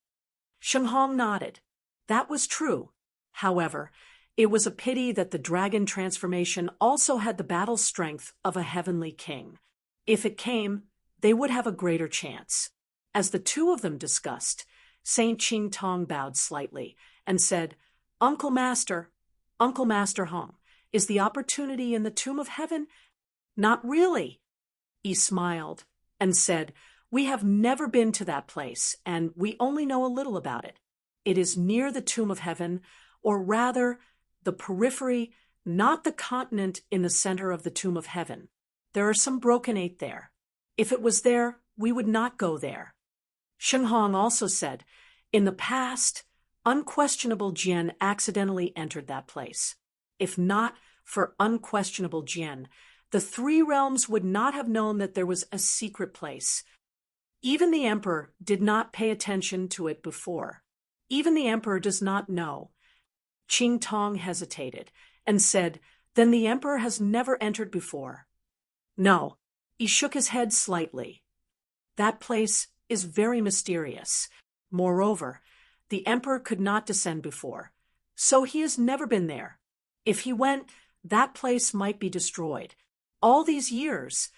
Sheng Hong nodded. That was true. However, it was a pity that the dragon transformation also had the battle strength of a heavenly king. If it came, they would have a greater chance. As the two of them discussed, Saint Ching Tong bowed slightly and said, Uncle Master Hong, is the opportunity in the tomb of heaven? Not really. He smiled and said, We have never been to that place, and we only know a little about it. It is near the tomb of heaven, or rather, the periphery, not the continent in the center of the tomb of heaven. There are some broken 8 there. If it was there, we would not go there. Sheng Hong also said, in the past, unquestionable Jian accidentally entered that place. If not for unquestionable Jian, the 3 realms would not have known that there was a secret place. Even the emperor did not pay attention to it before. Even the emperor does not know. Ching Tong hesitated and said, Then the emperor has never entered before. No. He shook his head slightly. That place is very mysterious. Moreover, the emperor could not descend before, so he has never been there. If he went, that place might be destroyed. All these years,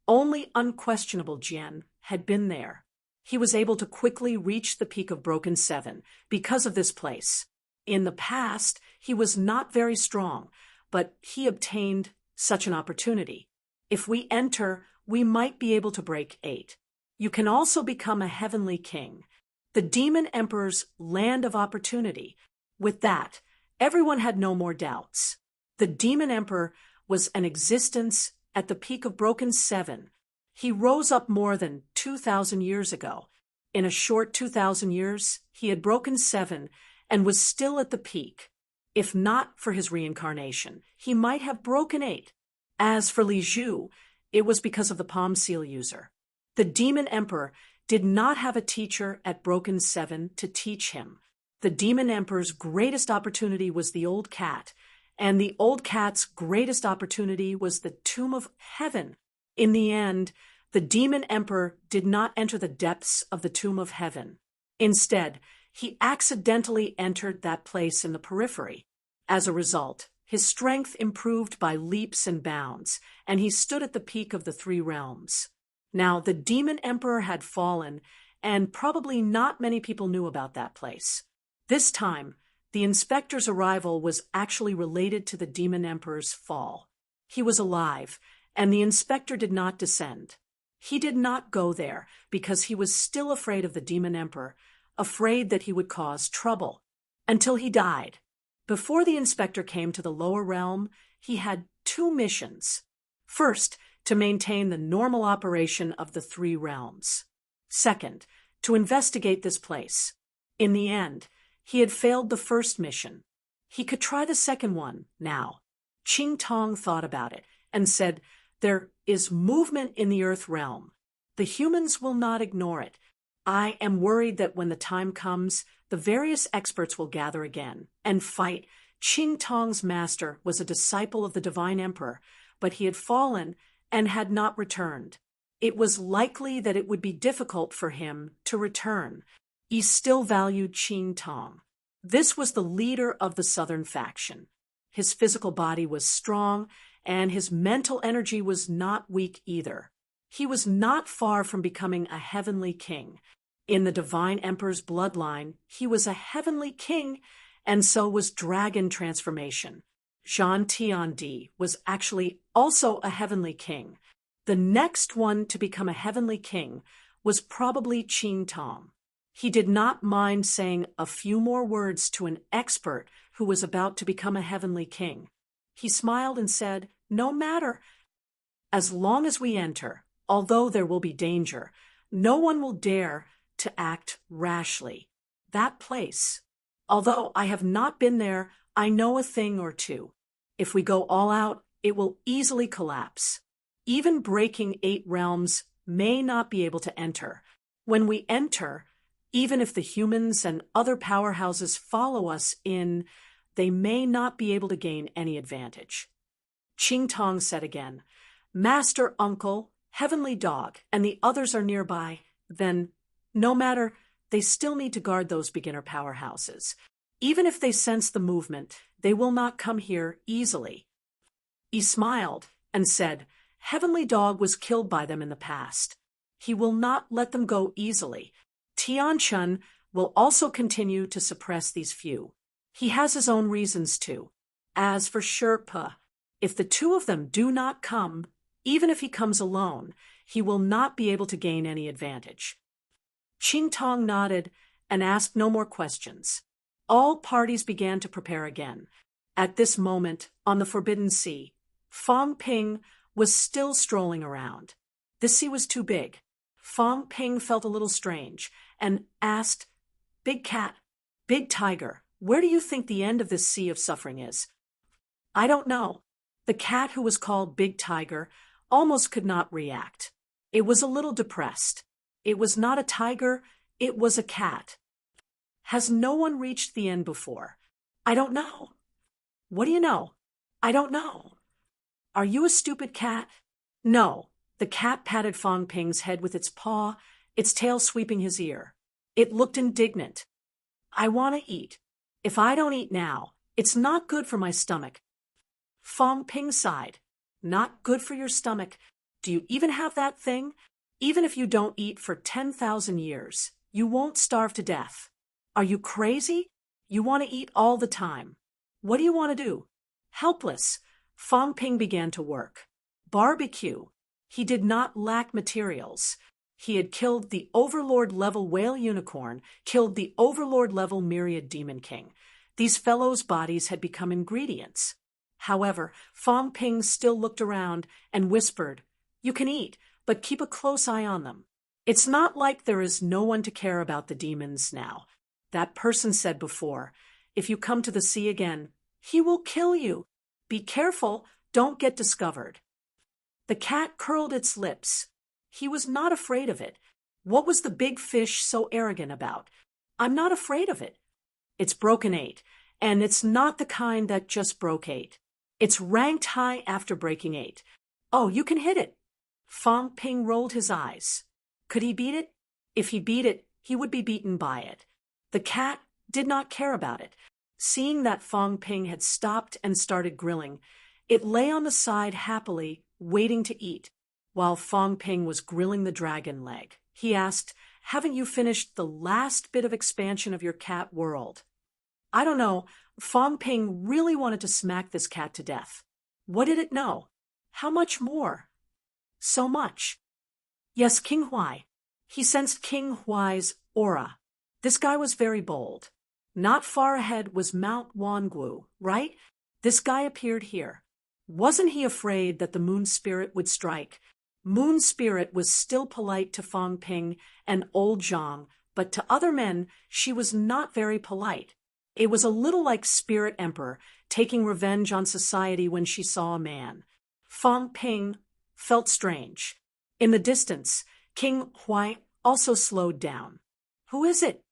only unquestionable Jian had been there. He was able to quickly reach the peak of Broken 7 because of this place. In the past, he was not very strong, but he obtained such an opportunity. If we enter, we might be able to break 8. You can also become a heavenly king, the demon emperor's land of opportunity. With that, everyone had no more doubts. The demon emperor was an existence at the peak of Broken 7. He rose up more than 2,000 years ago. In a short 2,000 years, he had broken 7 and was still at the peak. If not for his reincarnation, he might have broken 8. As for Li Zhu, it was because of the palm seal user. The demon emperor did not have a teacher at Broken 7 to teach him. The demon emperor's greatest opportunity was the old cat, and the old cat's greatest opportunity was the tomb of heaven. In the end, the demon emperor did not enter the depths of the tomb of heaven. Instead, he accidentally entered that place in the periphery. As a result, his strength improved by leaps and bounds, and he stood at the peak of the 3 realms. Now, the demon emperor had fallen, and probably not many people knew about that place. This time, the inspector's arrival was actually related to the demon emperor's fall. He was alive, and the inspector did not descend. He did not go there because he was still afraid of the demon emperor, afraid that he would cause trouble, until he died. Before the inspector came to the lower realm, he had 2 missions. First, to maintain the normal operation of the 3 realms. Second, to investigate this place. In the end, he had failed the first mission. He could try the second one now. Ching Tong thought about it and said, There is movement in the Earth realm. The humans will not ignore it. I am worried that when the time comes, the various experts will gather again and fight. Ching Tong's master was a disciple of the divine emperor, but he had fallen and had not returned. It was likely that it would be difficult for him to return. He still valued Ching Tong. This was the leader of the southern faction. His physical body was strong, and his mental energy was not weak either. He was not far from becoming a heavenly king. In the divine emperor's bloodline, he was a heavenly king, and so was dragon transformation. Zhan Tiandi was actually also a heavenly king. The next one to become a heavenly king was probably Ching Tong. He did not mind saying a few more words to an expert who was about to become a heavenly king. He smiled and said, No matter. As long as we enter, although there will be danger, no one will dare to act rashly. That place, although I have not been there, I know a thing or two. If we go all out, it will easily collapse. Even breaking 8 realms may not be able to enter. When we enter, even if the humans and other powerhouses follow us in, they may not be able to gain any advantage. Qing Tong said again, Master, Uncle, Heavenly Dog, and the others are nearby, then, no matter, they still need to guard those beginner powerhouses. Even if they sense the movement, they will not come here easily. He smiled and said, Heavenly Dog was killed by them in the past. He will not let them go easily. Tian Chun will also continue to suppress these few. He has his own reasons too. As for Sherpa, if the 2 of them do not come, even if he comes alone, he will not be able to gain any advantage. Qing Tong nodded and asked no more questions. All parties began to prepare again. At this moment, on the Forbidden Sea, Fong Ping was still strolling around. The sea was too big. Fong Ping felt a little strange and asked, Big Cat, Big Tiger, where do you think the end of this sea of suffering is? I don't know. The cat, who was called Big Tiger, almost could not react. It was a little depressed. It was not a tiger, it was a cat. Has no one reached the end before? I don't know. What do you know? I don't know. Are you a stupid cat? No. The cat patted Fong Ping's head with its paw, its tail sweeping his ear. It looked indignant. I want to eat. If I don't eat now, it's not good for my stomach. Fong Ping sighed. Not good for your stomach. Do you even have that thing? Even if you don't eat for 10,000 years, you won't starve to death. Are you crazy? You want to eat all the time. What do you want to do? Helpless, Fong Ping began to work. Barbecue. He did not lack materials. He had killed the Overlord-level whale unicorn, killed the Overlord-level myriad demon king. These fellows' bodies had become ingredients. However, Fong Ping still looked around and whispered, You can eat, but keep a close eye on them. It's not like there is no one to care about the demons now. That person said before, If you come to the sea again, he will kill you. Be careful, don't get discovered. The cat curled its lips. He was not afraid of it. What was the big fish so arrogant about? I'm not afraid of it. It's broken 8, and it's not the kind that just broke 8. It's ranked high after breaking 8. Oh, you can hit it. Fong Ping rolled his eyes. Could he beat it? If he beat it, he would be beaten by it. The cat did not care about it. Seeing that Fong Ping had stopped and started grilling, it lay on the side happily, waiting to eat. While Fong Ping was grilling the dragon leg, he asked, Haven't you finished the last bit of expansion of your cat world? I don't know. Fong Ping really wanted to smack this cat to death. What did it know? How much more? So much. Yes, King Huai. He sensed King Huai's aura. This guy was very bold. Not far ahead was Mount Wangu, right? This guy appeared here. Wasn't he afraid that the moon spirit would strike? Moon spirit was still polite to Fong Ping and old Zhang, but to other men she was not very polite. It was a little like Spirit Emperor taking revenge on society when she saw a man. Fong Ping felt strange. In the distance, King Huai also slowed down. Who is it?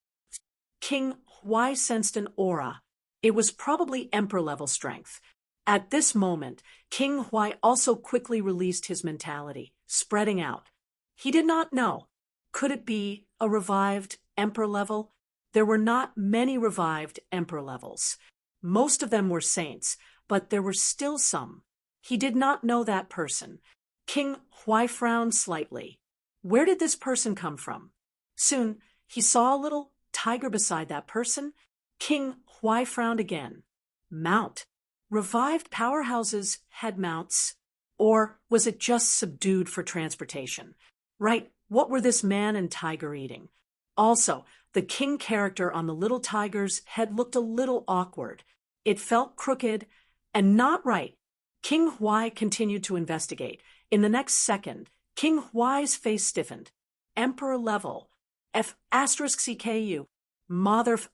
King Huai sensed an aura. It was probably Emperor-level strength. At this moment, King Huai also quickly released his mentality, spreading out. He did not know. Could it be a revived Emperor level? There were not many revived Emperor levels. Most of them were saints, but there were still some. He did not know that person. King Huai frowned slightly. Where did this person come from? Soon, he saw a little tiger beside that person. King Huai frowned again. Mount. Revived powerhouses had mounts. Or was it just subdued for transportation? Right, what were this man and tiger eating? Also, the king character on the little tiger's head looked a little awkward. It felt crooked and not right. King Huai continued to investigate. In the next second, King Huai's face stiffened. Emperor level. F***CKU. Mother***.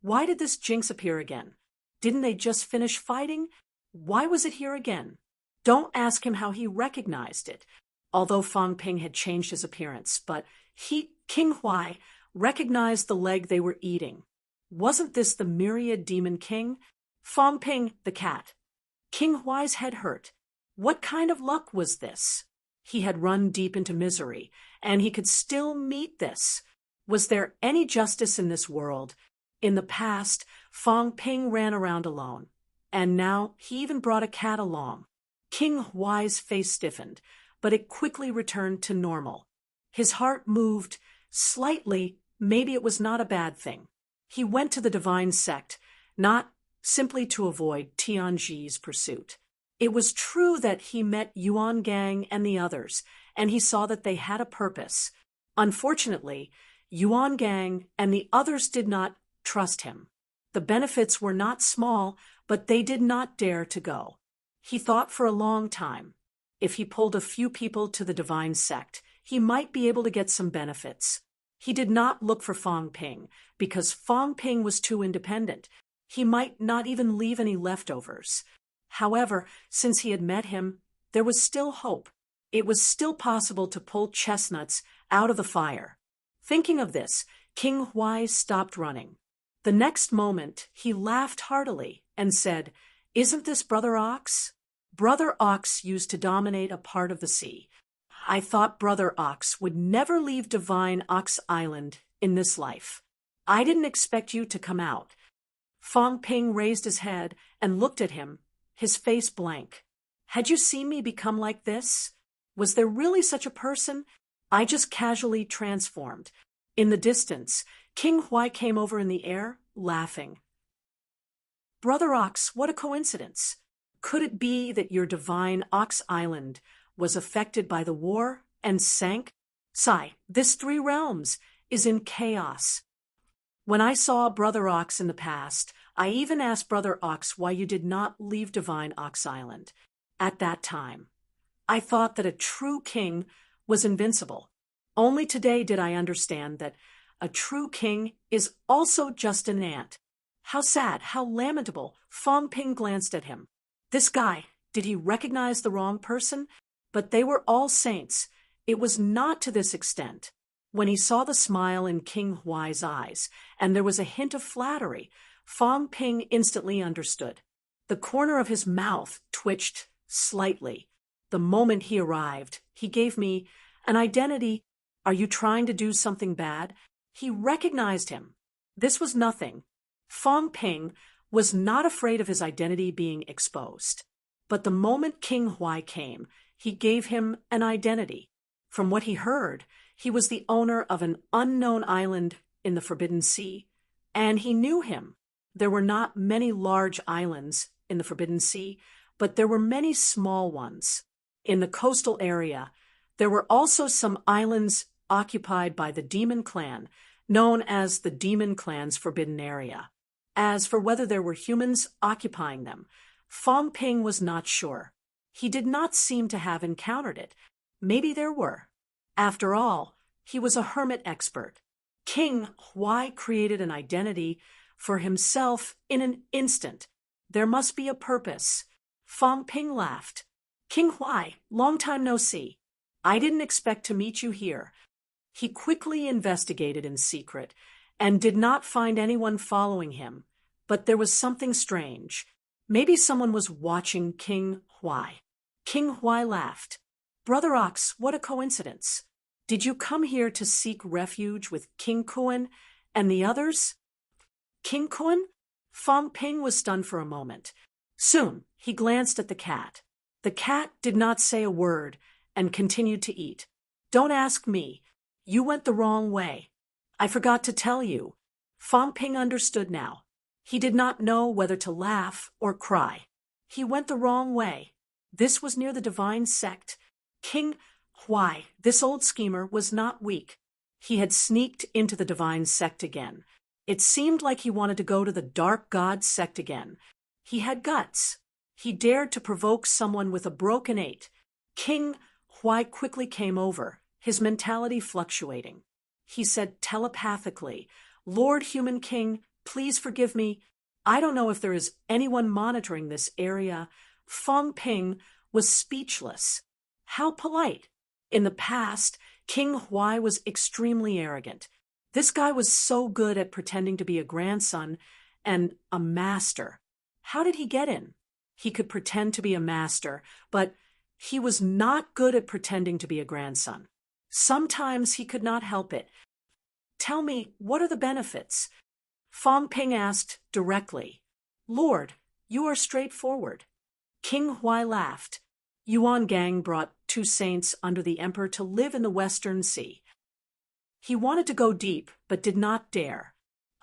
Why did this jinx appear again? Didn't they just finish fighting? Why was it here again? Don't ask him how he recognized it, although Fang Ping had changed his appearance, but King Huai, recognized the leg they were eating. Wasn't this the myriad demon king? Fang Ping, the cat. King Huai's head hurt. What kind of luck was this? He had run deep into misery, and he could still meet this. Was there any justice in this world? In the past, Fang Ping ran around alone, and now he even brought a cat along. King Huai's face stiffened, but it quickly returned to normal. His heart moved slightly. Maybe it was not a bad thing. He went to the divine sect, not simply to avoid Tianji's pursuit. It was true that he met Yuan Gang and the others, and he saw that they had a purpose. Unfortunately, Yuan Gang and the others did not trust him. The benefits were not small, but they did not dare to go. He thought for a long time. If he pulled a few people to the divine sect, he might be able to get some benefits. He did not look for Fang Ping, because Fang Ping was too independent. He might not even leave any leftovers. However, since he had met him, there was still hope. It was still possible to pull chestnuts out of the fire. Thinking of this, King Huai stopped running. The next moment, he laughed heartily and said, "Isn't this Brother Ox? Brother Ox used to dominate a part of the sea. I thought Brother Ox would never leave Divine Ox Island in this life. I didn't expect you to come out." Fang Ping raised his head and looked at him, his face blank. "Had you seen me become like this? Was there really such a person? I just casually transformed." In the distance, King Huai came over in the air, laughing. "Brother Ox, what a coincidence. Could it be that your divine Ox Island was affected by the war and sank? Sai, this 3 realms is in chaos. When I saw Brother Ox in the past, I even asked Brother Ox why you did not leave divine Ox Island. At that time, I thought that a true king was invincible. Only today did I understand that a true king is also just an ant. How sad, how lamentable." Fang Ping glanced at him. This guy, did he recognize the wrong person? But they were all saints. It was not to this extent. When he saw the smile in King Huai's eyes, and there was a hint of flattery, Fang Ping instantly understood. The corner of his mouth twitched slightly. The moment he arrived, he gave me an identity. "Are you trying to do something bad?" He recognized him. This was nothing. Fang Ping was not afraid of his identity being exposed. But the moment King Huai came, he gave him an identity. From what he heard, he was the owner of an unknown island in the Forbidden Sea, and he knew him. There were not many large islands in the Forbidden Sea, but there were many small ones. In the coastal area, there were also some islands occupied by the Demon Clan, known as the Demon Clan's Forbidden Area. As for whether there were humans occupying them, Fang Ping was not sure. He did not seem to have encountered it. Maybe there were. After all, he was a hermit expert. King Huai created an identity for himself in an instant. There must be a purpose. Fang Ping laughed. "King Huai, long time no see. I didn't expect to meet you here." He quickly investigated in secret and did not find anyone following him, but there was something strange. Maybe someone was watching King Huai. King Huai laughed. "Brother Ox, what a coincidence. Did you come here to seek refuge with King Kuan and the others?" "King Kuan?" Fang Ping was stunned for a moment. Soon, he glanced at the cat. The cat did not say a word and continued to eat. "Don't ask me. You went the wrong way. I forgot to tell you." Fang Ping understood now. He did not know whether to laugh or cry. He went the wrong way. This was near the divine sect. King Huai, this old schemer, was not weak. He had sneaked into the divine sect again. It seemed like he wanted to go to the dark god sect again. He had guts. He dared to provoke someone with a broken 8. King Huai quickly came over, his mentality fluctuating. He said telepathically, "Lord Human King, please forgive me." I don't know if there is anyone monitoring this area. Fong Ping was speechless. How polite. In the past, King Huai was extremely arrogant. This guy was so good at pretending to be a grandson and a master. How did he get in? He could pretend to be a master, but he was not good at pretending to be a grandson. Sometimes he could not help it. Tell me, what are the benefits? Fong Ping asked directly. Lord, you are straightforward. King Huai laughed. Yuan Gang brought 2 saints under the emperor to live in the Western Sea. He wanted to go deep, but did not dare.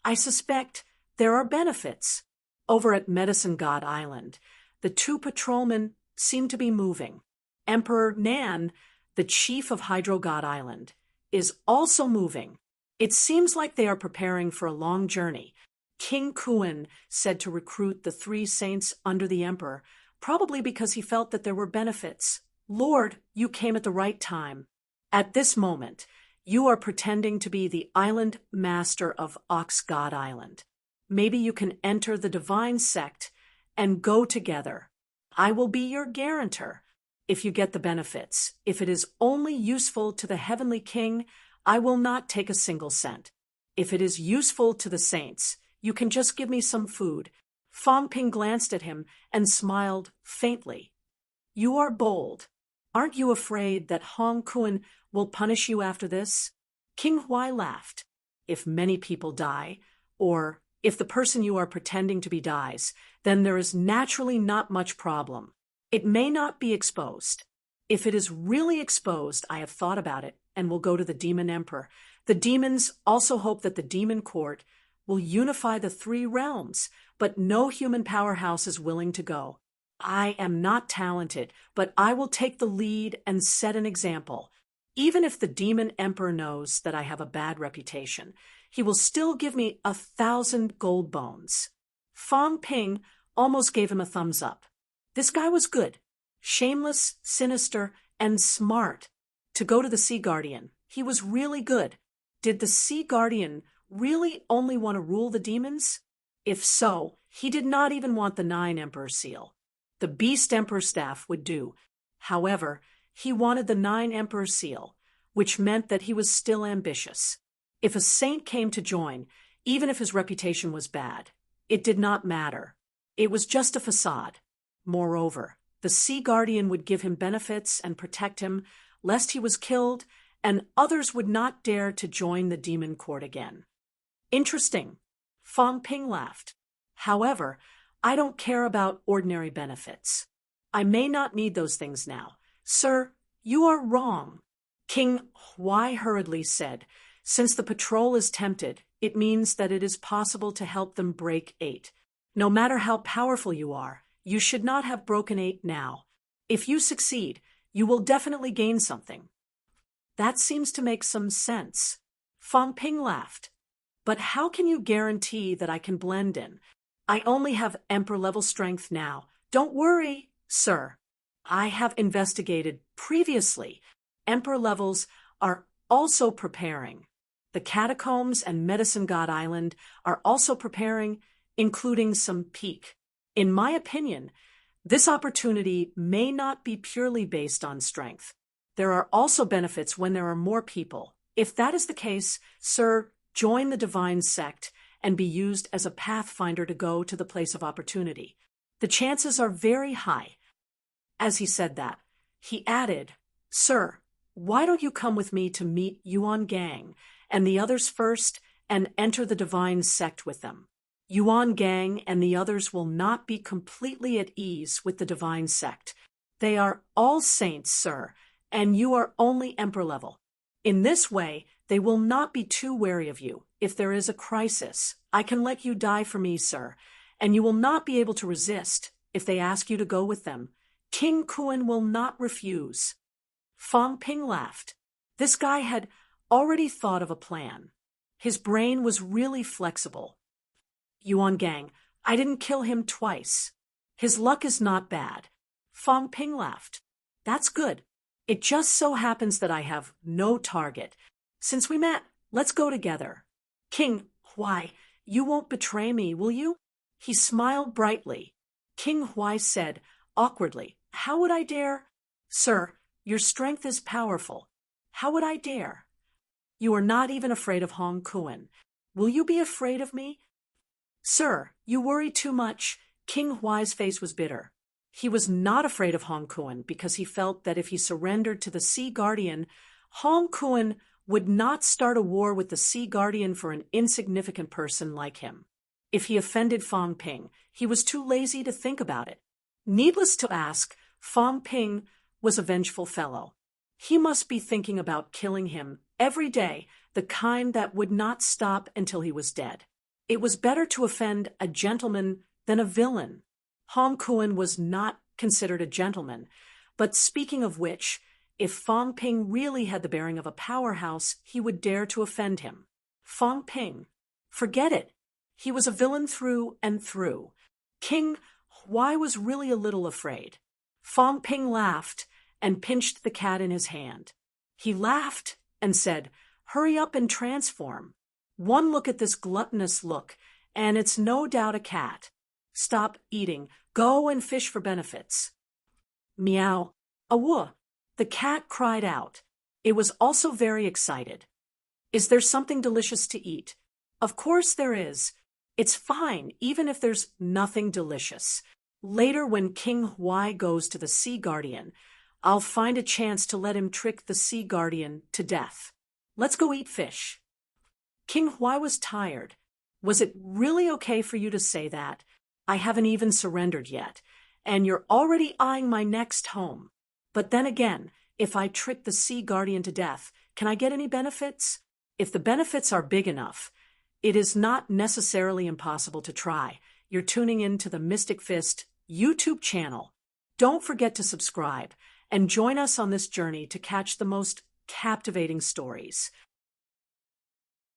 I suspect there are benefits. Over at Medicine God Island, the 2 patrolmen seem to be moving. Emperor Nan, the chief of Hydro God Island, is also moving. It seems like they are preparing for a long journey. King Kuan said to recruit the 3 saints under the emperor, probably because he felt that there were benefits. Lord, you came at the right time. At this moment, you are pretending to be the island master of Ox God Island. Maybe you can enter the divine sect and go together. I will be your guarantor if you get the benefits. If it is only useful to the heavenly king, I will not take a single cent. If it is useful to the saints, you can just give me some food. Fong Ping glanced at him and smiled faintly. You are bold. Aren't you afraid that Hong Kuan will punish you after this? King Huai laughed. If many people die, or if the person you are pretending to be dies, then there is naturally not much problem. It may not be exposed. If it is really exposed, I have thought about it and will go to the Demon Emperor. The demons also hope that the Demon Court will unify the 3 realms, but no human powerhouse is willing to go. I am not talented, but I will take the lead and set an example. Even if the Demon Emperor knows that I have a bad reputation, he will still give me 1,000 gold bones. Fong Ping almost gave him a thumbs up. This guy was good, shameless, sinister, and smart. To go to the Sea Guardian, he was really good. Did the Sea Guardian really only want to rule the demons? If so, he did not even want the 9 Emperor seal. The Beast Emperor staff would do. However, he wanted the 9 Emperor seal, which meant that he was still ambitious. If a saint came to join, even if his reputation was bad, it did not matter. It was just a facade. Moreover, the Sea Guardian would give him benefits and protect him, lest he was killed, and others would not dare to join the Demon Court again. Interesting. Fong Ping laughed. However, I don't care about ordinary benefits. I may not need those things now. Sir, you are wrong. King Huai hurriedly said, since the patrol is tempted, it means that it is possible to help them break 8. No matter how powerful you are, you should not have broken 8 now. If you succeed, you will definitely gain something. That seems to make some sense. Fong Ping laughed. But how can you guarantee that I can blend in? I only have Emperor-level strength now. Don't worry, sir. I have investigated previously. Emperor levels are also preparing. The Catacombs and Medicine God Island are also preparing, including some peak. In my opinion, this opportunity may not be purely based on strength. There are also benefits when there are more people. If that is the case, sir, join the divine sect and be used as a pathfinder to go to the place of opportunity. The chances are very high. As he said that, he added, Sir, why don't you come with me to meet Yuan Gang and the others first and enter the divine sect with them? Yuan Gang and the others will not be completely at ease with the divine sect. They are all saints, sir, and you are only emperor level. In this way, they will not be too wary of you. If there is a crisis, I can let you die for me, sir, and you will not be able to resist if they ask you to go with them. King Kuan will not refuse. Fong Ping laughed. This guy had already thought of a plan. His brain was really flexible. Yuan Gang, I didn't kill him twice. His luck is not bad. Fong Ping laughed. That's good. It just so happens that I have no target. Since we met, let's go together. King, why, you won't betray me, will you? He smiled brightly. King Huai said, awkwardly, "How would I dare?" "Sir, your strength is powerful. How would I dare?" "You are not even afraid of Hong Kuan. Will you be afraid of me?" "Sir, you worry too much." King Huai's face was bitter. He was not afraid of Hong Kuan because he felt that if he surrendered to the Sea Guardian, Hong Kuan would not start a war with the Sea Guardian for an insignificant person like him. If he offended Fong Ping, he was too lazy to think about it. Needless to ask, Fong Ping was a vengeful fellow. He must be thinking about killing him every day, the kind that would not stop until he was dead. It was better to offend a gentleman than a villain. Hong Kuan was not considered a gentleman, but speaking of which, if Fong Ping really had the bearing of a powerhouse, he would dare to offend him. Fong Ping, forget it. He was a villain through and through. King Huai was really a little afraid. Fong Ping laughed and pinched the cat in his hand. He laughed and said, "Hurry up and transform. One look at this gluttonous look, and it's no doubt a cat. Stop eating. Go and fish for benefits." Meow. Awoo. The cat cried out. It was also very excited. "Is there something delicious to eat?" "Of course there is. It's fine, even if there's nothing delicious. Later, when King Huai goes to the Sea Guardian, I'll find a chance to let him trick the Sea Guardian to death. Let's go eat fish." King Huai was tired. "Was it really okay for you to say that? I haven't even surrendered yet, and you're already eyeing my next home. But then again, if I trick the Sea Guardian to death, can I get any benefits? If the benefits are big enough, it is not necessarily impossible to try." You're tuning in to the Mystic Fist YouTube channel. Don't forget to subscribe and join us on this journey to catch the most captivating stories.